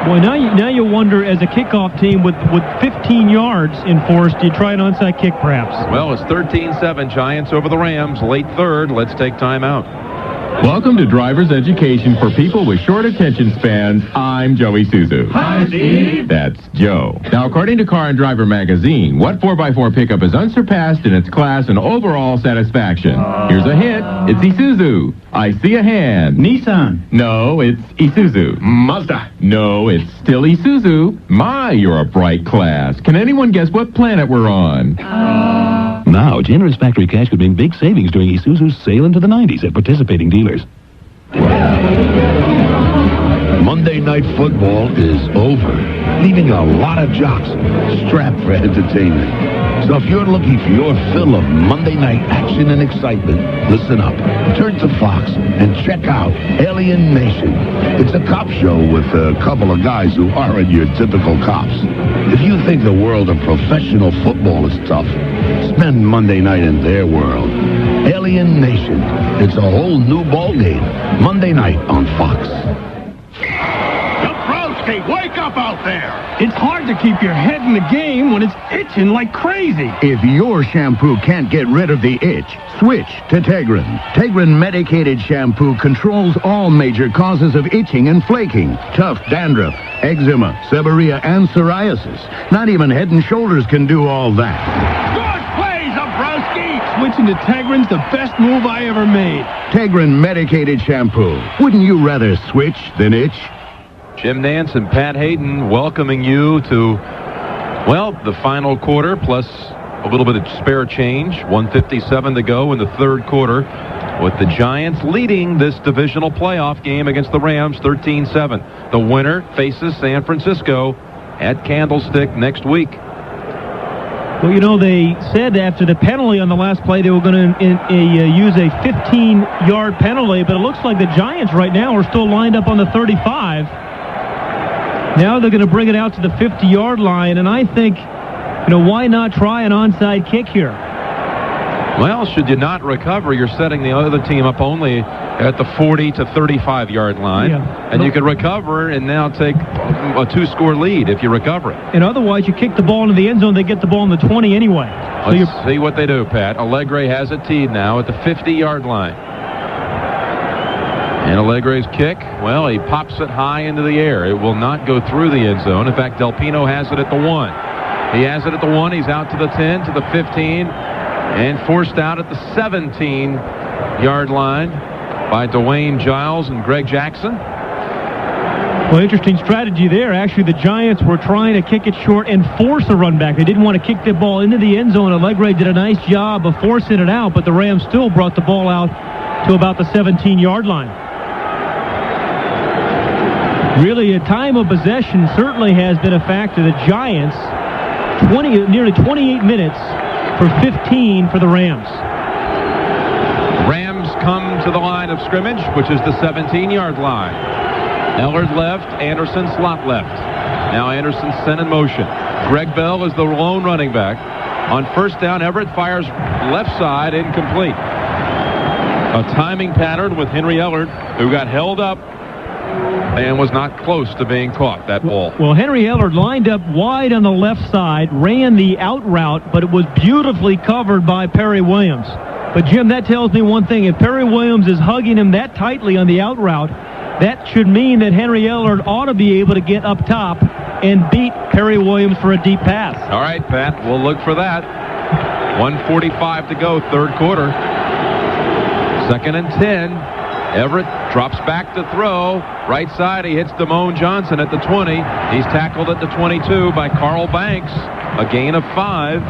Well, now you wonder, as a kickoff team with 15 yards enforced, do you try an onside kick perhaps? Well, it's 13-7, Giants over the Rams, late third. Let's take time out. Welcome to Driver's Education for people with short attention spans. I'm Joey Suzu. Hi, Steve. That's Joe. Now, according to Car and Driver magazine, what 4x4 pickup is unsurpassed in its class and overall satisfaction? Here's a hint. It's Isuzu. I see a hand. Nissan. No, it's Isuzu. Mazda. No, it's still Isuzu. My, you're a bright class. Can anyone guess what planet we're on? Now, generous factory cash could mean big savings during Isuzu's sale into the 90s at participating dealers. Monday Night Football is over, leaving a lot of jocks strapped for entertainment. So if you're looking for your fill of Monday night action and excitement, listen up. Turn to Fox and check out Alien Nation. It's a cop show with a couple of guys who aren't your typical cops. If you think the world of professional football is tough, spend Monday night in their world. Alien Nation. It's a whole new ballgame. Monday night on Fox. Dabrowski, wake up out there! It's hard to keep your head in the game when it's itching like crazy. If your shampoo can't get rid of the itch, switch to Tegrin. Tegrin medicated shampoo controls all major causes of itching and flaking. Tough dandruff, eczema, seborrhea, and psoriasis. Not even Head and Shoulders can do all that. Switching to Tegrin's the best move I ever made. Tegrin medicated shampoo. Wouldn't you rather switch than itch? Jim Nantz and Pat Haden welcoming you to, well, the final quarter plus a little bit of spare change. 1:57 to go in the third quarter with the Giants leading this divisional playoff game against the Rams 13-7. The winner faces San Francisco at Candlestick next week. Well, you know, they said after the penalty on the last play they were going to use a 15-yard penalty, but it looks like the Giants right now are still lined up on the 35. Now they're going to bring it out to the 50-yard line, and I think, you know, why not try an onside kick here? Well, should you not recover, you're setting the other team up only at the 40 to 35-yard line, and you can recover and now take a two-score lead if you recover it. And otherwise, you kick the ball into the end zone, they get the ball in the 20 anyway. Let's see what they do, Pat. Allegre has it teed now at the 50-yard line. And Allegre's kick, well, he pops it high into the air. It will not go through the end zone. In fact, Del Pino has it at the 1. He has it at the 1. He's out to the 10, to the 15, and forced out at the 17-yard line by Dwayne Giles and Greg Jackson. Well, interesting strategy there. Actually, the Giants were trying to kick it short and force a run back. They didn't want to kick the ball into the end zone. Allegre did a nice job of forcing it out, but the Rams still brought the ball out to about the 17-yard line. Really, a time of possession certainly has been a factor. The Giants, nearly 28 minutes for 15 for the Rams. Rams come to the line of scrimmage, which is the 17-yard line. Ellard left, Anderson slot left. Now Anderson sent in motion. Greg Bell is the lone running back. On first down, Everett fires left side, incomplete. A timing pattern with Henry Ellard, who got held up and was not close to being caught, that ball. Well, Henry Ellard lined up wide on the left side, ran the out route, but it was beautifully covered by Perry Williams. But, Jim, that tells me one thing. If Perry Williams is hugging him that tightly on the out route, that should mean that Henry Ellard ought to be able to get up top and beat Perry Williams for a deep pass. All right, Pat, we'll look for that. 1:45 to go, third quarter. 2nd and 10. Everett drops back to throw. Right side, he hits Damone Johnson at the 20. He's tackled at the 22 by Carl Banks. A gain of 5.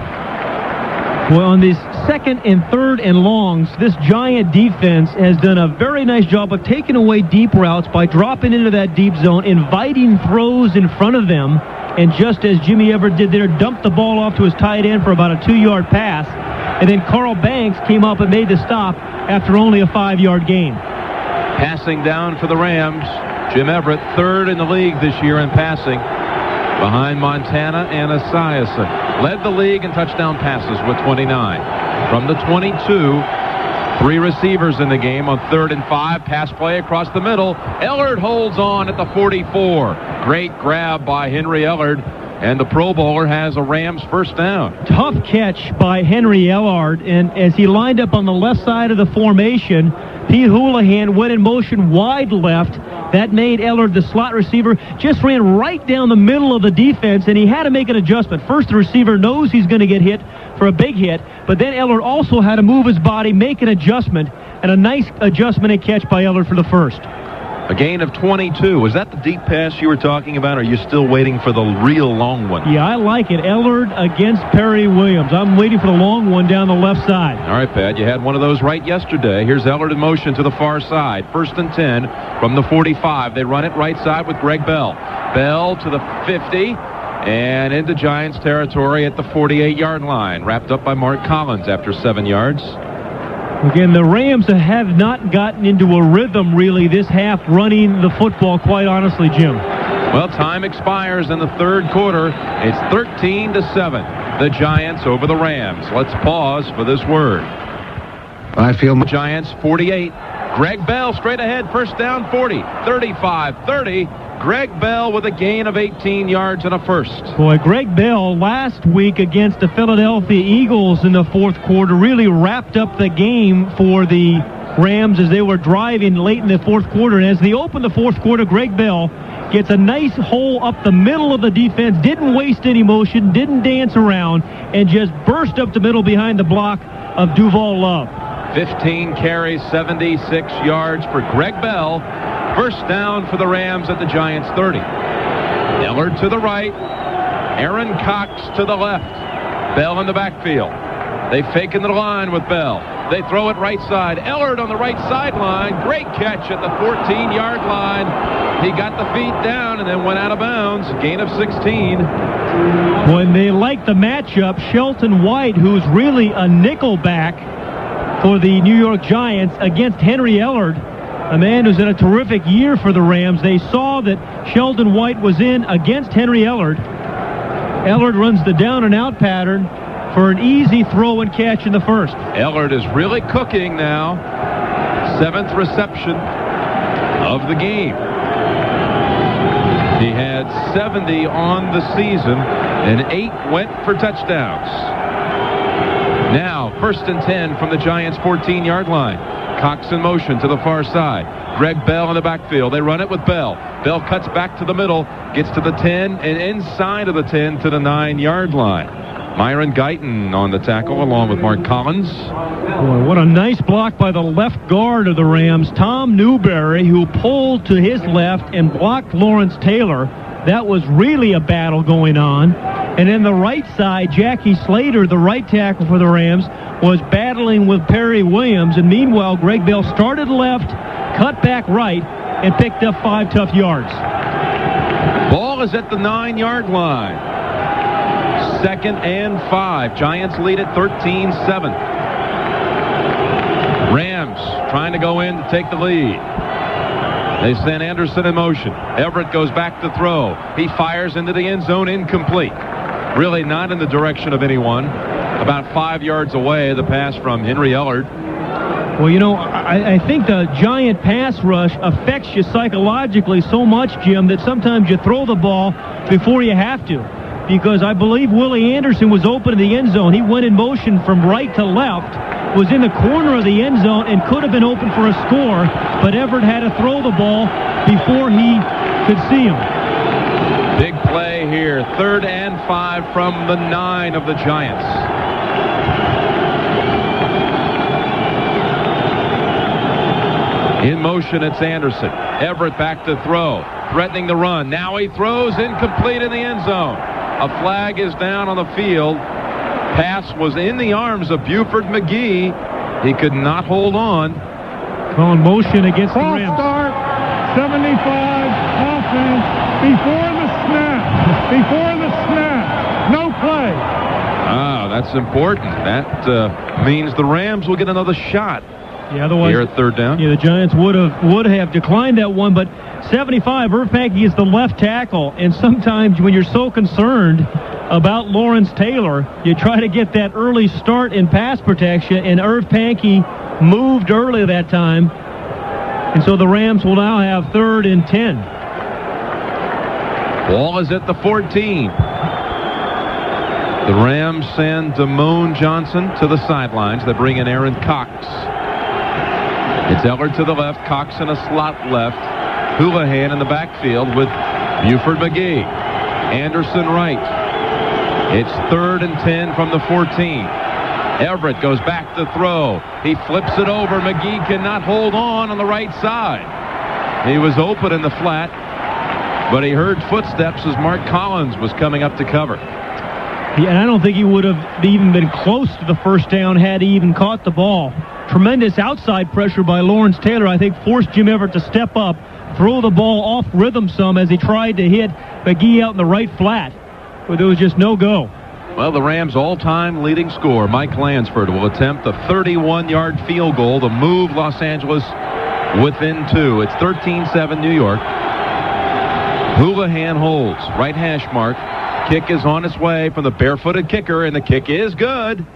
Well, on these 2nd and 3rd and longs, this Giant defense has done a very nice job of taking away deep routes by dropping into that deep zone, inviting throws in front of them, and just as Jimmy Everett did there, dumped the ball off to his tight end for about a 2-yard pass, and then Carl Banks came up and made the stop after only a 5-yard gain. Passing down for the Rams, Jim Everett, 3rd in the league this year in passing, behind Montana and Esiason. Led the league in touchdown passes with 29. From the 22, 3 receivers in the game on 3rd and 5. Pass play across the middle. Ellard holds on at the 44. Great grab by Henry Ellard, and the Pro Bowler has a Rams first down. Tough catch by Henry Ellard, and as he lined up on the left side of the formation, Pete Houlihan went in motion wide left. That made Ellard the slot receiver, just ran right down the middle of the defense, and he had to make an adjustment. First, the receiver knows he's going to get hit for a big hit, but then Ellard also had to move his body, make an adjustment, and a nice adjustment and catch by Ellard for the first. A gain of 22. Was that the deep pass you were talking about, or are you still waiting for the real long one? Yeah, I like it. Ellard against Perry Williams. I'm waiting for the long one down the left side. All right, Pat, you had one of those right yesterday. Here's Ellard in motion to the far side. 1st and 10 from the 45. They run it right side with Greg Bell. Bell to the 50 and into Giants territory at the 48-yard line. Wrapped up by Mark Collins after 7 yards. Again, the Rams have not gotten into a rhythm, really, this half running the football, quite honestly, Jim. Well, time expires in the third quarter. It's 13-7. The Giants over the Rams. Let's pause for this word. I feel Giants 48. Greg Bell straight ahead. First down 40. 35, 30. Greg Bell with a gain of 18 yards and a first. Boy, Greg Bell last week against the Philadelphia Eagles in the fourth quarter really wrapped up the game for the Rams as they were driving late in the fourth quarter. And as they opened the fourth quarter, Greg Bell gets a nice hole up the middle of the defense, didn't waste any motion, didn't dance around, and just burst up the middle behind the block of Duval Love. 15 carries, 76 yards for Greg Bell. First down for the Rams at the Giants' 30. Ellard to the right. Aaron Cox to the left. Bell in the backfield. They fake into the line with Bell. They throw it right side. Ellard on the right sideline. Great catch at the 14-yard line. He got the feet down and then went out of bounds. Gain of 16. When they like the matchup, Shelton White, who's really a nickel back for the New York Giants, against Henry Ellard, a man who's had a terrific year for the Rams. They saw that Sheldon White was in against Henry Ellard. Ellard runs the down and out pattern for an easy throw and catch in the first. Ellard is really cooking now. 7th reception of the game. He had 70 on the season, and 8 went for touchdowns. Now, 1st and 10 from the Giants' 14-yard line. Cox in motion to the far side. Greg Bell in the backfield. They run it with Bell. Bell cuts back to the middle, gets to the 10, and inside of the 10 to the 9-yard line. Myron Guyton on the tackle along with Mark Collins. Boy, what a nice block by the left guard of the Rams, Tom Newberry, who pulled to his left and blocked Lawrence Taylor. That was really a battle going on. And then the right side, Jackie Slater, the right tackle for the Rams, was battling with Perry Williams. And meanwhile, Greg Bell started left, cut back right, and picked up 5 tough yards. Ball is at the 9-yard line. 2nd and 5. Giants lead at 13-7. Rams trying to go in to take the lead. They send Anderson in motion. Everett goes back to throw. He fires into the end zone, incomplete. Really not in the direction of anyone. About 5 yards away, the pass from Henry Ellard. Well, you know, I think the Giant pass rush affects you psychologically so much, Jim, that sometimes you throw the ball before you have to. Because I believe Willie Anderson was open in the end zone. He went in motion from right to left, was in the corner of the end zone, and could have been open for a score, but Everett had to throw the ball before he could see him. Big play here. 3rd and 5 from the 9 of the Giants. In motion, it's Anderson. Everett back to throw. Threatening the run. Now he throws, incomplete in the end zone. A flag is down on the field. Pass was in the arms of Buford McGee. He could not hold on. Calling motion against the False Rams. start, 75, offense, before the snap, no play. Ah, that's important. That means the Rams will get another shot. Yeah, otherwise, here at 3rd down. Yeah, the Giants would have declined that one, but 75, Irv Pankey is the left tackle, and sometimes when you're so concerned about Lawrence Taylor, you try to get that early start in pass protection, and Irv Pankey moved early that time, and so the Rams will now have 3rd and 10. Ball is at the 14. The Rams send Damone Johnson to the sidelines. They bring in Aaron Cox. It's Ellard to the left, Cox in a slot left, Houlihan in the backfield with Buford McGee. Anderson right. It's 3rd and 10 from the 14. Everett goes back to throw. He flips it over. McGee cannot hold on the right side. He was open in the flat, but he heard footsteps as Mark Collins was coming up to cover. Yeah, and I don't think he would have even been close to the first down had he even caught the ball. Tremendous outside pressure by Lawrence Taylor, I think, forced Jim Everett to step up, throw the ball off rhythm some as he tried to hit McGee out in the right flat, but there was just no go. Well, the Rams' all-time leading scorer, Mike Lansford, will attempt a 31-yard field goal to move Los Angeles within 2. It's 13-7 New York. Houlihan holds. Right hash mark. Kick is on its way from the barefooted kicker, and the kick is good.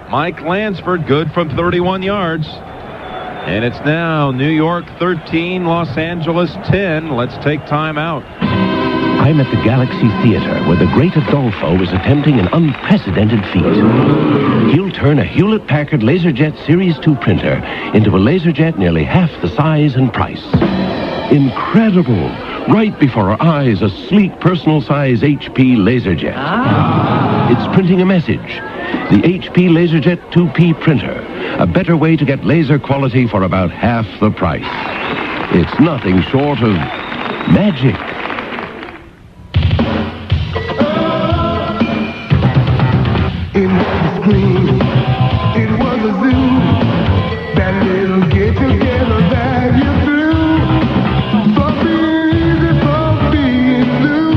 Mike Lansford good from 31 yards. And it's now New York 13, Los Angeles 10. Let's take time out. I'm at the Galaxy Theater, where the great Adolfo is attempting an unprecedented feat. He'll turn a Hewlett-Packard LaserJet Series 2 printer into a LaserJet nearly half the size and price. Incredible! Right before our eyes, a sleek personal-size HP LaserJet. It's printing a message. The HP LaserJet 2P printer. A better way to get laser quality for about half the price. It's nothing short of magic. It was a scream, it was a zoo, that little get-together that you threw. So being blue,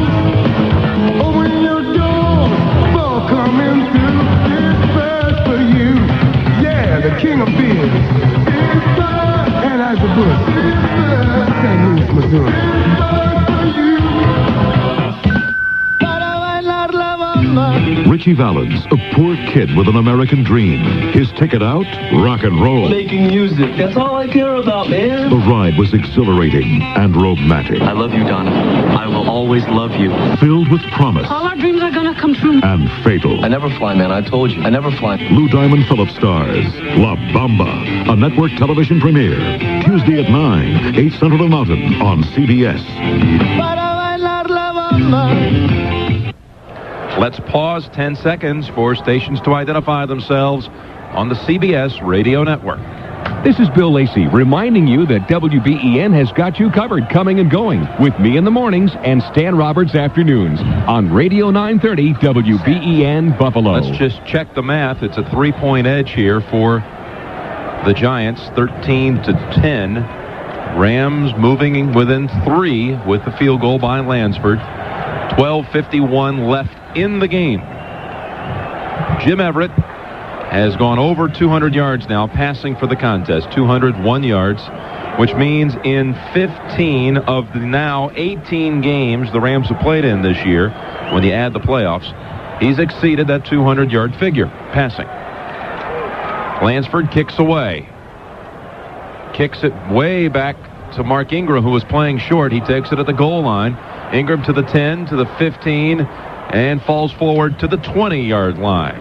open your door for coming through. It's first for you, yeah, the king of beers. It's first, and as a bush, it's first, St. Louis, Missouri. It's first for you. Richie Valens, a poor kid with an American dream. His ticket out, rock and roll. Making music, that's all I care about, man. The ride was exhilarating and romantic. I love you, Donna. I will always love you. Filled with promise. All our dreams are gonna come true. And fatal. I never fly, man. I told you. I never fly. Lou Diamond Phillips stars La Bamba, a network television premiere. Tuesday at 9, 8 Central Mountain on CBS. Let's pause 10 seconds for stations to identify themselves on the CBS Radio Network. This is Bill Lacey reminding you that WBEN has got you covered coming and going with me in the mornings and Stan Roberts afternoons on Radio 930 WBEN-Buffalo. Let's just check the math. It's a 3-point edge here for the Giants, 13-10. Rams moving within 3 with the field goal by Lansford. 12:51 left in the game. Jim Everett has gone over 200 yards now, passing for the contest, 201 yards, which means in 15 of the now 18 games the Rams have played in this year, when you add the playoffs, he's exceeded that 200-yard figure, passing. Lansford kicks away. Kicks it way back to Mark Ingram, who was playing short. He takes it at the goal line. Ingram to the 10, to the 15, and falls forward to the 20-yard line.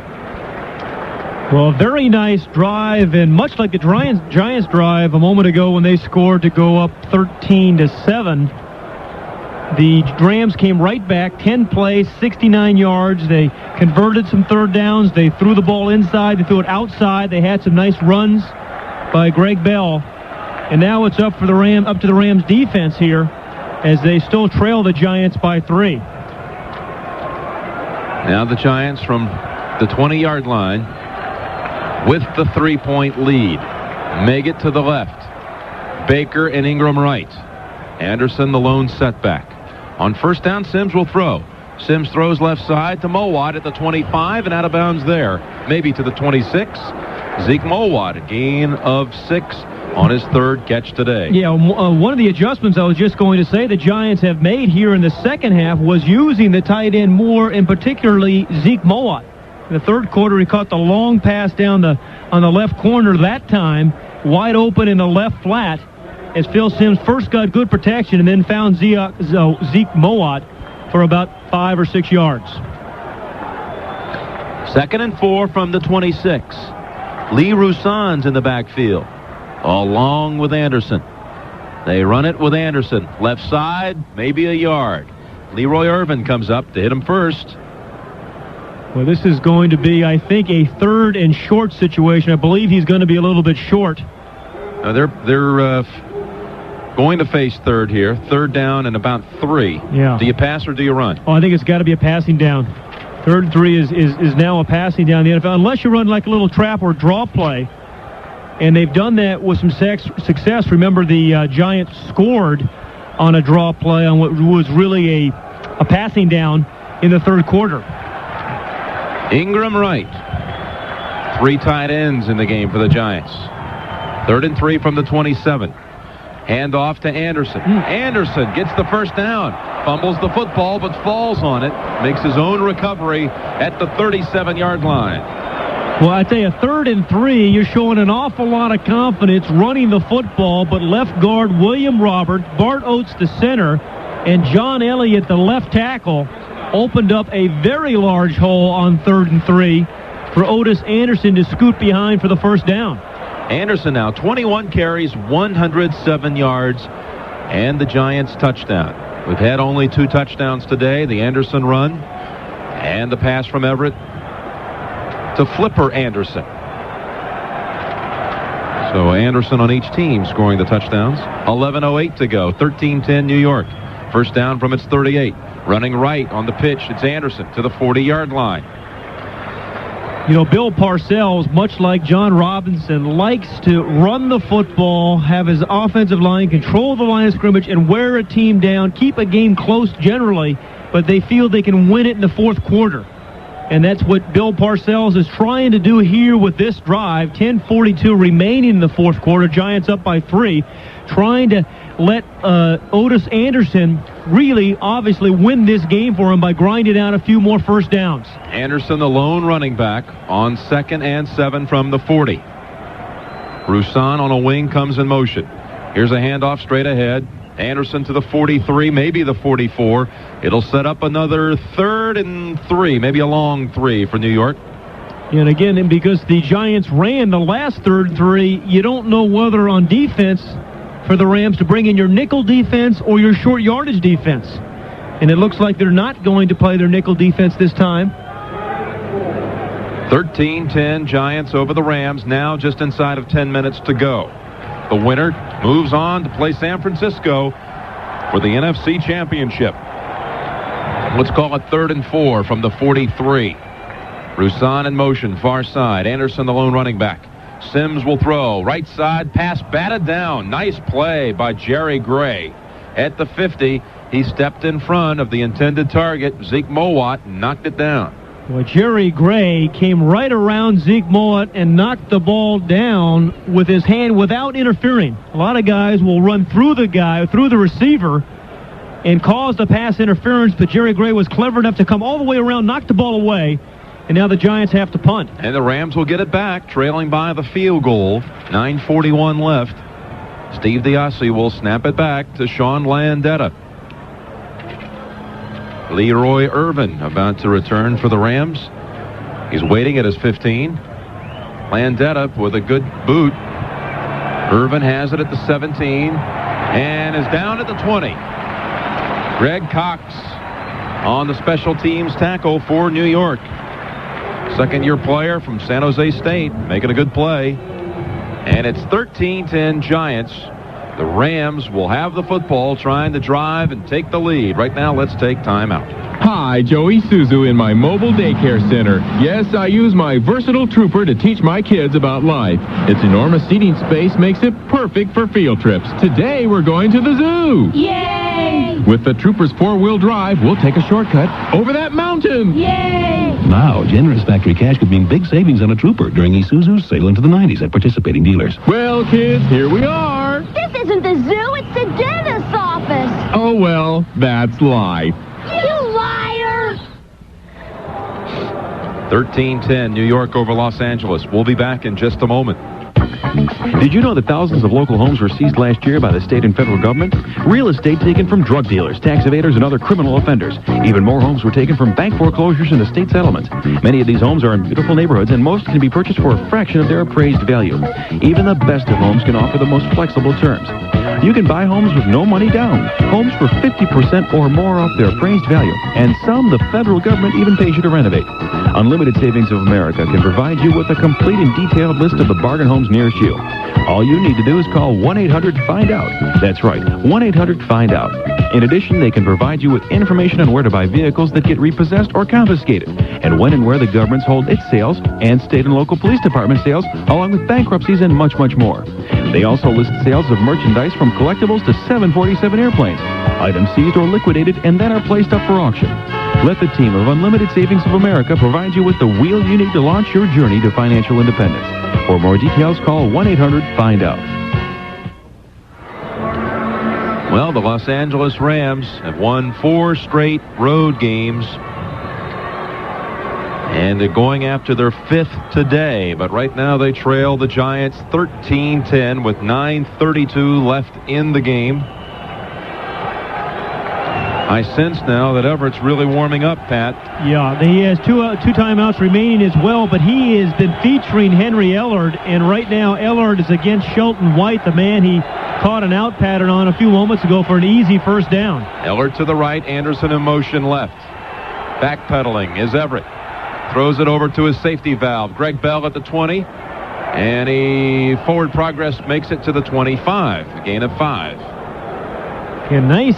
Well, a very nice drive, and much like the Giants drive a moment ago when they scored to go up 13-7, the Rams came right back, 10 plays, 69 yards. They converted some third downs. They threw the ball inside. They threw it outside. They had some nice runs by Greg Bell. And now it's up to the Rams defense here as they still trail the Giants by 3. Now the Giants from the 20-yard line with the 3-point lead. Make it to the left. Baker and Ingram right. Anderson the lone setback. On first down, Sims will throw. Sims throws left side to Mowat at the 25 and out of bounds there. Maybe to the 26. Zeke Mowat, a gain of 6 on his third catch today. Yeah, one of the adjustments I was just going to say the Giants have made here in the second half was using the tight end more, and particularly Zeke Mowat. In the third quarter, he caught the long pass down on the left corner that time, wide open in the left flat, as Phil Simms first got good protection and then found Zeke Mowat for about 5 or 6 yards. 2nd and 4 from the 26. Lee Roussan's in the backfield, along with Anderson. They run it with Anderson. Left side, maybe a yard. Leroy Irvin comes up to hit him first. Well, this is going to be, I think, a 3rd and short situation. I believe he's going to be a little bit short. They're going to face third here. Third down and about 3. Yeah. Do you pass or do you run? Oh, I think it's got to be a passing down. 3rd and 3 is now a passing down in the NFL, unless you run like a little trap or draw play. And they've done that with some success. Remember, the Giants scored on a draw play on what was really a passing down in the 3rd quarter. Ingram right. 3 tight ends in the game for the Giants. 3rd and 3 from the 27. Hand off to Anderson. Anderson gets the first down. Fumbles the football, but falls on it. Makes his own recovery at the 37-yard line. Well, I tell you, 3rd and 3, you're showing an awful lot of confidence running the football, but left guard William Robert, Bart Oates the center, and John Elliott the left tackle opened up a very large hole on 3rd and 3 for Otis Anderson to scoot behind for the first down. Anderson now 21 carries, 107 yards, and the Giants touchdown. We've had only 2 touchdowns today, the Anderson run and the pass from Everett to Flipper Anderson. So Anderson on each team scoring the touchdowns. 11:08 to go, 13-10 New York. First down from its 38. Running right on the pitch, it's Anderson to the 40-yard line. You know, Bill Parcells, much like John Robinson, likes to run the football, have his offensive line, control the line of scrimmage, and wear a team down, keep a game close generally, but they feel they can win it in the 4th quarter. And that's what Bill Parcells is trying to do here with this drive. 10:42 remaining in the 4th quarter. Giants up by 3. Trying to let Otis Anderson really, obviously, win this game for him by grinding out a few more first downs. Anderson, the lone running back, on 2nd and 7 from the 40. Roussan on a wing comes in motion. Here's a handoff straight ahead. Anderson to the 43, maybe the 44. It'll set up another 3rd and 3, maybe a long 3 for New York. And again, because the Giants ran the last 3rd and 3, you don't know whether on defense for the Rams to bring in your nickel defense or your short yardage defense. And it looks like they're not going to play their nickel defense this time. 13-10 Giants over the Rams, now just inside of 10 minutes to go. The winner moves on to play San Francisco for the NFC Championship. Let's call it 3rd and 4 from the 43. Roussan in motion, far side. Anderson, the lone running back. Sims will throw. Right side, pass batted down. Nice play by Jerry Gray. At the 50, he stepped in front of the intended target, Zeke Mowat, and knocked it down. Well, Jerry Gray came right around Zeke Mowat and knocked the ball down with his hand without interfering. A lot of guys will run through the receiver, and cause the pass interference, but Jerry Gray was clever enough to come all the way around, knock the ball away, and now the Giants have to punt. And the Rams will get it back, trailing by the field goal. 9:41 left. Steve Diassi will snap it back to Sean Landetta. Leroy Irvin about to return for the Rams. He's waiting at his 15. Landetta with a good boot. Irvin has it at the 17 and is down at the 20. Greg Cox on the special teams tackle for New York. Second-year player from San Jose State, making a good play. And it's 13-10 Giants. The Rams will have the football, trying to drive and take the lead. Right now, let's take time out. Hi, Joey Suzu in my mobile daycare center. Yes, I use my versatile Trooper to teach my kids about life. Its enormous seating space makes it perfect for field trips. Today, we're going to the zoo. Yay! With the Trooper's four-wheel drive, we'll take a shortcut over that mountain. Yay! Now, generous factory cash could mean big savings on a Trooper during Isuzu's Sale into the 90s at participating dealers. Well, kids, here we are. This isn't the zoo, it's the dentist's office. Oh, well, that's life. You liar! 13-10, New York over Los Angeles. We'll be back in just a moment. Did you know that thousands of local homes were seized last year by the state and federal government? Real estate taken from drug dealers, tax evaders, and other criminal offenders. Even more homes were taken from bank foreclosures and estate settlements. Many of these homes are in beautiful neighborhoods, and most can be purchased for a fraction of their appraised value. Even the best of homes can offer the most flexible terms. You can buy homes with no money down, homes for 50% or more off their appraised value, and some the federal government even pays you to renovate. Unlimited Savings of America can provide you with a complete and detailed list of the bargain homes nearest you. All you need to do is call 1-800-FIND-OUT. That's right, 1-800-FIND-OUT. In addition, they can provide you with information on where to buy vehicles that get repossessed or confiscated, and when and where the governments hold its sales, and state and local police department sales, along with bankruptcies and much, much more. They also list sales of merchandise from collectibles to 747 airplanes, items seized or liquidated and then are placed up for auction. Let the team of Unlimited Savings of America provide you with the wheel you need to launch your journey to financial independence. For more details, call 1-800-FIND-OUT. Well, the Los Angeles Rams have won 4 straight road games. And they're going after their 5th today. But right now they trail the Giants 13-10 with 9:32 left in the game. I sense now that Everett's really warming up, Pat. Yeah, he has two timeouts remaining as well, but he has been featuring Henry Ellard, and right now Ellard is against Shelton White, the man he caught an out pattern on a few moments ago for an easy first down. Ellard to the right, Anderson in motion left. Backpedaling is Everett. Throws it over to his safety valve. Greg Bell at the 20, and he forward progress makes it to the 25, a gain of 5. A nice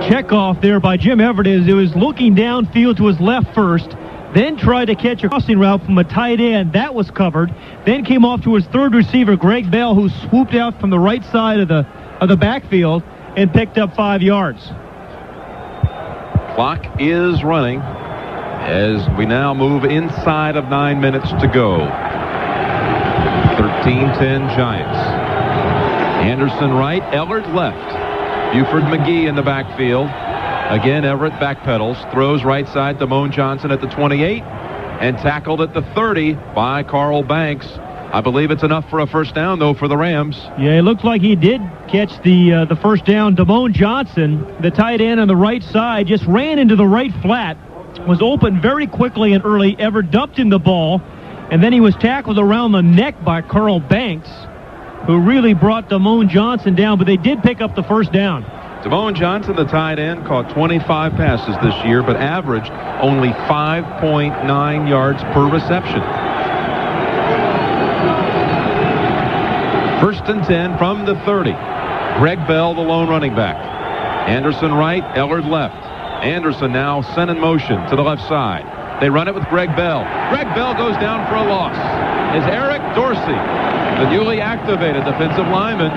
check off there by Jim Everett as it was looking downfield to his left first, then tried to catch a crossing route from a tight end. That was covered. Then came off to his third receiver, Greg Bell, who swooped out from the right side of the backfield and picked up 5 yards. Clock is running as we now move inside of 9 minutes to go. 13-10 Giants. Anderson right, Ellard left. Buford McGee in the backfield. Again, Everett backpedals, throws right side to Moan Johnson at the 28, and tackled at the 30 by Carl Banks. I believe it's enough for a first down, though, for the Rams. Yeah, it looked like he did catch the first down. Damone Johnson, the tight end on the right side, just ran into the right flat, was open very quickly and early. Everett dumped him the ball, and then he was tackled around the neck by Carl Banks, who really brought Damone Johnson down, but they did pick up the first down. Damone Johnson, the tight end, caught 25 passes this year, but averaged only 5.9 yards per reception. First and 10 from the 30. Greg Bell, the lone running back. Anderson right, Ellard left. Anderson now sent in motion to the left side. They run it with Greg Bell. Greg Bell goes down for a loss. Is Eric Dorsey, the newly activated defensive lineman,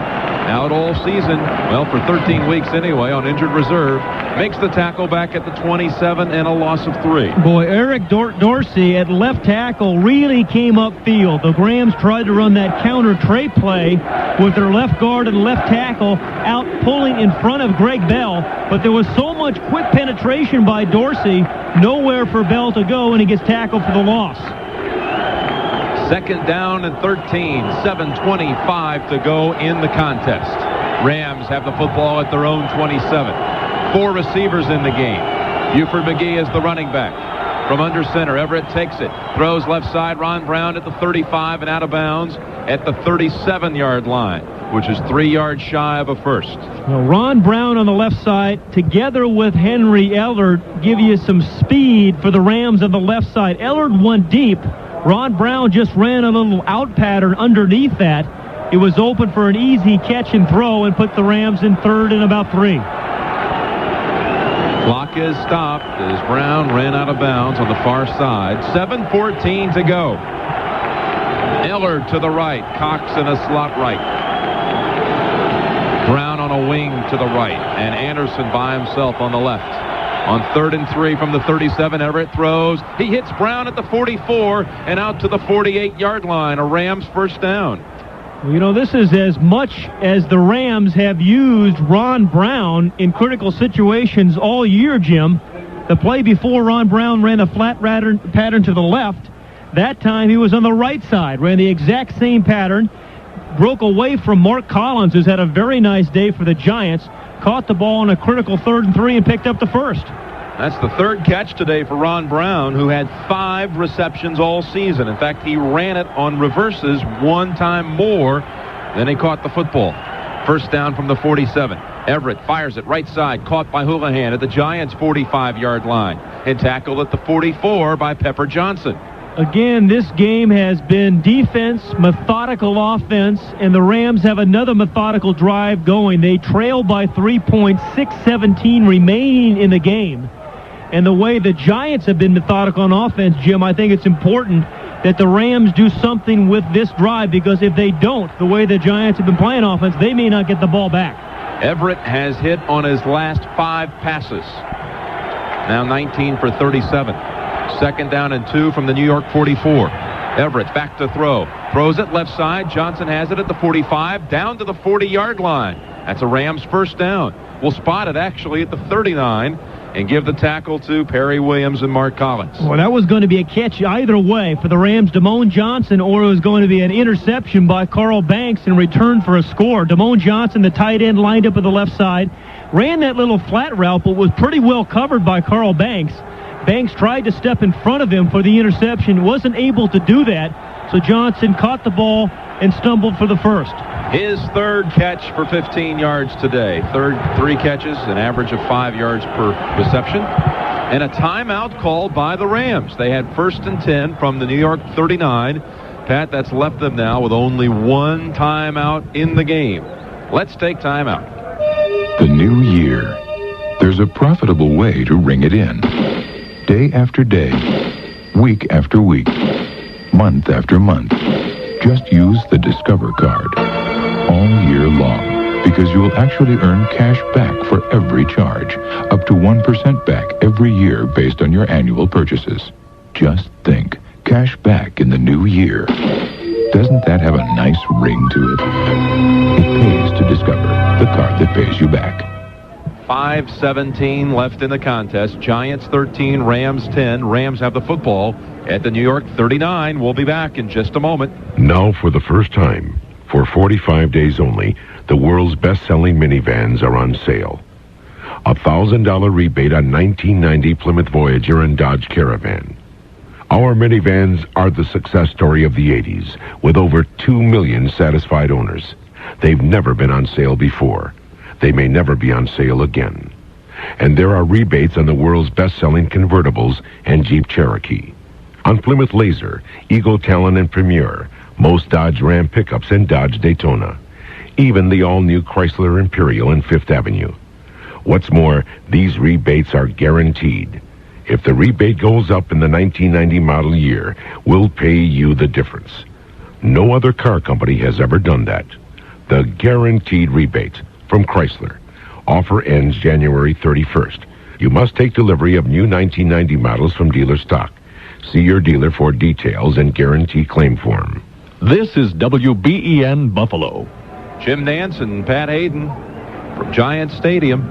out all season, well, for 13 weeks anyway, on injured reserve, makes the tackle back at the 27 and a loss of 3. Boy, Eric Dorsey at left tackle really came upfield. The Rams tried to run that counter tray play with their left guard and left tackle out pulling in front of Greg Bell, but there was so much quick penetration by Dorsey, nowhere for Bell to go, and he gets tackled for the loss. Second down and 13, 7:25 to go in the contest. Rams have the football at their own 27. 4 receivers in the game. Buford McGee is the running back. From under center, Everett takes it. Throws left side, Ron Brown at the 35 and out of bounds at the 37-yard line, which is 3 yards shy of a first. Well, Ron Brown on the left side, together with Henry Ellard, give you some speed for the Rams on the left side. Ellard went deep. Ron Brown just ran a little out pattern underneath that. It was open for an easy catch and throw and put the Rams in third and about 3. Clock is stopped as Brown ran out of bounds on the far side. 7:14 to go. Ellard to the right. Cox in a slot right. Brown on a wing to the right. And Anderson by himself on the left. On 3rd and 3 from the 37, Everett throws. He hits Brown at the 44 and out to the 48-yard line. A Rams first down. Well, you know, this is as much as the Rams have used Ron Brown in critical situations all year, Jim. The play before, Ron Brown ran a flat pattern to the left. That time he was on the right side, ran the exact same pattern, broke away from Mark Collins, who's had a very nice day for the Giants, caught the ball on a critical 3rd and 3 and picked up the first. That's the 3rd catch today for Ron Brown, who had 5 receptions all season. In fact, he ran it on reverses 1 time more than he caught the football. First down from the 47. Everett fires it right side, caught by Houlihan at the Giants' 45-yard line, and tackled at the 44 by Pepper Johnson. Again, this game has been defense, methodical offense, and the Rams have another methodical drive going. They trail by 3 points, 6:17 remaining in the game. And the way the Giants have been methodical on offense, Jim, I think it's important that the Rams do something with this drive, because if they don't, the way the Giants have been playing offense, they may not get the ball back. Everett has hit on his last 5 passes. Now 19 for 37. Second down and 2 from the New York 44. Everett back to throw. Throws it left side. Johnson has it at the 45, down to the 40-yard line. That's a Rams first down. We'll spot it actually at the 39 and give the tackle to Perry Williams and Mark Collins. Well, that was going to be a catch either way for the Rams, Damone Johnson, or it was going to be an interception by Carl Banks in return for a score. Damone Johnson, the tight end, lined up at the left side, ran that little flat route, but was pretty well covered by Carl Banks. Banks tried to step in front of him for the interception, wasn't able to do that, so Johnson caught the ball and stumbled for the first. His third catch for 15 yards today. 3 catches, an average of 5 yards per reception. And a timeout called by the Rams. They had first and 10 from the New York 39. Pat, that's left them now with only 1 timeout in the game. Let's take timeout. The new year. There's a profitable way to ring it in. Day after day, week after week, month after month. Just use the Discover card all year long, because you will actually earn cash back for every charge, up to 1% back every year based on your annual purchases. Just think, cash back in the new year. Doesn't that have a nice ring to it? It pays to Discover, the card that pays you back. 5:17 left in the contest. Giants 13, Rams 10. Rams have the football at the New York 39. We'll be back in just a moment. Now, for the first time, for 45 days only, the world's best-selling minivans are on sale. A $1,000 rebate on 1990 Plymouth Voyager and Dodge Caravan. Our minivans are the success story of the 80s, with over 2 million satisfied owners. They've never been on sale before. They may never be on sale again. And there are rebates on the world's best-selling convertibles and Jeep Cherokee. On Plymouth Laser, Eagle Talon and Premier, most Dodge Ram pickups and Dodge Daytona. Even the all-new Chrysler Imperial and Fifth Avenue. What's more, these rebates are guaranteed. If the rebate goes up in the 1990 model year, we'll pay you the difference. No other car company has ever done that. The guaranteed rebate from Chrysler. Offer ends January 31st. You must take delivery of new 1990 models from dealer stock. See your dealer for details and guarantee claim form. This is WBEN-Buffalo. Jim Nantz and Pat Haden from Giant Stadium.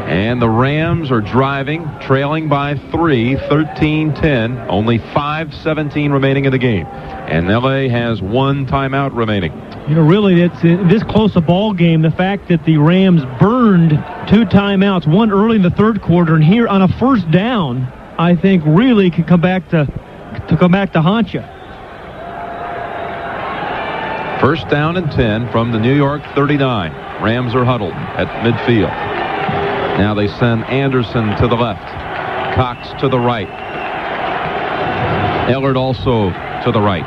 And the Rams are driving, trailing by 3, 13-10. Only 5:17 remaining in the game. And L.A. has 1 timeout remaining. You know, really, it's this close a ball game. The fact that the Rams burned 2 timeouts, one early in the third quarter, and here on a first down, I think really could come back to haunt you. First down and 10 from the New York 39. Rams are huddled at midfield. Now they send Anderson to the left. Cox to the right. Ellard also to the right.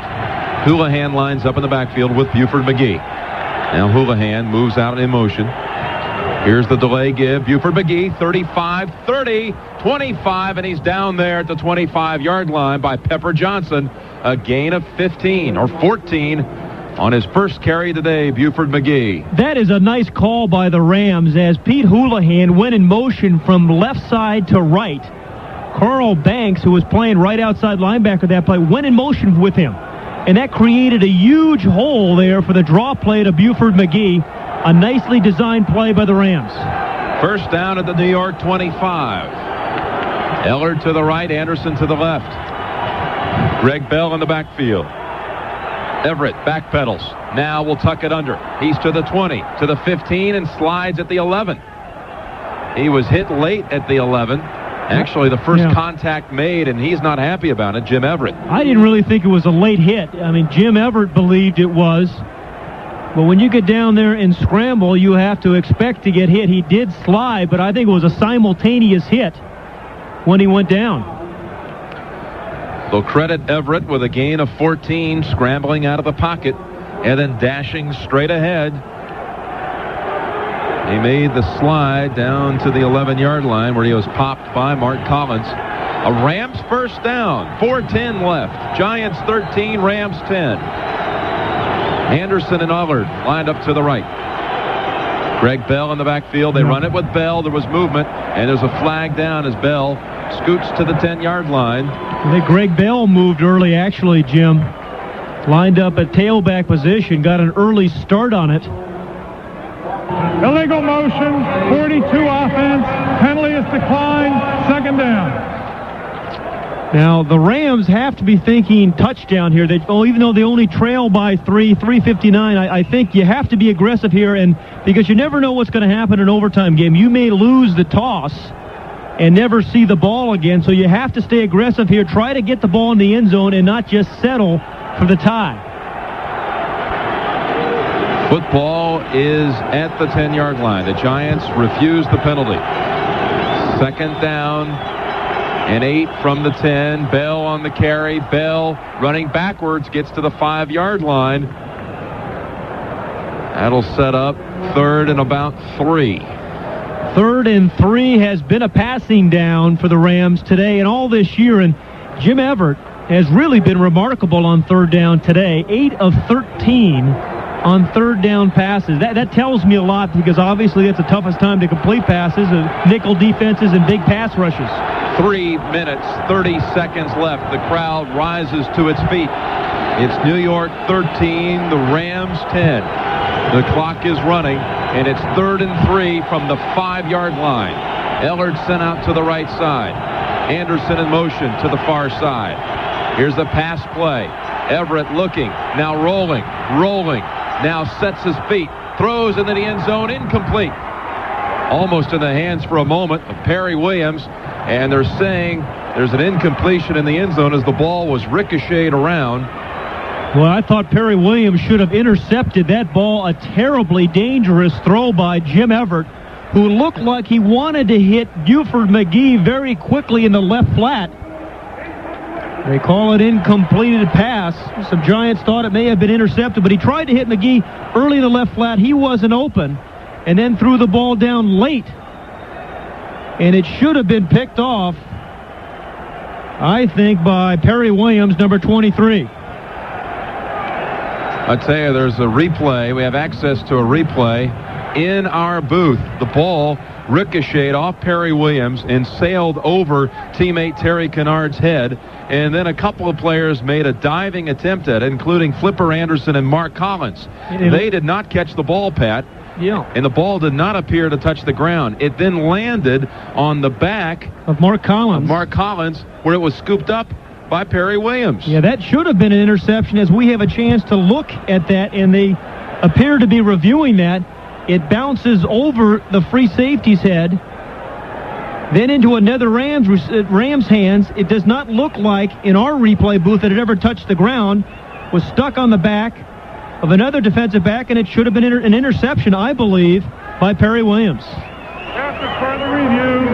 Houlihan lines up in the backfield with Buford McGee. Now Houlihan moves out in motion. Here's the delay give. Buford McGee, 35, 30, 25, and he's down there at the 25-yard line by Pepper Johnson. A gain of 15 or 14 on his first carry today, Buford McGee. That is a nice call by the Rams as Pete Houlihan went in motion from left side to right. Carl Banks, who was playing right outside linebacker that play, went in motion with him. And that created a huge hole there for the draw play to Buford McGee. A nicely designed play by the Rams. First down at the New York 25. Ellard to the right, Anderson to the left. Greg Bell in the backfield. Everett backpedals. Now will tuck it under. He's to the 20, to the 15, and slides at the 11. He was hit late at the 11. Actually, the first contact made, and he's not happy about it, Jim Everett. I didn't really think it was a late hit. I mean, Jim Everett believed it was. But when you get down there and scramble, you have to expect to get hit. He did slide, but I think it was a simultaneous hit when he went down. They'll credit Everett with a gain of 14, scrambling out of the pocket and then dashing straight ahead. He made the slide down to the 11-yard line where he was popped by Mark Collins. A Rams first down, 4:10 left. Giants 13, Rams 10. Anderson and Allard lined up to the right. Greg Bell in the backfield. They run it with Bell. There was movement, and there's a flag down as Bell scoots to the 10-yard line. I think Greg Bell moved early, actually, Jim. Lined up at tailback position, got an early start on it. Illegal motion, 42 offense, penalty is declined, second down. Now, the Rams have to be thinking touchdown here. Even though they only trail by 3:59, I think you have to be aggressive here, and because you never know what's going to happen in an overtime game. You may lose the toss and never see the ball again, so you have to stay aggressive here. Try to get the ball in the end zone and not just settle for the tie. Football is at the 10-yard line. The Giants refuse the penalty. Second down and 8 from the 10. Bell on the carry. Bell running backwards, gets to the 5-yard line. That'll set up third and about 3. 3rd and 3 has been a passing down for the Rams today and all this year, and Jim Everett has really been remarkable on third down today. 8 of 13 on third down passes. That tells me a lot, because obviously that's the toughest time to complete passes, nickel defenses and big pass rushes. 3 minutes, 30 seconds left. The crowd rises to its feet. It's New York 13, the Rams 10. The clock is running, and it's 3rd and 3 from the 5-yard line. Ellard sent out to the right side. Anderson in motion to the far side. Here's the pass play. Everett looking, now rolling, now sets his feet, throws into the end zone, incomplete. Almost in the hands for a moment of Perry Williams, and they're saying there's an incompletion in the end zone as the ball was ricocheted around. Well, I thought Perry Williams should have intercepted that ball. A terribly dangerous throw by Jim Everett, who looked like he wanted to hit Buford McGee very quickly in the left flat. They call it incompleted pass. Some Giants thought it may have been intercepted, but he tried to hit McGee early in the left flat. He wasn't open, and then threw the ball down late. And it should have been picked off, I think, by Perry Williams, number 23. I tell you, there's a replay. We have access to a replay in our booth. The ball ricocheted off Perry Williams and sailed over teammate Terry Kennard's head. And then a couple of players made a diving attempt at it, including Flipper Anderson and Mark Collins. They did not catch the ball, Pat. Yeah. And the ball did not appear to touch the ground. It then landed on the back of Mark Collins, where it was scooped up by Perry Williams. Yeah, that should have been an interception, as we have a chance to look at that, and they appear to be reviewing that. It bounces over the free safety's head, then into another Rams' hands. It does not look like, in our replay booth, that it ever touched the ground. Was stuck on the back of another defensive back, and it should have been an interception, I believe, by Perry Williams. After further review,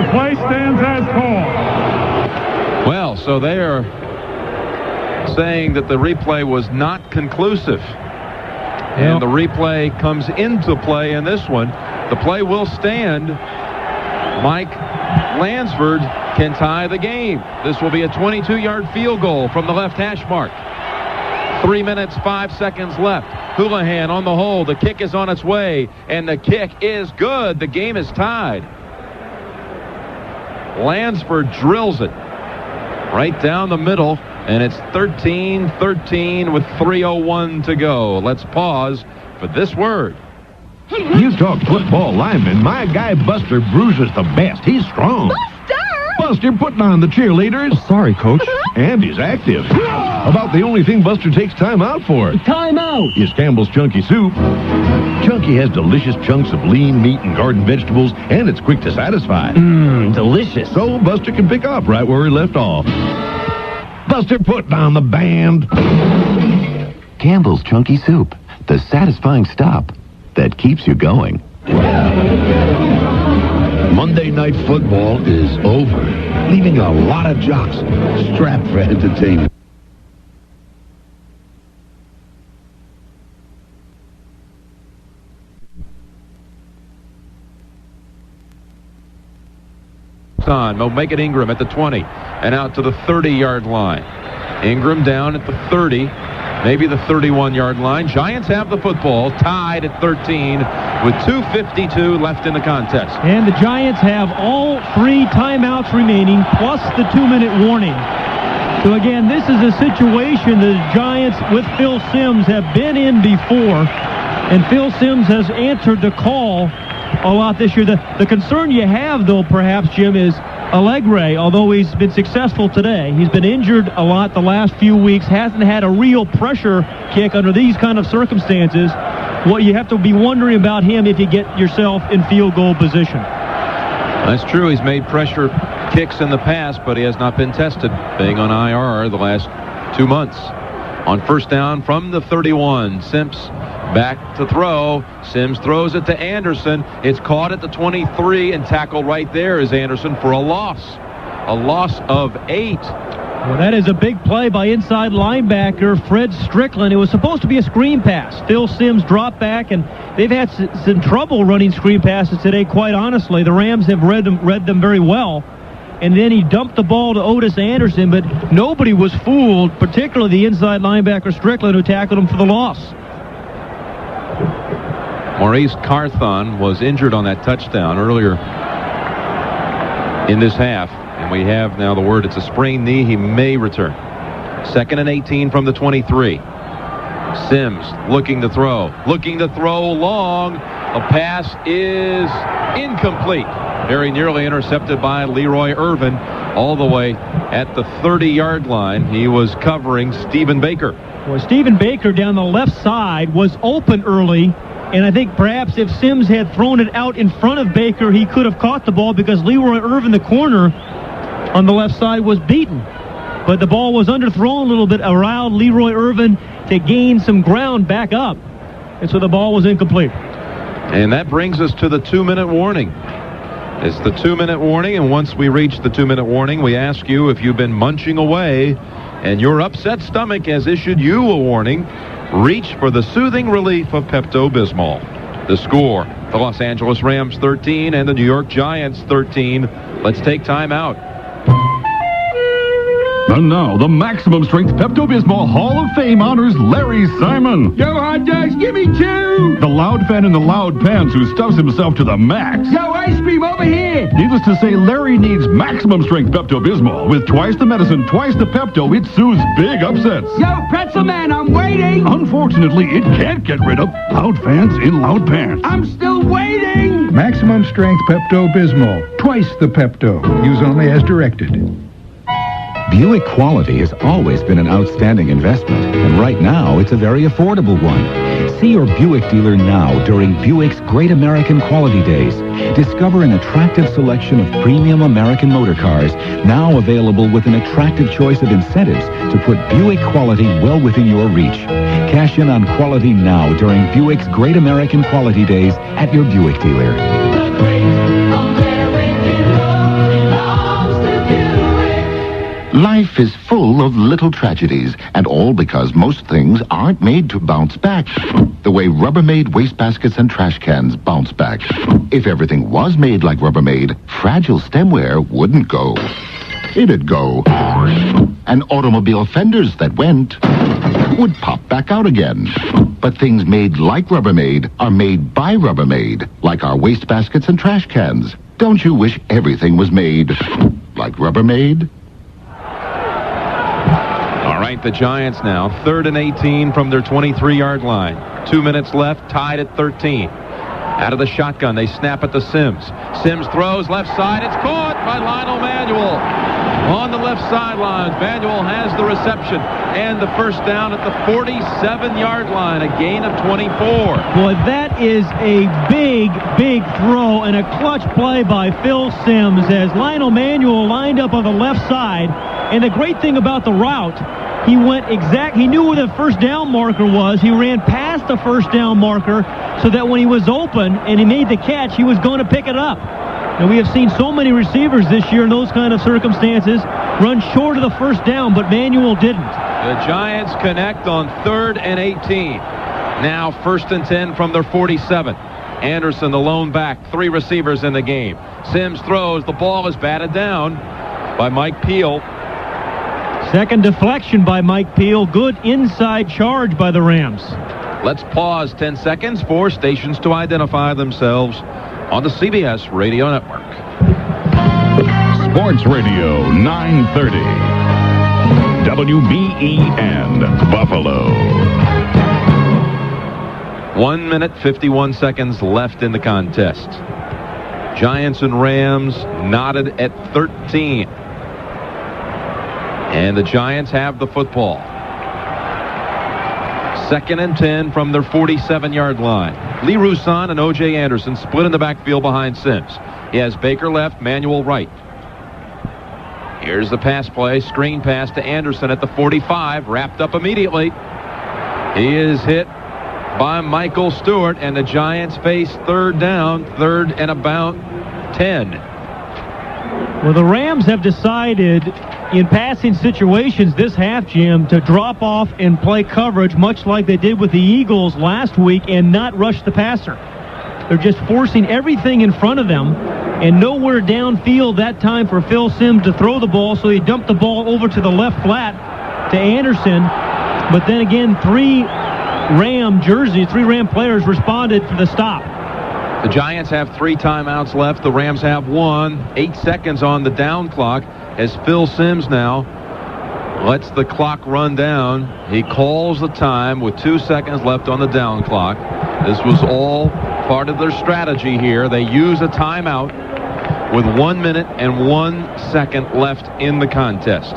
the play stands as called. Well, so they are saying that the replay was not conclusive. And the replay comes into play in this one. The play will stand. Mike Lansford can tie the game. This will be a 22-yard field goal from the left hash mark. 3 minutes, 5 seconds left. Houlihan on the hold. The kick is on its way, and the kick is good. The game is tied. Lansford drills it right down the middle, and it's 13-13 with 3:01 to go. Let's pause for this word. You talk football lineman, my guy Buster Bruiser's the best. He's strong. Buster putting on the cheerleaders. Oh, sorry, Coach. And he's active. About the only thing Buster takes time out for. Time out! Is Campbell's Chunky Soup. Chunky has delicious chunks of lean meat and garden vegetables, and it's quick to satisfy. Delicious. So Buster can pick up right where he left off. Buster putting on the band. Campbell's Chunky Soup. the satisfying stop that keeps you going. Monday Night Football is over, leaving a lot of jocks strapped for entertainment. Will make it Ingram at the 20 and out to the 30-yard line. Ingram down at the 30, maybe the 31-yard line. Giants have the football, tied at 13 with 2:52 left in the contest. And the Giants have all 3 timeouts remaining, plus the 2-minute warning. So again, this is a situation the Giants with Phil Simms have been in before, and Phil Simms has answered the call a lot this year. The concern you have, though, perhaps, Jim, is Allegre, although he's been successful today. He's been injured a lot the last few weeks, hasn't had a real pressure kick under these kind of circumstances. What you have to be wondering about him if you get yourself in field goal position. That's true. He's made pressure kicks in the past, but he has not been tested, being on IR the last 2 months. On first down from the 31, Simms back to throw. Simms throws it to Anderson. It's caught at the 23 and tackled right there is Anderson for a loss. A loss of 8. Well, that is a big play by inside linebacker Fred Strickland. It was supposed to be a screen pass. Phil Simms dropped back, and they've had some trouble running screen passes today, quite honestly. The Rams have read them very well. And then he dumped the ball to Otis Anderson, but nobody was fooled, particularly the inside linebacker Strickland, who tackled him for the loss. Maurice Carthon was injured on that touchdown earlier in this half, and we have now the word it's a sprained knee. He may return. 2nd and 18 from the 23. Simms looking to throw long. A pass is incomplete. Very nearly intercepted by Leroy Irvin all the way at the 30-yard line. He was covering Stephen Baker. Well, Stephen Baker down the left side was open early, and I think perhaps if Simms had thrown it out in front of Baker, he could have caught the ball because Leroy Irvin, the corner on the left side, was beaten. But the ball was underthrown a little bit, allowed Leroy Irvin to gain some ground back up, and so the ball was incomplete. And that brings us to the 2-minute warning. It's the 2-minute warning, and once we reach the 2-minute warning, we ask you if you've been munching away and your upset stomach has issued you a warning, reach for the soothing relief of Pepto-Bismol. The score, the Los Angeles Rams 13 and the New York Giants 13. Let's take time out. And now, the Maximum Strength Pepto-Bismol Hall of Fame honors Larry Simon. Yo, hot dogs, give me 2. The loud fan in the loud pants who stuffs himself to the max. Yo, ice cream over here. Needless to say, Larry needs Maximum Strength Pepto-Bismol. With twice the medicine, twice the Pepto, it soothes big upsets. Yo, Pretzel Man, I'm waiting. Unfortunately, it can't get rid of loud fans in loud pants. I'm still waiting. Maximum Strength Pepto-Bismol. Twice the Pepto. Use only as directed. Buick quality has always been an outstanding investment, and right now it's a very affordable one. See your Buick dealer now during Buick's Great American Quality Days. Discover an attractive selection of premium American motor cars, now available with an attractive choice of incentives to put Buick quality well within your reach. Cash in on quality now during Buick's Great American Quality Days at your Buick dealer. Life is full of little tragedies, and all because most things aren't made to bounce back the way Rubbermaid wastebaskets and trash cans bounce back. If everything was made like Rubbermaid, fragile stemware wouldn't go. It'd go. And automobile fenders that went would pop back out again. But things made like Rubbermaid are made by Rubbermaid, like our wastebaskets and trash cans. Don't you wish everything was made like Rubbermaid? All right, the Giants now, 3rd and 18 from their 23-yard line. 2 minutes left, tied at 13. Out of the shotgun, they snap it to Simms. Simms throws left side. It's caught by Lionel Manuel. On the left sideline, Manuel has the reception and the first down at the 47-yard line, a gain of 24. Boy, that is a big, big throw and a clutch play by Phil Simms as Lionel Manuel lined up on the left side. And the great thing about the route he went he knew where the first down marker was. He ran past the first down marker so that when he was open and he made the catch, he was going to pick it up. And we have seen so many receivers this year in those kind of circumstances run short of the first down, but Manuel didn't. The Giants connect on 3rd and 18. Now 1st and 10 from their 47. Anderson, the lone back, 3 receivers in the game. Sims throws. The ball is batted down by Mike Peel. Second deflection by Mike Peel. Good inside charge by the Rams. Let's pause 10 seconds for stations to identify themselves on the CBS Radio Network. Sports Radio 930. WBEN-Buffalo. 1 minute, 51 seconds left in the contest. Giants and Rams knotted at 13. And the Giants have the football. 2nd and 10 from their 47-yard line. Lee Roussan and O.J. Anderson split in the backfield behind Sims. He has Baker left, Manuel right. Here's the pass play. Screen pass to Anderson at the 45. Wrapped up immediately. He is hit by Michael Stewart, and the Giants face 3rd down, 3rd and about 10. Well, the Rams have decided in passing situations this half, Jim, to drop off and play coverage much like they did with the Eagles last week and not rush the passer. They're just forcing everything in front of them and nowhere downfield that time for Phil Simms to throw the ball, so he dumped the ball over to the left flat to Anderson. But then again, 3 Ram players responded for the stop. The Giants have 3 timeouts left. The Rams have 1. 8 seconds on the down clock as Phil Simms now lets the clock run down. He calls the time with 2 seconds left on the down clock. This was all part of their strategy here. They use a timeout with 1 minute and 1 second left in the contest.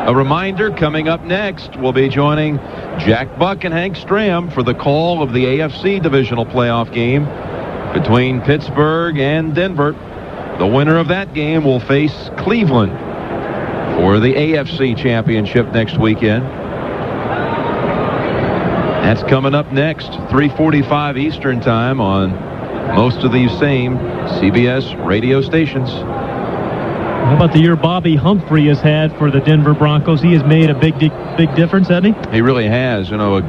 A reminder, coming up next, we'll be joining Jack Buck and Hank Stram for the call of the AFC Divisional playoff game between Pittsburgh and Denver. The winner of that game will face Cleveland for the AFC Championship next weekend. That's coming up next, 3:45 Eastern Time on most of these same CBS radio stations. How about the year Bobby Humphrey has had for the Denver Broncos? He has made a big difference, hasn't he? He really has. You know,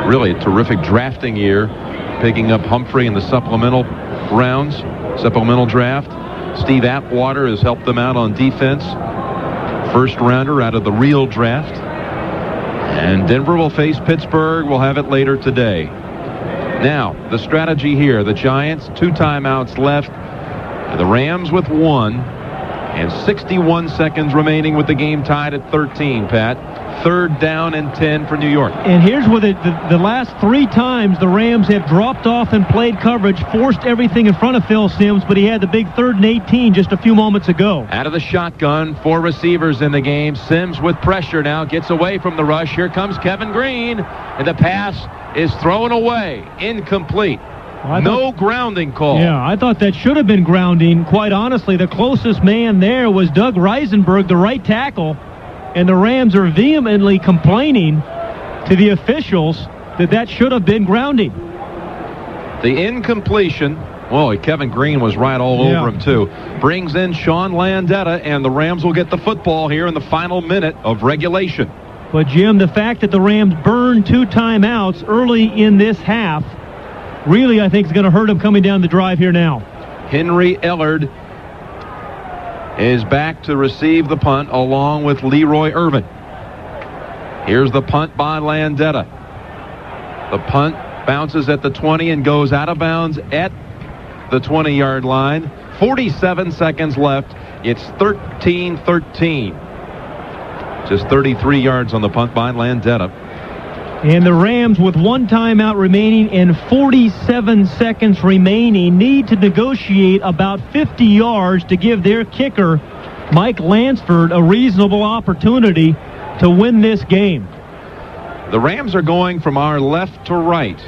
really a terrific drafting year, picking up Humphrey in the supplemental draft. Steve Atwater has helped them out on defense. First rounder out of the real draft. And Denver will face Pittsburgh. We'll have it later today. Now, the strategy here. The Giants, 2 timeouts left. The Rams with 1. And 61 seconds remaining with the game tied at 13, Pat. 3rd down and 10 for New York. And here's where the last 3 times the Rams have dropped off and played coverage, forced everything in front of Phil Simms, but he had the big 3rd and 18 just a few moments ago. Out of the shotgun, 4 receivers in the game. Simms with pressure now, gets away from the rush. Here comes Kevin Green, and the pass is thrown away. Incomplete. No grounding call. Yeah, I thought that should have been grounding. Quite honestly, the closest man there was Doug Reisenberg, the right tackle, and the Rams are vehemently complaining to the officials that should have been grounding. The incompletion, Kevin Green was right all over him too, brings in Sean Landeta, and the Rams will get the football here in the final minute of regulation. But, Jim, the fact that the Rams burned 2 timeouts early in this half really, I think, is going to hurt them coming down the drive here now. Henry Ellard is back to receive the punt along with Leroy Irvin. Here's the punt by Landeta. The punt bounces at the 20 and goes out of bounds at the 20-yard line. 47 seconds left. It's 13-13. Just 33 yards on the punt by Landeta. And the Rams, with 1 timeout remaining and 47 seconds remaining, need to negotiate about 50 yards to give their kicker, Mike Lansford, a reasonable opportunity to win this game. The Rams are going from our left to right.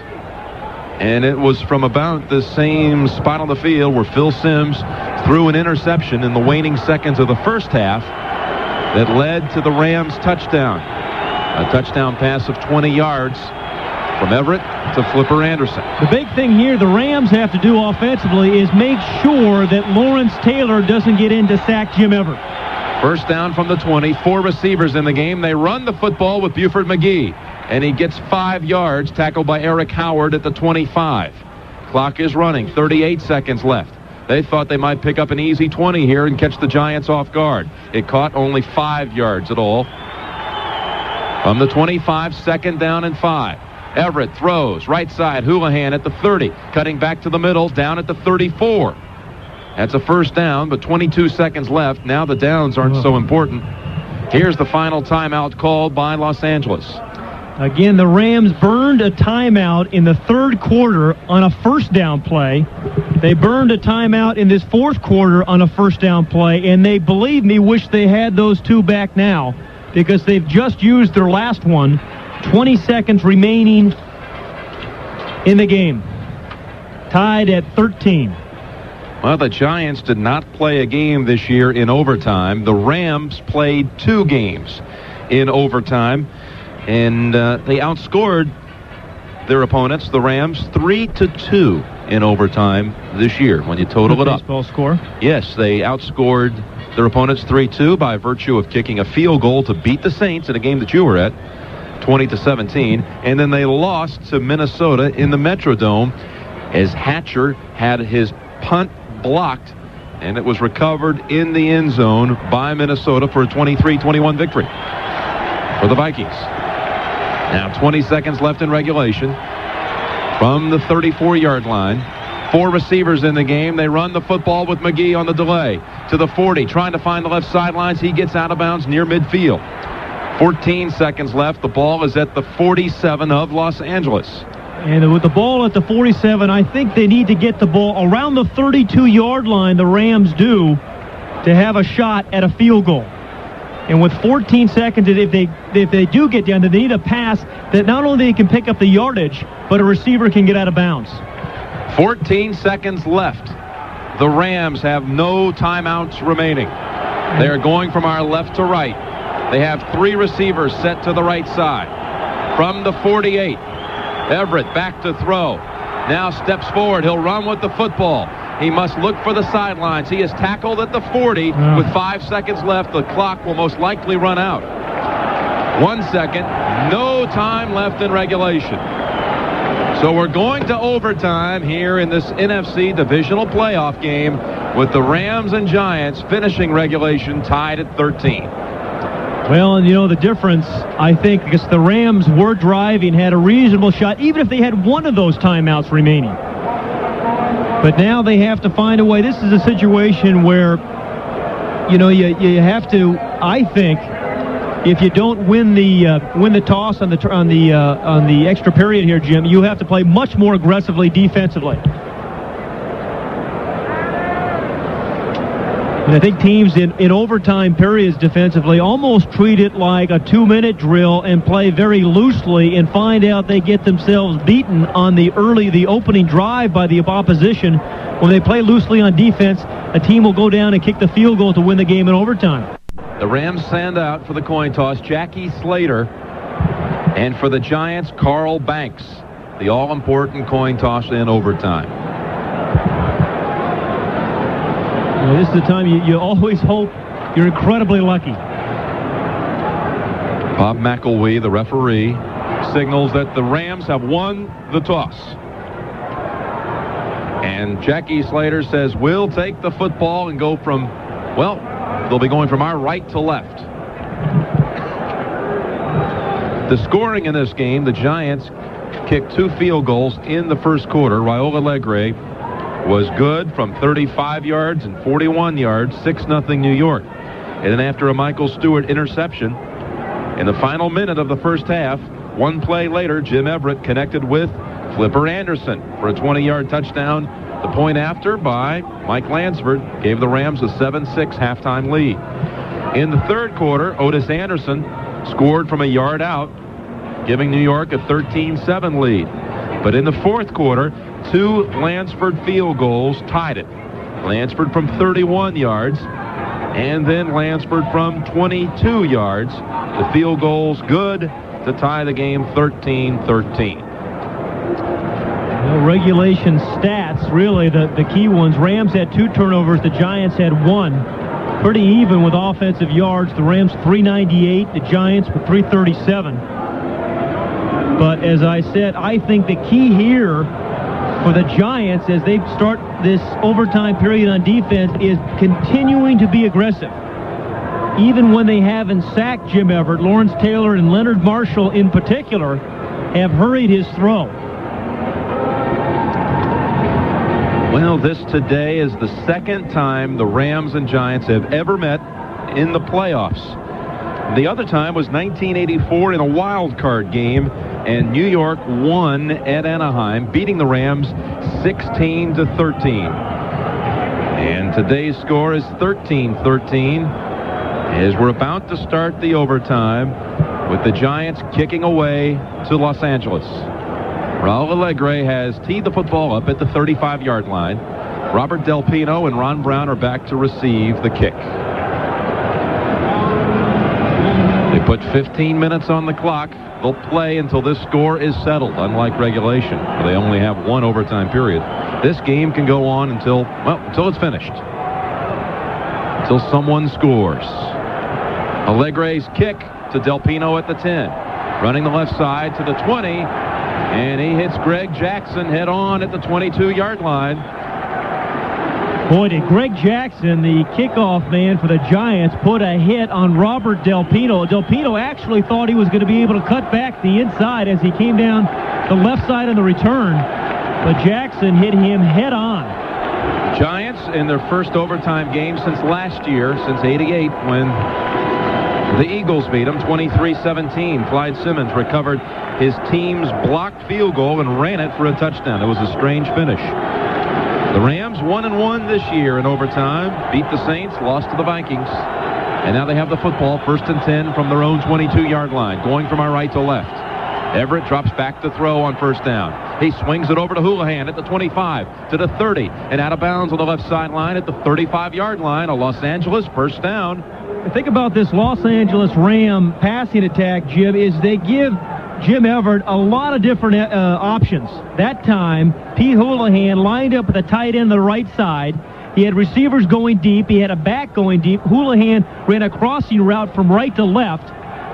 And it was from about the same spot on the field where Phil Simms threw an interception in the waning seconds of the first half that led to the Rams' touchdown. A touchdown pass of 20 yards from Everett to Flipper Anderson. The big thing here the Rams have to do offensively is make sure that Lawrence Taylor doesn't get in to sack Jim Everett. First down from the 20, 4 receivers in the game. They run the football with Buford McGee, and he gets 5 yards, tackled by Eric Howard at the 25. Clock is running, 38 seconds left. They thought they might pick up an easy 20 here and catch the Giants off guard. It caught only 5 yards at all. From the 25, second down and 5. Everett throws, right side, Houlihan at the 30, cutting back to the middle, down at the 34. That's a first down, but 22 seconds left. Now the downs aren't so important. Here's the final timeout called by Los Angeles. Again, the Rams burned a timeout in the third quarter on a first down play. They burned a timeout in this fourth quarter on a first down play, and they, believe me, wish they had those two back now because they've just used their last one. 20 seconds remaining in the game. Tied at 13. Well, the Giants did not play a game this year in overtime. The Rams played 2 games in overtime, and they outscored their opponents, the Rams, 3-2 in overtime this year when you total it up. Baseball score. Yes, they outscored their opponents 3-2 by virtue of kicking a field goal to beat the Saints in a game that you were at, 20-17, and then they lost to Minnesota in the Metrodome as Hatcher had his punt blocked, and it was recovered in the end zone by Minnesota for a 23-21 victory for the Vikings. Now 20 seconds left in regulation from the 34-yard line. 4 receivers in the game. They run the football with McGee on the delay to the 40, trying to find the left sidelines. He gets out of bounds near midfield. 14 seconds left. The ball is at the 47 of Los Angeles. And with the ball at the 47, I think they need to get the ball around the 32-yard line, the Rams do, to have a shot at a field goal. And with 14 seconds, if they do get down, they need a pass that not only they can pick up the yardage, but a receiver can get out of bounds. 14 seconds left. The Rams have no timeouts remaining. They are going from our left to right. They have 3 receivers set to the right side. From the 48, Everett back to throw. Now steps forward. He'll run with the football. He must look for the sidelines. He is tackled at the 40 with 5 seconds left. The clock will most likely run out. 1 second. No time left in regulation. So we're going to overtime here in this NFC Divisional playoff game with the Rams and Giants finishing regulation tied at 13. Well, and you know the difference, I think, because the Rams were driving, had a reasonable shot, even if they had one of those timeouts remaining. But now they have to find a way. This is a situation where, you know, you have to, I think, if you don't win the toss on the extra period here, Jim, you have to play much more aggressively defensively. And I think teams in overtime periods defensively almost treat it like a 2-minute drill and play very loosely and find out they get themselves beaten on the opening drive by the opposition. When they play loosely on defense, a team will go down and kick the field goal to win the game in overtime. The Rams send out for the coin toss Jackie Slater, and for the Giants, Carl Banks, the all-important coin toss in overtime. Well, this is the time you always hope you're incredibly lucky. Bob McElwee, the referee, signals that the Rams have won the toss. And Jackie Slater says, we'll take the football and go from, well, they'll be going from our right to left. The scoring in this game, the Giants kicked 2 field goals in the first quarter. Raul Alegre was good from 35 yards and 41 yards, 6-0 New York. And then after a Michael Stewart interception, in the final minute of the first half, 1 play later, Jim Everett connected with Flipper Anderson for a 20-yard touchdown. The point after by Mike Lansford gave the Rams a 7-6 halftime lead. In the third quarter, Otis Anderson scored from a yard out, giving New York a 13-7 lead. But in the fourth quarter, 2 Lansford field goals tied it. Lansford from 31 yards, and then Lansford from 22 yards. The field goals good, to tie the game 13-13. Regulation stats, really, the key ones. Rams had 2 turnovers. The Giants had 1. Pretty even with offensive yards. The Rams 398, the Giants with 337. But as I said, I think the key here for the Giants as they start this overtime period on defense is continuing to be aggressive. Even when they haven't sacked Jim Everett, Lawrence Taylor and Leonard Marshall in particular have hurried his throw. Well, this today is the second time the Rams and Giants have ever met in the playoffs. The other time was 1984 in a wild card game, and New York won at Anaheim, beating the Rams 16-13. And today's score is 13-13 as we're about to start the overtime with the Giants kicking away to Los Angeles. Raul Allegre has teed the football up at the 35-yard line. Robert Del Pino and Ron Brown are back to receive the kick. They put 15 minutes on the clock. They'll play until this score is settled, unlike regulation, where they only have 1 overtime period. This game can go on until it's finished. Until someone scores. Allegre's kick to Del Pino at the 10. Running the left side to the 20. And he hits Greg Jackson head on at the 22-yard line. Boy, did Greg Jackson, the kickoff man for the Giants, put a hit on Robert Del Pino. Del Pino actually thought he was going to be able to cut back the inside as he came down the left side on the return. But Jackson hit him head on. Giants in their first overtime game since last year, since '88, when the Eagles beat them 23-17. Clyde Simmons recovered his team's blocked field goal and ran it for a touchdown. It was a strange finish. The Rams 1-1 this year in overtime. Beat the Saints, lost to the Vikings. And now they have the football, 1st and 10 from their own 22-yard line, going from our right to left. Everett drops back to throw on 1st down. He swings it over to Houlihan at the 25, to the 30, and out of bounds on the left sideline at the 35-yard line. A Los Angeles 1st down. Think about this Los Angeles Ram passing attack, Jim, is they give Jim Everett a lot of different options. That time, Pete Houlihan lined up with a tight end on the right side. He had receivers going deep. He had a back going deep. Houlihan ran a crossing route from right to left,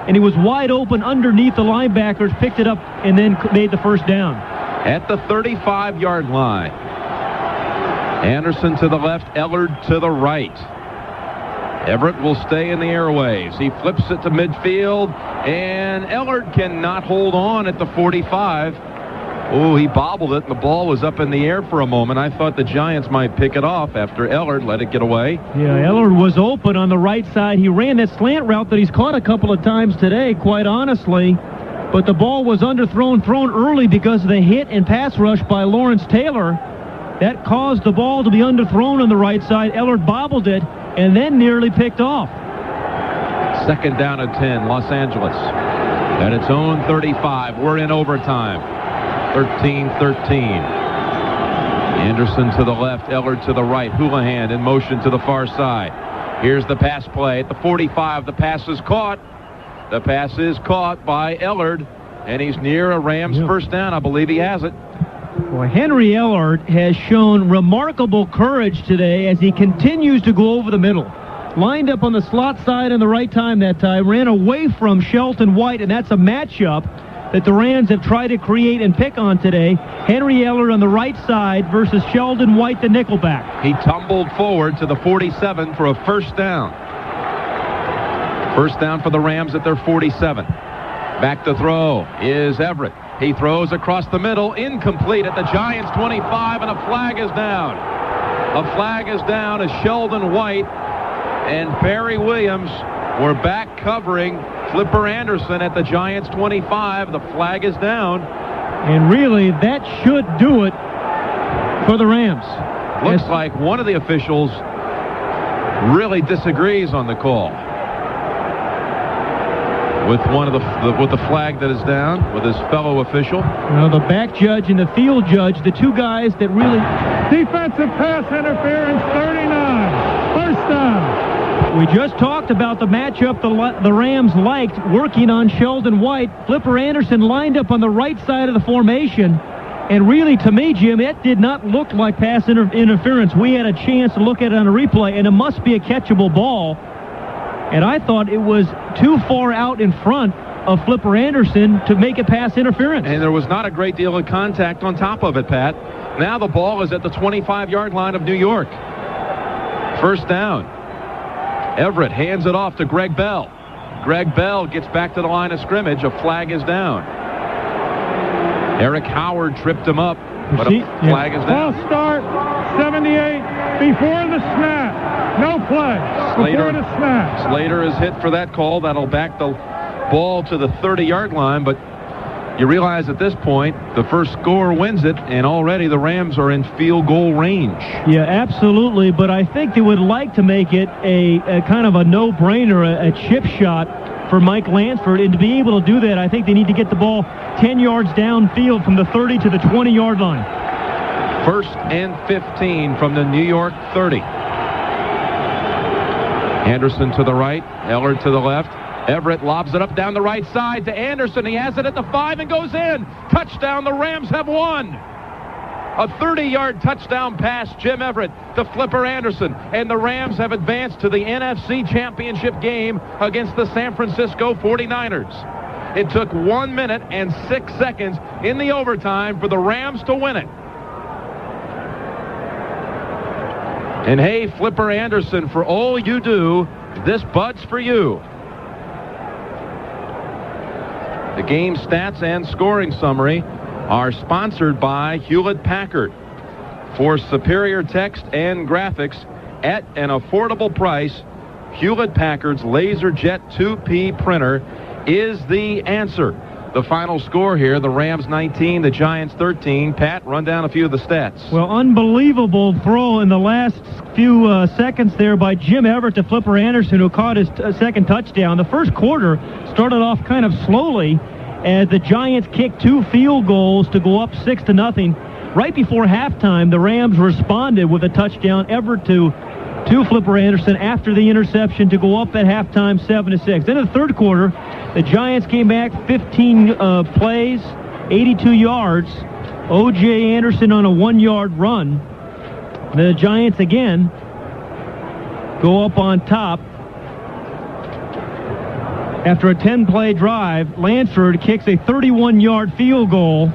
and he was wide open underneath the linebackers, picked it up, and then made the 1st down. At the 35-yard line, Anderson to the left, Ellard to the right. Everett will stay in the airwaves. He flips it to midfield, and Ellard cannot hold on at the 45. Oh, he bobbled it, and the ball was up in the air for a moment. I thought the Giants might pick it off after Ellard let it get away. Yeah, Ellard was open on the right side. He ran that slant route that he's caught a couple of times today, quite honestly. But the ball was thrown early because of the hit and pass rush by Lawrence Taylor. That caused the ball to be underthrown on the right side. Ellard bobbled it and then nearly picked off. 2nd down and 10, Los Angeles. At its own 35, we're in overtime. 13-13. Anderson to the left, Ellard to the right. Houlihan in motion to the far side. Here's the pass play at the 45. The pass is caught. The pass is caught by Ellard, and he's near a Rams 1st down. I believe he has it. Well, Henry Ellard has shown remarkable courage today as he continues to go over the middle. Lined up on the slot side on the right time that time, ran away from Shelton White, and that's a matchup that the Rams have tried to create and pick on today. Henry Ellard on the right side versus Sheldon White, the nickelback. He tumbled forward to the 47 for a 1st down. 1st down for the Rams at their 47. Back to throw is Everett. He throws across the middle, incomplete at the Giants' 25, and a flag is down. A flag is down as Sheldon White and Barry Williams were back covering Flipper Anderson at the Giants' 25. The flag is down. And really, that should do it for the Rams. Looks like one of the officials really disagrees on the call. With with the flag that is down, with his fellow official. Well, the back judge and the field judge, the two guys that really... Defensive pass interference, 39. 1st down. We just talked about the matchup the Rams liked, working on Sheldon White. Flipper Anderson lined up on the right side of the formation. And really, to me, Jim, it did not look like pass interference. We had a chance to look at it on a replay, and it must be a catchable ball. And I thought it was too far out in front of Flipper Anderson to make it pass interference. And there was not a great deal of contact on top of it, Pat. Now the ball is at the 25-yard line of New York. First down. Everett hands it off to Greg Bell. Greg Bell gets back to the line of scrimmage. A flag is down. Eric Howard tripped him up, but a flag is down. False start, 78, before the snap. No play, before the snap. Slater is hit for that call. That'll back the ball to the 30-yard line, but you realize at this point the first score wins it, and already the Rams are in field goal range. Yeah, absolutely, but I think they would like to make it a kind of a no-brainer, a chip shot for Mike Lansford, and to be able to do that, I think they need to get the ball 10 yards downfield from the 30 to the 20-yard line. First and 15 from the New York 30. Anderson to the right, Eller to the left. Everett lobs it up down the right side to Anderson. He has it at the 5 and goes in. Touchdown, the Rams have won. A 30-yard touchdown pass, Jim Everett to Flipper Anderson. And the Rams have advanced to the NFC Championship game against the San Francisco 49ers. It took 1 minute and 6 seconds in the overtime for the Rams to win it. And hey, Flipper Anderson, for all you do, this bud's for you. The game stats and scoring summary are sponsored by Hewlett-Packard. For superior text and graphics at an affordable price, Hewlett-Packard's LaserJet 2P printer is the answer. The final score here, the Rams 19, the Giants 13. Pat, run down a few of the stats. Well, unbelievable throw in the last few seconds there by Jim Everett to Flipper Anderson, who caught his second touchdown. The first quarter started off kind of slowly as the Giants kicked 2 field goals to go up 6-0. Right before halftime, the Rams responded with a touchdown. Everett to Flipper Anderson after the interception to go up at halftime 7-6. Then in the third quarter, the Giants came back 15 plays, 82 yards. O.J. Anderson on a 1-yard run. The Giants again go up on top. After a 10-play drive, Lansford kicks a 31-yard field goal.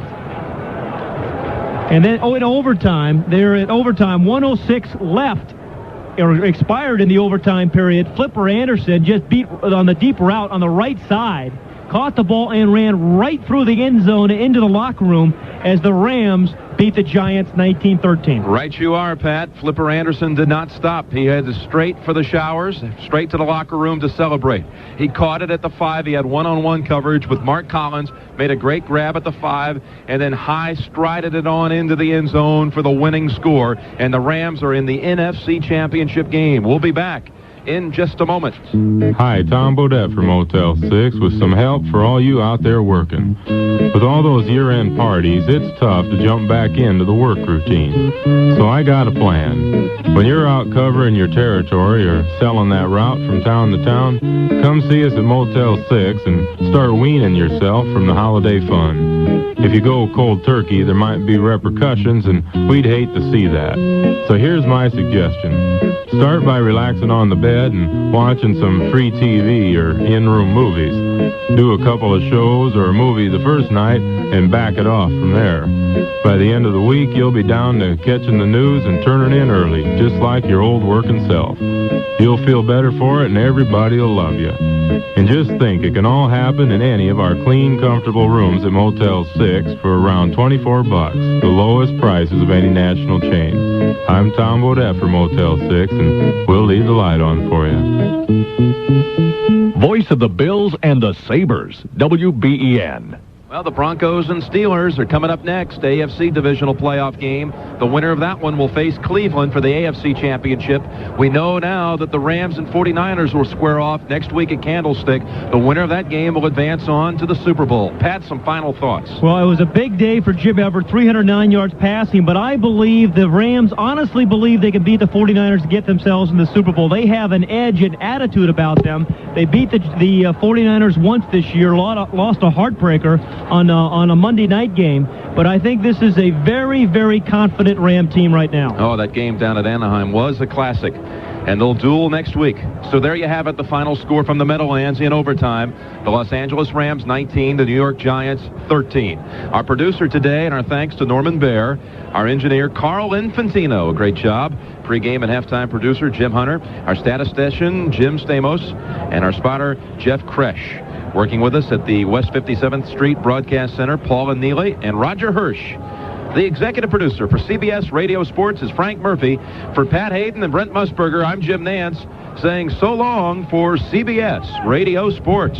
And then, in overtime, they're at overtime, 1:06 left, or expired in the overtime period. Flipper Anderson just beat on the deep route on the right side, caught the ball and ran right through the end zone and into the locker room as the Rams beat the Giants 19-13. Right you are, Pat. Flipper Anderson did not stop. He headed straight for the showers, straight to the locker room to celebrate. He caught it at the 5. He had one-on-one coverage with Mark Collins, made a great grab at the 5, and then high-strided it on into the end zone for the winning score. And the Rams are in the NFC Championship game. We'll be back in just a moment. Hi, Tom Bodette from Motel 6 with some help for all you out there working. With all those year-end parties, it's tough to jump back into the work routine. So I got a plan. When you're out covering your territory or selling that route from town to town, come see us at Motel 6 and start weaning yourself from the holiday fun. If you go cold turkey, there might be repercussions, and we'd hate to see that. So here's my suggestion. Start by relaxing on the bed and watching some free TV or in-room movies. Do a couple of shows or a movie the first night and back it off from there. By the end of the week, you'll be down to catching the news and turning in early, just like your old working self. You'll feel better for it, and everybody will love you. And just think, it can all happen in any of our clean, comfortable rooms at Motel 6 for around $24, the lowest prices of any national chain. I'm Tom Bodette for Motel 6, and we'll leave the light on for you. Voice of the Bills and the Sabres, WBEN. Well, the Broncos and Steelers are coming up next. AFC Divisional playoff game. The winner of that one will face Cleveland for the AFC Championship. We know now that the Rams and 49ers will square off next week at Candlestick. The winner of that game will advance on to the Super Bowl. Pat, some final thoughts. Well, it was a big day for Jim Everett, 309 yards passing, but I believe the Rams honestly believe they can beat the 49ers to get themselves in the Super Bowl. They have an edge and attitude about them. They beat the 49ers once this year, lost a heartbreaker on a Monday night game, but I think this is a very, very confident Ram team right now. Oh, that game down at Anaheim was a classic, and they'll duel next week. So there you have it, the final score from the Meadowlands in overtime. The Los Angeles Rams 19, the New York Giants 13. Our producer today, and our thanks to Norman Baer, our engineer Carl Infantino, a great job. Pre-game and halftime producer Jim Hunter, our statistician Jim Stamos, and our spotter Jeff Kresh. Working with us at the West 57th Street Broadcast Center, Paula Neely and Roger Hirsch. The executive producer for CBS Radio Sports is Frank Murphy. For Pat Haden and Brent Musburger, I'm Jim Nantz, saying so long for CBS Radio Sports.